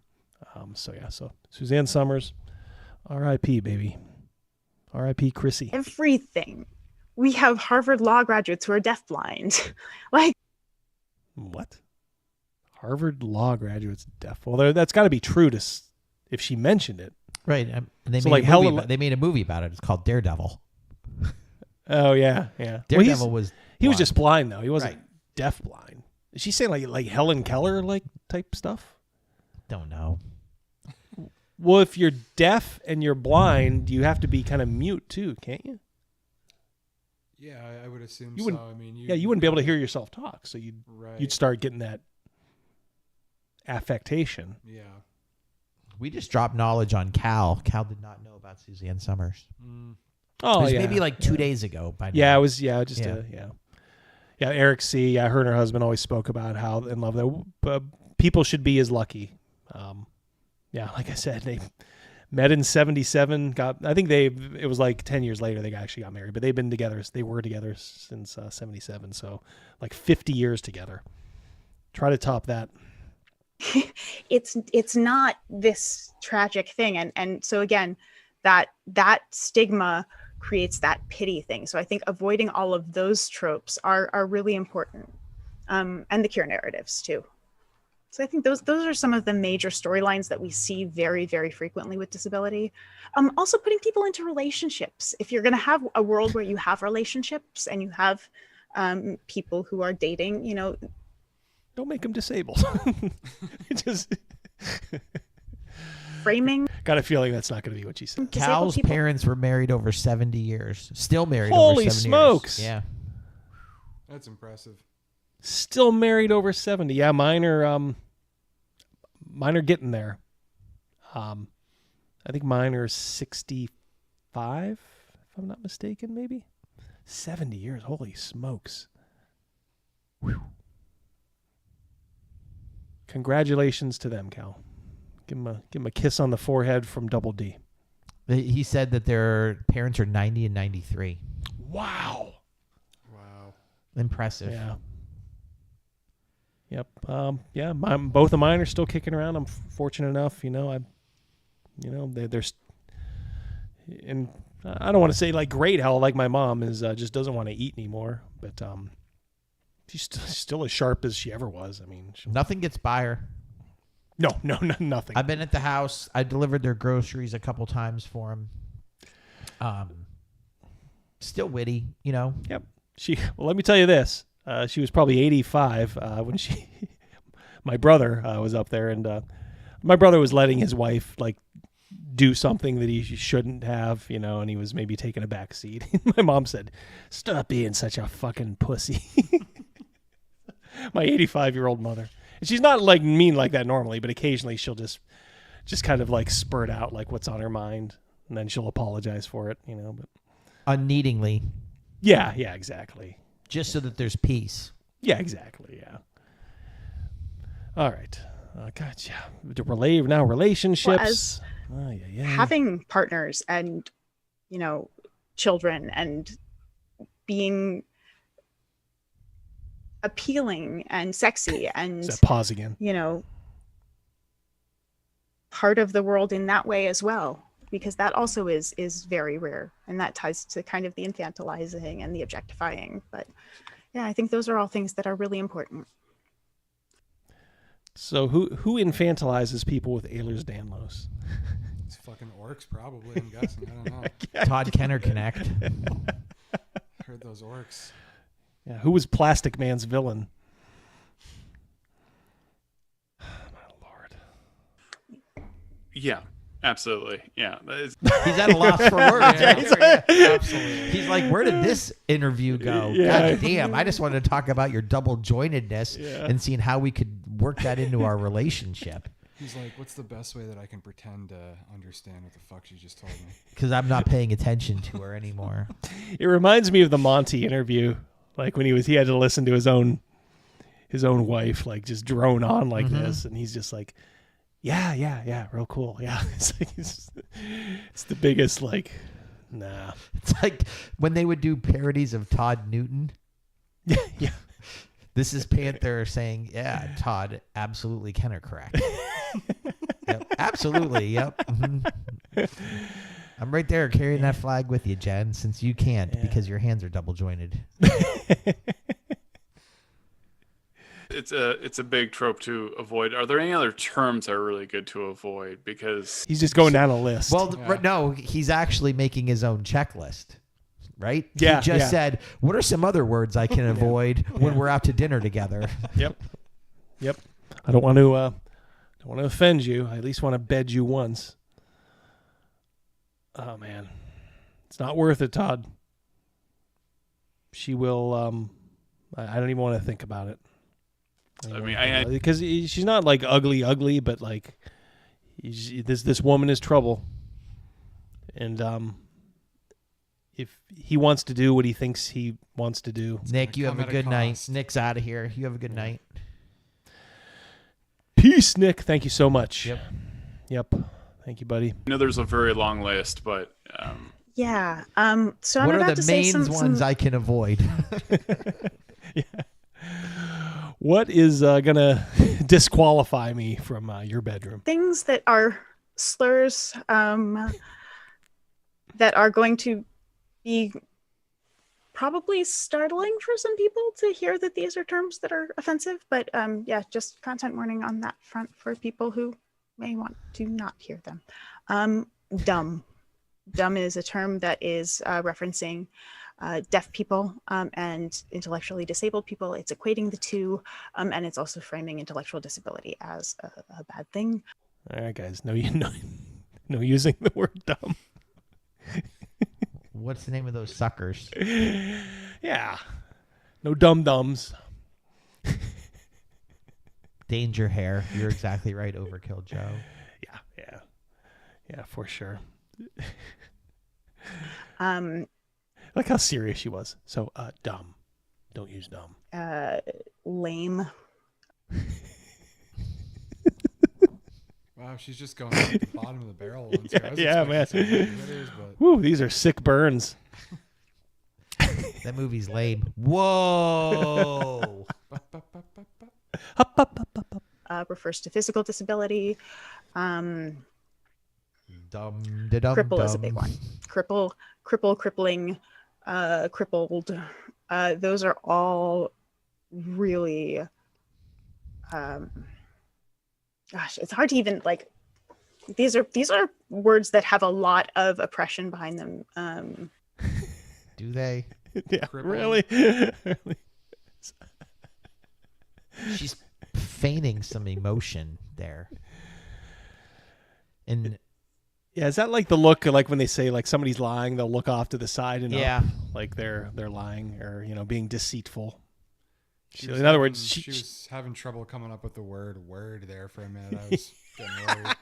So Suzanne Summers, R.I.P. baby, R.I.P. Chrissy. Everything. We have Harvard law graduates who are deafblind. Like what? Harvard law graduates deaf. Well, that's got to be true if she mentioned it, right? And they made a movie about it. It's called Daredevil. Oh yeah. Daredevil he was just blind though. He wasn't deaf blind. Is she saying like Helen Keller type stuff? Don't know. Well, if you're deaf and you're blind, you have to be kind of mute too, can't you? Yeah, I would assume you so. Wouldn't, I mean, you wouldn't be able to hear yourself talk, so you'd start getting that affectation. Yeah. We just dropped knowledge on Cal. Cal did not know about Suzanne Summers. Oh, it was yeah. maybe like 2 days ago. By now. Yeah, it was. Yeah, Yeah, Eric C. Yeah, her and her husband always spoke about how in love that people should be as lucky. Yeah, like I said, they met in 1977. I think it was like 10 years later they actually got married, but they've been together. They were together since 1977, so like 50 years together. Try to top that. It's not this tragic thing, and so again, that stigma creates that pity thing. So I think avoiding all of those tropes are really important, and the cure narratives too. So I think those are some of the major storylines that we see very, very frequently with disability. Also putting people into relationships. If you're going to have a world where you have relationships and you have people who are dating, don't make them disabled. Just framing. Got a feeling that's not going to be what she said. Cal's parents were married over 70 years. Still married Holy over 70 smokes. years. Yeah. That's impressive. Still married over 70. Yeah, mine are getting there. I think mine are 65, if I'm not mistaken, maybe. 70 years. Holy smokes. Whew. Congratulations to them, Cal. Give him a kiss on the forehead from Double D. He said that their parents are 90 and 93. Wow. Impressive. Yeah. Yep. Yeah. Both of mine are still kicking around. I'm fortunate enough, they're, and I don't want to say like great health, like my mom is, just doesn't want to eat anymore, but she's still as sharp as she ever was. I mean, Nothing gets by her. No, nothing. I've been at the house. I delivered their groceries a couple times for them. Still witty, Yep. Well, let me tell you this. She was probably 85 when my brother was up there, and my brother was letting his wife like do something that he shouldn't have, and he was maybe taking a back seat. My mom said, "Stop being such a fucking pussy." My 85-year-old mother. And she's not like mean like that normally, but occasionally she'll just kind of like spurt out like what's on her mind, and then she'll apologize for it, But unneedingly. Yeah, exactly. Just so that there's peace. Yeah, exactly. Yeah. All right. Gotcha. Relationships. Having partners and, children and being appealing and sexy and pause again. Part of the world in that way as well, because that also is very rare, and that ties to kind of the infantilizing and the objectifying. But yeah, I think those are all things that are really important. So who infantilizes people with Ehlers-Danlos? It's fucking orcs, probably. I'm guessing. I don't know. Todd Kenner Connect. Heard those orcs. Yeah, who was Plastic Man's villain? Yeah, absolutely. Yeah. He's at a loss for words. Yeah, absolutely. He's like, where did this interview go? Yeah. God damn, I just wanted to talk about your double jointedness and seeing how we could work that into our relationship. He's like, what's the best way that I can pretend to understand what the fuck she just told me? Because I'm not paying attention to her anymore. It reminds me of the Monty interview, like when he had to listen to his own wife like just drone on like this, and he's just like, yeah, real cool. Yeah, it's like it's the biggest like, nah. It's like when they would do parodies of Todd Newton. Yeah. This is Panther saying, yeah, Todd, absolutely Kenner correct. Yep, absolutely, yep. I'm right there carrying that flag with you, Jen, since you can't because your hands are double jointed. It's a big trope to avoid. Are there any other terms that are really good to avoid? Because he's just going down a list. Well, no, he's actually making his own checklist. Right? Yeah. He just said, what are some other words I can avoid when we're out to dinner together? Yep. I don't want to offend you. I at least want to bed you once. Oh man. It's not worth it, Todd. She will I don't even want to think about it. Because she's not like ugly, but like this woman is trouble. And if he wants to do what he thinks he wants to do. Nick, you have a good night. Nick's out of here. You have a good night. Peace, Nick. Thank you so much. Yep. Thank you, buddy. I know there's a very long list, but yeah. So I'm what about are the to say main ones I can avoid? What is gonna disqualify me from your bedroom? Things that are slurs that are going to be probably startling for some people to hear that these are terms that are offensive, but yeah, just content warning on that front for people who may want to not hear them. Dumb is a term that is referencing deaf people and intellectually disabled people. It's equating the two, and it's also framing intellectual disability as a bad thing. All right, guys, no using the word dumb. What's the name of those suckers? Yeah. No dum-dums. Danger hair. You're exactly right, Overkill Joe. Yeah, for sure. Like how serious she was. So, dumb. Don't use dumb. Lame. Wow, she's just going to the bottom of the barrel. Once here. I was Yeah, man. expecting some heavy hitters, but- Woo, these are sick burns. That movie's lame. Whoa. Refers to physical disability. Dum, Cripple is a big one. Crippling, crippled. Those are all really, gosh, it's hard to even like. These are words that have a lot of oppression behind them. Do they? Yeah, really? She's feigning some emotion there. And yeah, is that like the look like when they say like somebody's lying, they'll look off to the side and yeah, up, like they're lying or being deceitful. In other words, she was having trouble coming up with the word there for a minute. I was getting worried.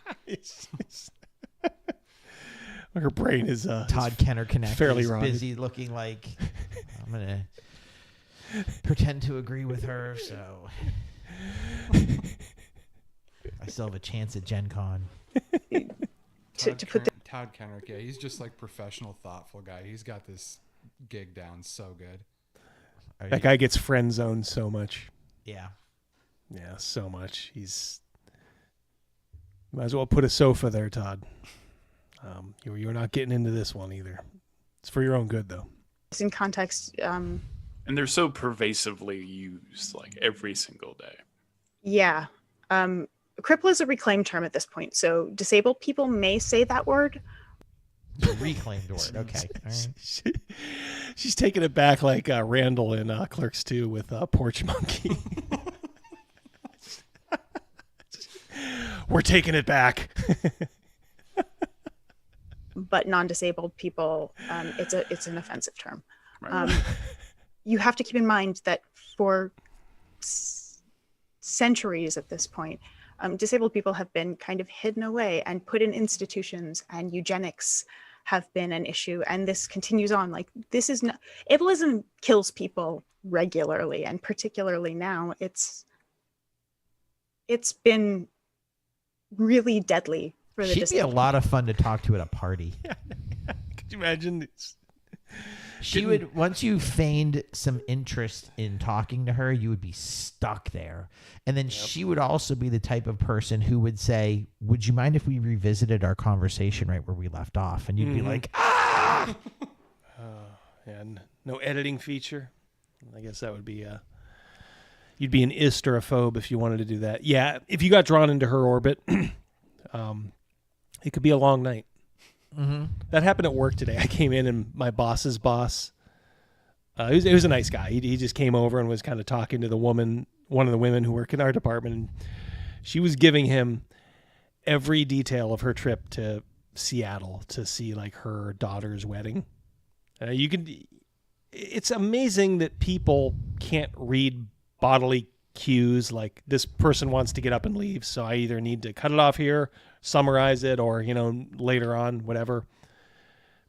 Her brain is Todd Kenner connected. Fairly wrong. Busy looking like I'm gonna pretend to agree with her, so I still have a chance at Gen Con. Todd Kenner, yeah, he's just like professional, thoughtful guy. He's got this gig down so good. That guy gets friend zoned so much. Yeah. Yeah, so much. Might as well put a sofa there, Todd. You're not getting into this one either. It's for your own good, though. It's in context. And they're so pervasively used, like every single day. Yeah. Cripple is a reclaimed term at this point, so disabled people may say that word. Reclaimed word. Okay. All right. She's taking it back like Randall in Clerks 2 with Porch Monkey. We're taking it back. But non-disabled people, it's an offensive term. Right. You have to keep in mind that for centuries at this point, disabled people have been kind of hidden away and put in institutions, and eugenics have been an issue, and this continues on. Like, this is not, ableism kills people regularly, and particularly now it's been really deadly for the She'd be a disabled. lot of fun to talk to at a party. Could you imagine? She would, once you feigned some interest in talking to her, you would be stuck there. And then she would also be the type of person who would say, would you mind if we revisited our conversation right where we left off? And you'd be like, ah! And no editing feature. I guess that would be you'd be an ist or a phobe if you wanted to do that. Yeah, if you got drawn into her orbit, it could be a long night. Mm-hmm. That happened at work today. I came in and my boss's boss, he was a nice guy. He just came over and was kind of talking to one of the women who work in our department. And she was giving him every detail of her trip to Seattle to see like her daughter's wedding. It's amazing that people can't read bodily cues. Like, this person wants to get up and leave, so I either need to cut it off here, summarize it, or later on, whatever.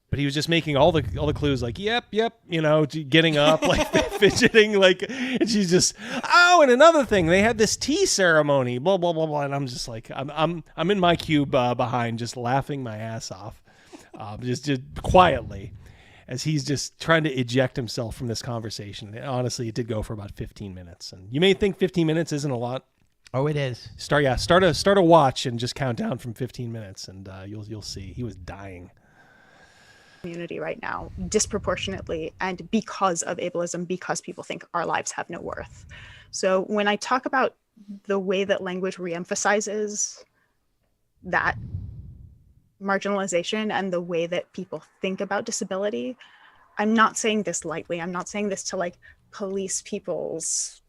But he was just making all the clues, like yep, getting up, like fidgeting, like, and she's just, oh, and another thing, they had this tea ceremony, blah blah blah blah, and I'm just like, I'm in my cube behind, just laughing my ass off, just quietly, as he's just trying to eject himself from this conversation. And honestly, it did go for about 15 minutes, and you may think 15 minutes isn't a lot. Oh, it is. Start a watch and just count down from 15 minutes, and you'll see he was dying. Community right now, disproportionately, and because of ableism, because people think our lives have no worth. So when I talk about the way that language reemphasizes that marginalization and the way that people think about disability, I'm not saying this lightly. I'm not saying this to like police people's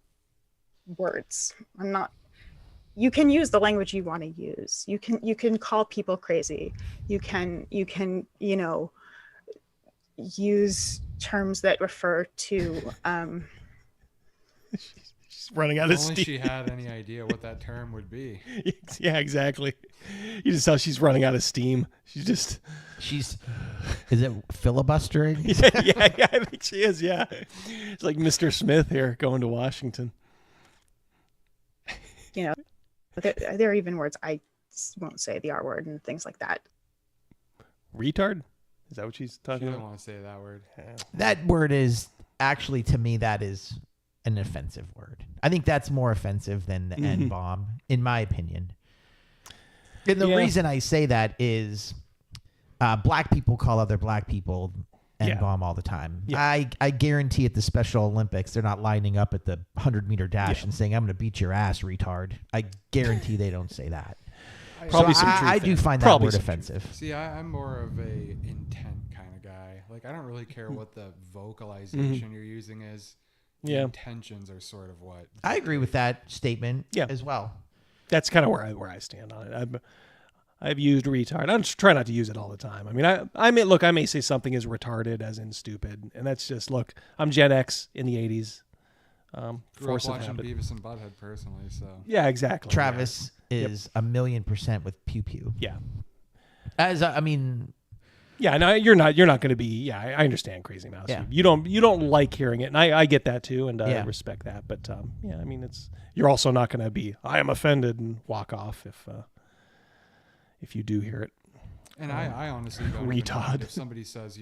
words. You can use the language you want to use. You can call people crazy. You can use terms that refer to She's running out of steam. Only she had any idea what that term would be. Yeah, exactly. You just tell she's running out of steam. Is it filibustering? yeah, I think she is. Yeah, it's like Mr. Smith here going to Washington. There are even words I won't say the R word and things like that. Retard? Is that what she's She talking doesn't about? want to say that word. That word is actually, to me, that is an offensive word. I think that's more offensive than the N-bomb, in my opinion. And the reason I say that is black people call other black people N-bomb all the time. Yeah. I guarantee at the Special Olympics, they're not lining up at the 100-meter dash and saying, I'm going to beat your ass, retard. I guarantee they don't say that. Probably so some truth I there. do find Probably that word some offensive. See, I'm more of a intent kind of guy. Like, I don't really care what the vocalization you're using is. The intentions are sort of what. I agree with that statement as well. That's kind of where I stand on it. I've used retard. I'm just trying not to use it all the time. I mean, I may say something is retarded, as in stupid, and that's just, look, I'm Gen X in the 80s. Grew up watching Beavis and Butthead personally, so. Yeah, exactly. Travis is 1,000,000% with Pew Pew. Yeah. I mean. Yeah, no, you're not going to be. Yeah, I understand, Crazymouse. Yeah. You don't like hearing it, and I get that too, and I respect that. But yeah, I mean, you're also not going to be. I am offended and walk off if you do hear it. And I honestly don't retard. mind if somebody says,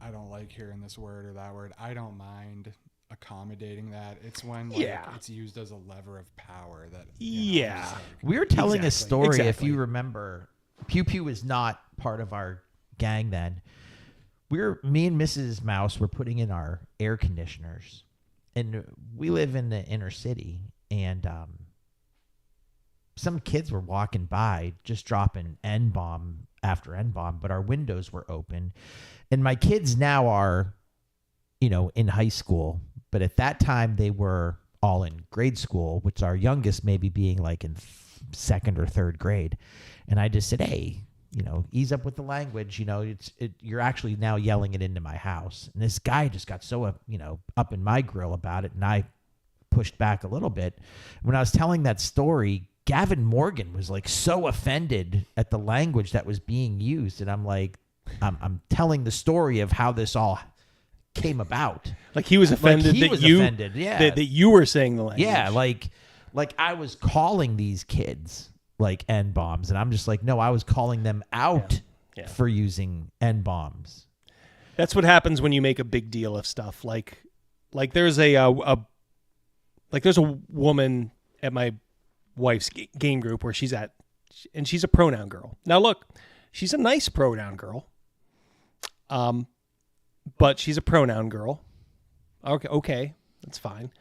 I don't like hearing this word or that word. I don't mind accommodating that. It's when it's used as a lever of power that. We were telling a story, if you remember. Pew Pew is not part of our gang then. Me and Mrs. Mouse were putting in our air conditioners, and we live in the inner city, and some kids were walking by just dropping N-bomb after N-bomb, but our windows were open. And my kids now are, in high school, but at that time they were all in grade school, which our youngest maybe being like in second or third grade. And I just said, hey, ease up with the language. You're actually now yelling it into my house. And this guy just got so, up in my grill about it. And I pushed back a little bit. When I was telling that story, Gavin Morgan was like so offended at the language that was being used. And I'm like, I'm telling the story of how this all came about. Like he was offended that you were saying the language. Yeah, like I was calling these kids like N-bombs, and I'm just like, no, I was calling them out for using N-bombs. That's what happens when you make a big deal of stuff. Like there's a woman at my wife's game group where she's at, and she's a pronoun girl. Now look, she's a nice pronoun girl. But she's a pronoun girl. Okay, that's fine.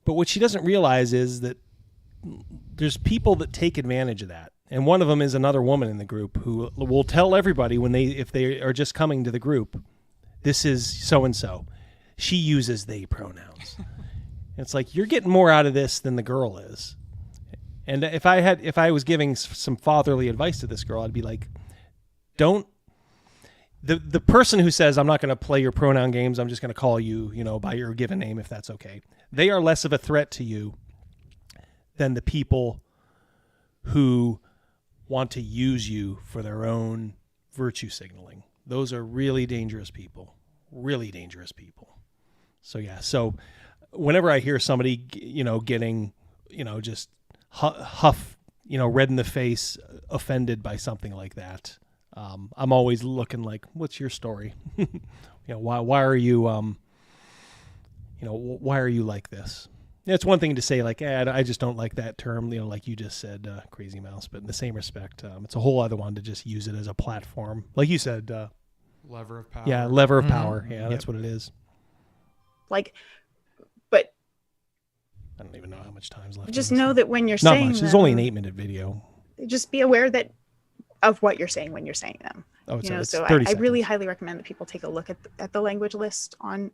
But what she doesn't realize is that there's people that take advantage of that. And one of them is another woman in the group who will tell everybody if they are just coming to the group, this is so-and-so. She uses they pronouns. It's like, you're getting more out of this than the girl is. And if I was giving some fatherly advice to this girl, I'd be like, don't. The person who says, I'm not going to play your pronoun games, I'm just going to call you, by your given name if that's okay. They are less of a threat to you than the people who want to use you for their own virtue signaling. Those are really dangerous people. Really dangerous people. So yeah, so whenever I hear somebody, getting, just huff, red in the face, offended by something like that, I'm always looking like, what's your story? Why are you, why are you like this? It's one thing to say like, I just don't like that term, like you just said, Crazymouse, but in the same respect, it's a whole other one to just use it as a platform. Like you said, lever of power. Yeah, lever of power. Yeah, that's what it is. But I don't even know how much time's left. Just know that when you're not saying much. It's only an 8-minute video. Just be aware of what you're saying when you're saying them. Oh, it's so 30 I really highly recommend that people take a look at the language list on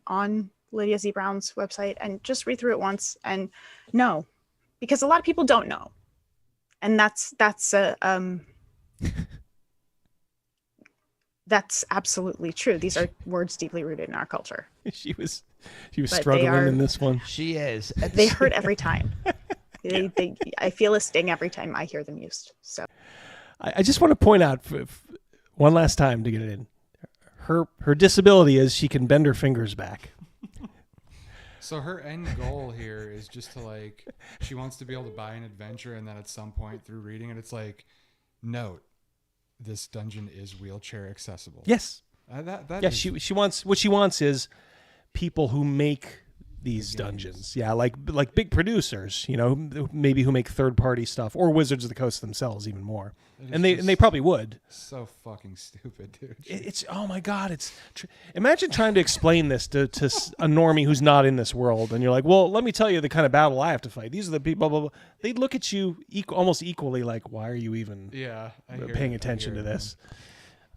Lydia Z. Brown's website and just read through it once and know, because a lot of people don't know, and that's absolutely true. These are words deeply rooted in our culture. She was struggling in this one. She is. They hurt every time. I feel a sting every time I hear them used. So I just want to point out one last time to get it in. Her disability is she can bend her fingers back. So her end goal here is just to like, she wants to be able to buy an adventure, and then at some point through reading it, it's like, note, this dungeon is wheelchair accessible. Yes. That yeah, is- she wants what she wants is people who make these dungeons. Yeah, like big producers, you know, maybe who make third-party stuff, or Wizards of the Coast themselves even more. And they probably would. So fucking stupid, dude. It's oh my god, imagine trying to explain this to a normie who's not in this world, and you're like, well, let me tell you the kind of battle I have to fight. These are the people, blah, blah, blah. They'd look at you almost equally like, why are you even paying attention to this?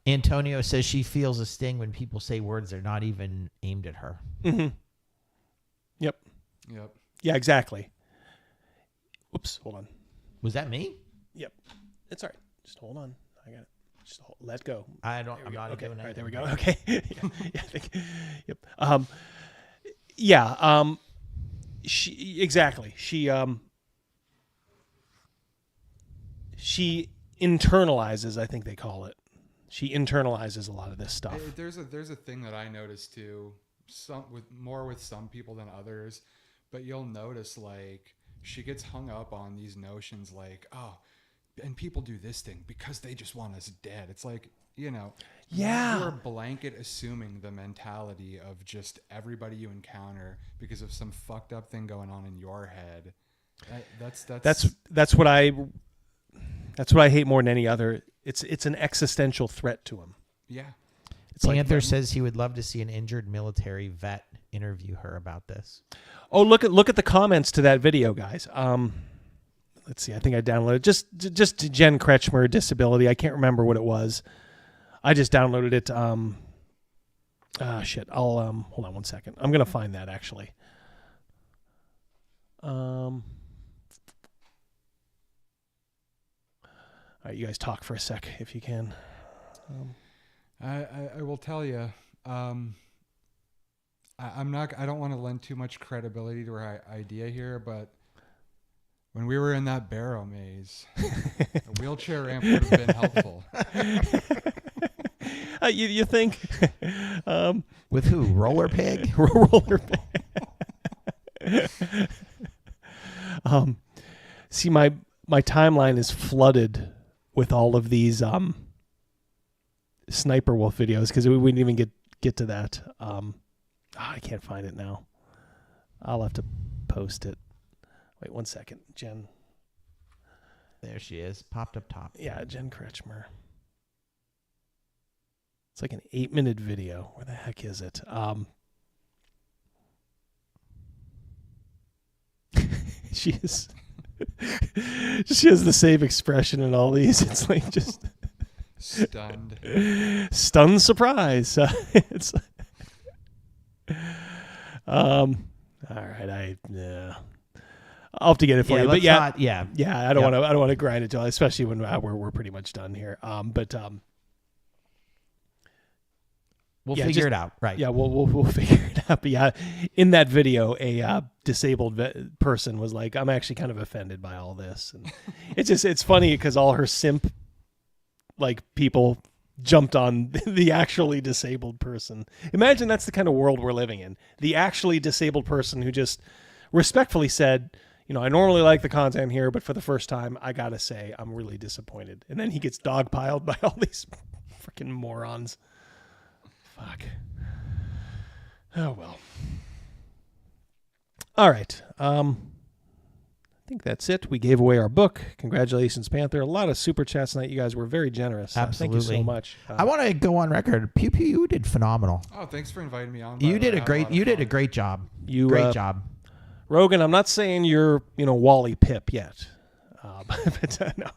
Antonio says she feels a sting when people say words that are not even aimed at her. Mm-hmm. Yep. Yeah, exactly. Whoops, hold on. Was that me? Yep. It's all right. Just hold on. I got it. Just let go. I'm not okay. doing All right, anything. there we go. Okay. I think, yep. She exactly. She internalizes, I think they call it. She internalizes a lot of this stuff. There's a thing that I noticed too, with some people than others, but you'll notice like she gets hung up on these notions like, oh, and people do this thing because they just want us dead. It's like, you know, you're blanket assuming the mentality of just everybody you encounter because of some fucked up thing going on in your head. That's what I hate more than any other. It's an existential threat to him. Yeah. Panther says he would love to see an injured military vet interview her about this. Oh, look at the comments to that video, guys. Let's see. I think I downloaded just Jen Kretschmer disability. I can't remember what it was. I just downloaded it. Shit. I'll hold on one second. I'm gonna find that actually. All right, you guys talk for a sec if you can. I will tell you. I don't want to lend too much credibility to her idea here, but when we were in that barrow maze, a wheelchair ramp would have been helpful. You think? With who? Roller Pig? Roller Pig. See, my timeline is flooded with all of these Sniper Wolf videos because we didn't even get to that. I can't find it now. I'll have to post it. Wait 1 second, Jen. There she is, popped up top. Yeah, Jen Kretschmer. It's like an 8-minute video. Where the heck is it? She has the same expression in all these. It's like just stunned surprise. It's all right. I'll have to get it for you. But I don't want to grind it till, especially when we're pretty much done here. We'll figure it out, right? Yeah, we'll figure it out. But yeah, in that video, a disabled person was like, "I'm actually kind of offended by all this," and it's funny because all her simp people jumped on the actually disabled person. Imagine that's the kind of world we're living in. The actually disabled person who just respectfully said, "You know, I normally like the content here, but for the first time, I gotta say I'm really disappointed." And then he gets dogpiled by all these freaking morons. Fuck. Oh well. All right. I think that's it. We gave away our book. Congratulations, Panther. A lot of super chats tonight. You guys were very generous. Absolutely. Thank you so much. I want to go on record. Pew Pew, you did phenomenal. Oh, thanks for inviting me on. You did a great job. Great job. Rogan, I'm not saying you're, Wally Pip yet. But no.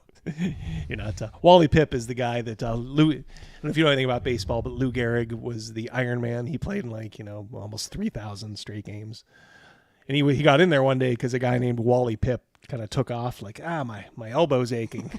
You're not. Wally Pip is the guy that Lou. I don't know if you know anything about baseball, but Lou Gehrig was the Iron Man. He played in almost 3,000 straight games, and he got in there one day because a guy named Wally Pip kind of took off my elbow's aching.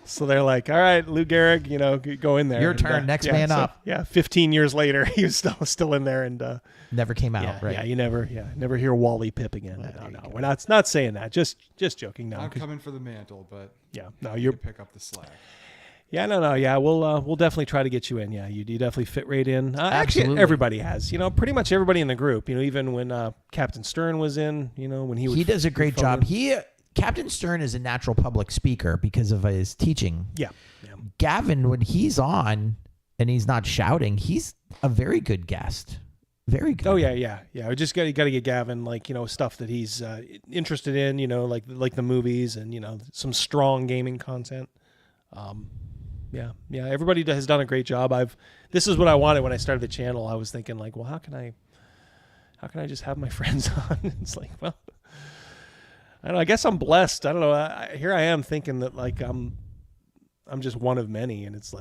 So they're like, all right, Lou Gehrig, go in there. Your turn. Next man up. Yeah, 15 years later, he was still in there and never came out. Right? Yeah, you never hear Wally Pip again. No, we're not saying that. Just joking. No, I'm coming for the mantle, but no, you're pick up the slack. Yeah, no. Yeah, we'll definitely try to get you in. Yeah, you definitely fit right in. Actually, Absolutely. everybody has. Pretty much everybody in the group. Even when Captain Stern was in. When he does a great job. Captain Stern is a natural public speaker because of his teaching. Yeah. Gavin, when he's on and he's not shouting, he's a very good guest. Very good. Oh yeah. We just got to get Gavin stuff that he's interested in. Like the movies and some strong gaming content. Yeah. Everybody has done a great job. This is what I wanted when I started the channel. I was thinking well, how can I just have my friends on? It's well, I don't know. I guess I'm blessed. I don't know. Here I am thinking that I'm just one of many, and it's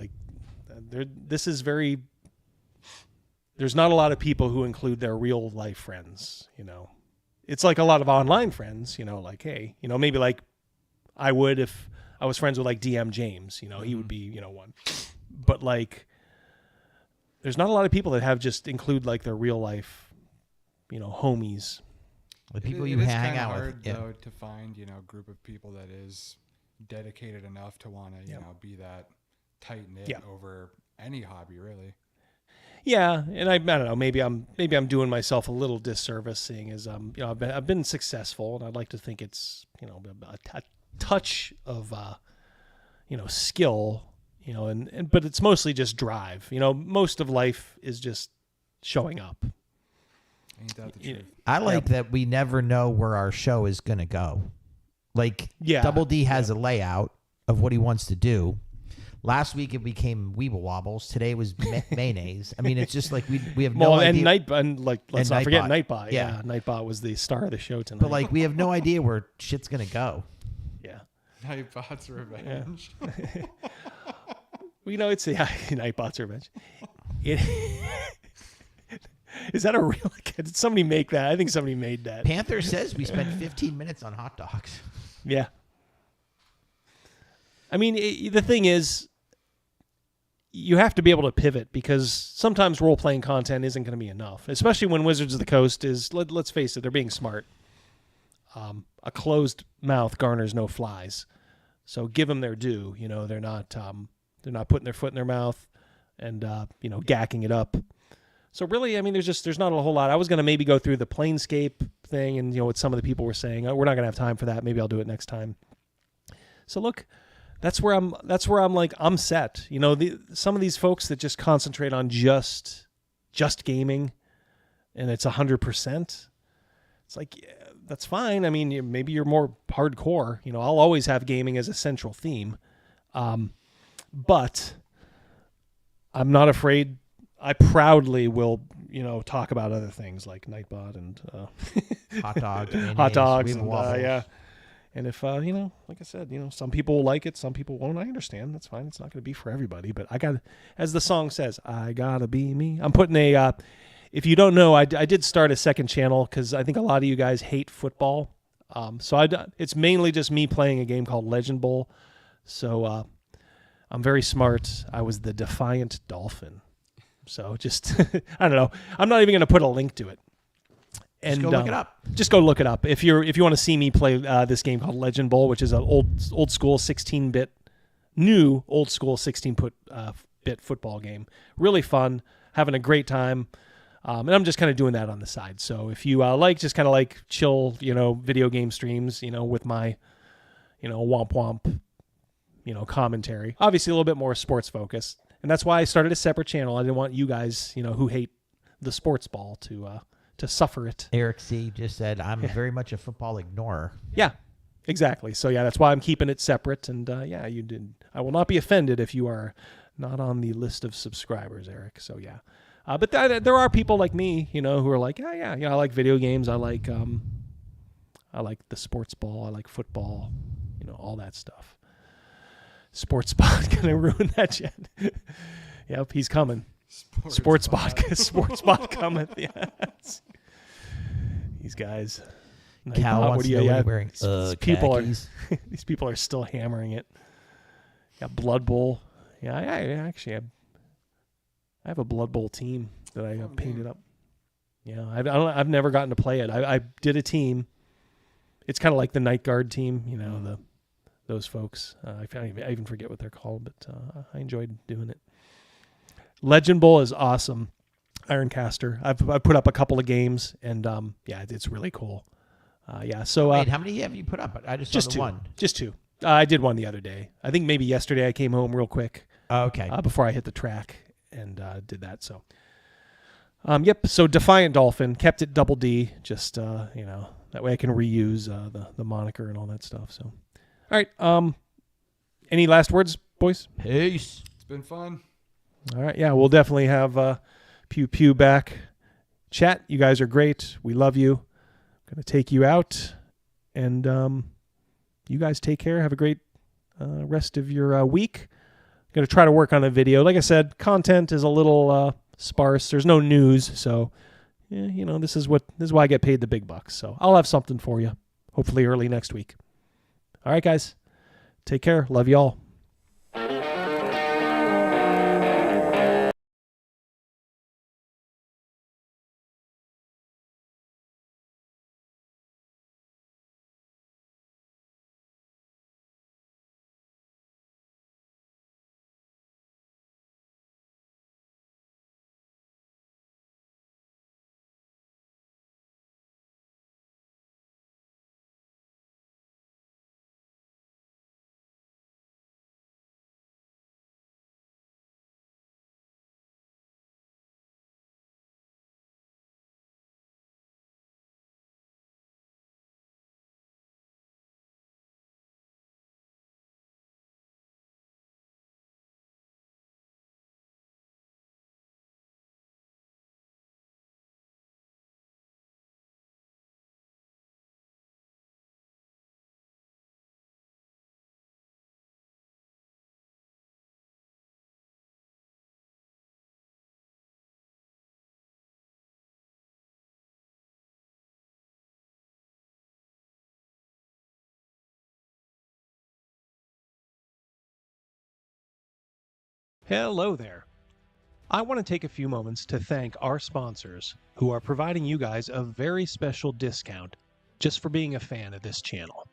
there's not a lot of people who include their real life friends. It's like a lot of online friends. Hey, maybe I would if I was friends with DM James. He would be one, but there's not a lot of people that have just include their real life, homies. The people It you is hang kinda out hard, with. Yeah. though, to find a group of people that is dedicated enough to want to be that tight knit over any hobby, really. Yeah, and I don't know. Maybe I'm doing myself a little disservice, seeing as I've been successful, and I'd like to think it's a touch of skill, but it's mostly just drive. Most of life is just showing up. Ain't that the truth? I like that we never know where our show is going to go. Double D has a layout of what he wants to do. Last week it became Weeble Wobbles. Today was mayonnaise. I mean, it's just we have no idea. Let's not forget Nightbot. Yeah. Nightbot was the star of the show tonight. But we have no idea where shit's going to go. Yeah. Nightbot's revenge. Yeah. It's Nightbot's revenge. Is that a real? Did somebody make that? I think somebody made that. Panther says we spent 15 minutes on hot dogs. Yeah. I mean, the thing is, you have to be able to pivot because sometimes role-playing content isn't going to be enough, especially when Wizards of the Coast is, let's face it, they're being smart. A closed mouth garners no flies. So give them their due. They're not putting their foot in their mouth and, gacking it up. So really, I mean, there's not a whole lot. I was going to maybe go through the Planescape thing and, what some of the people were saying. We're not going to have time for that. Maybe I'll do it next time. So look, that's where I'm I'm set. Some of these folks that just concentrate on just gaming and it's 100%. It's that's fine. I mean, maybe you're more hardcore. I'll always have gaming as a central theme. But I'm not afraid. I proudly will, talk about other things like Nightbot and hot dogs, and yeah. And if like I said, some people will like it, some people won't. I understand. That's fine. It's not going to be for everybody. But I got, as the song says, I gotta be me. I'm putting a. If you don't know, I did start a second channel because I think a lot of you guys hate football. It's mainly just me playing a game called Legend Bowl. So I'm very smart. I was the Defiant Dolphin. So just, I don't know. I'm not even going to put a link to it. And just go look it up. Just go look it up. If you want to see me play this game called Legend Bowl, which is an old school 16-bit, new old school 16-bit football game. Really fun, having a great time. And I'm just kind of doing that on the side. So if you just kind of chill, video game streams, with my, womp womp, commentary. Obviously a little bit more sports focused. And that's why I started a separate channel. I didn't want you guys, who hate the sports ball to suffer it. Eric C. just said, I'm very much a football ignorer. Yeah, exactly. So yeah, that's why I'm keeping it separate. And you did. I will not be offended if you are not on the list of subscribers, Eric. So yeah. But there are people like me, who are like, I like video games. I like the sports ball. I like football, all that stuff. Sports Bot gonna ruin that chat. Yep, he's coming. Sports Bot coming. Yeah. These guys. Cal wants to know what you're wearing. These people are still hammering it. Got Blood Bowl. Yeah, I have a Blood Bowl team that I painted up. Yeah, I've never gotten to play it. I did a team. It's kind of like the Night Guard team, the those folks. I even forget what they're called, but I enjoyed doing it. Legend Bowl is awesome. Ironcaster. I've put up a couple of games, and yeah, it's really cool. Yeah. So wait, how many have you put up? I just saw the one. Just two. I did one the other day. I think maybe yesterday I came home real quick. Okay. Before I hit the track and did that. So. Yep. So Defiant Dolphin, kept it double D. Just that way I can reuse the moniker and all that stuff. So, all right. Any last words, boys? Peace. It's been fun. All right. Yeah, we'll definitely have Pew Pew back. Chat, you guys are great. We love you. I'm gonna take you out, and you guys take care. Have a great rest of your week. I'm gonna try to work on a video. Like I said, content is a little sparse. There's no news, so yeah, this is why I get paid the big bucks. So I'll have something for you, hopefully early next week. All right, guys, take care. Love you all. Hello there. I want to take a few moments to thank our sponsors who are providing you guys a very special discount just for being a fan of this channel.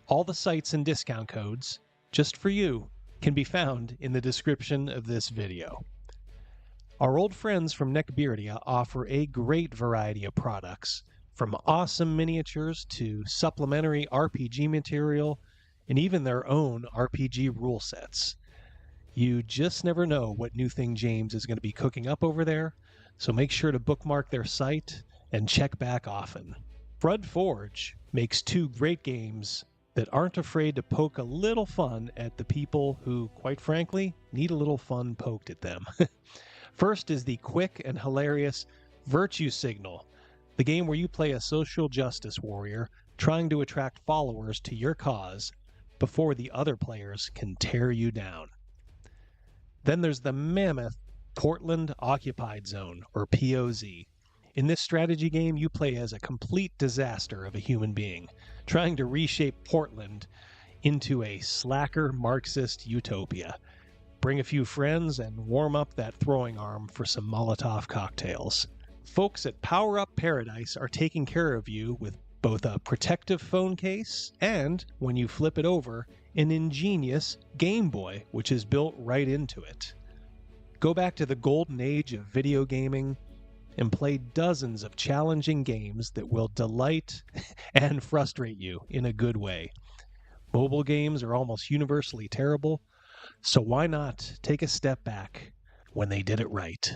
All the sites and discount codes, just for you, can be found in the description of this video. Our old friends from Neckbeardia offer a great variety of products, from awesome miniatures to supplementary RPG material, and even their own RPG rule sets. You just never know what new thing James is going to be cooking up over there, so make sure to bookmark their site and check back often. Crud Forge makes two great games that aren't afraid to poke a little fun at the people who, quite frankly, need a little fun poked at them. First is the quick and hilarious Virtue Signal, the game where you play a social justice warrior trying to attract followers to your cause before the other players can tear you down. Then there's the mammoth Portland Occupied Zone, or POZ. In this strategy game, you play as a complete disaster of a human being, trying to reshape Portland into a slacker Marxist utopia. Bring a few friends and warm up that throwing arm for some Molotov cocktails. Folks at Power Up Paradise are taking care of you with both a protective phone case and, when you flip it over, an ingenious Game Boy, which is built right into it. Go back to the golden age of video gaming and play dozens of challenging games that will delight and frustrate you in a good way. Mobile games are almost universally terrible, so why not take a step back when they did it right?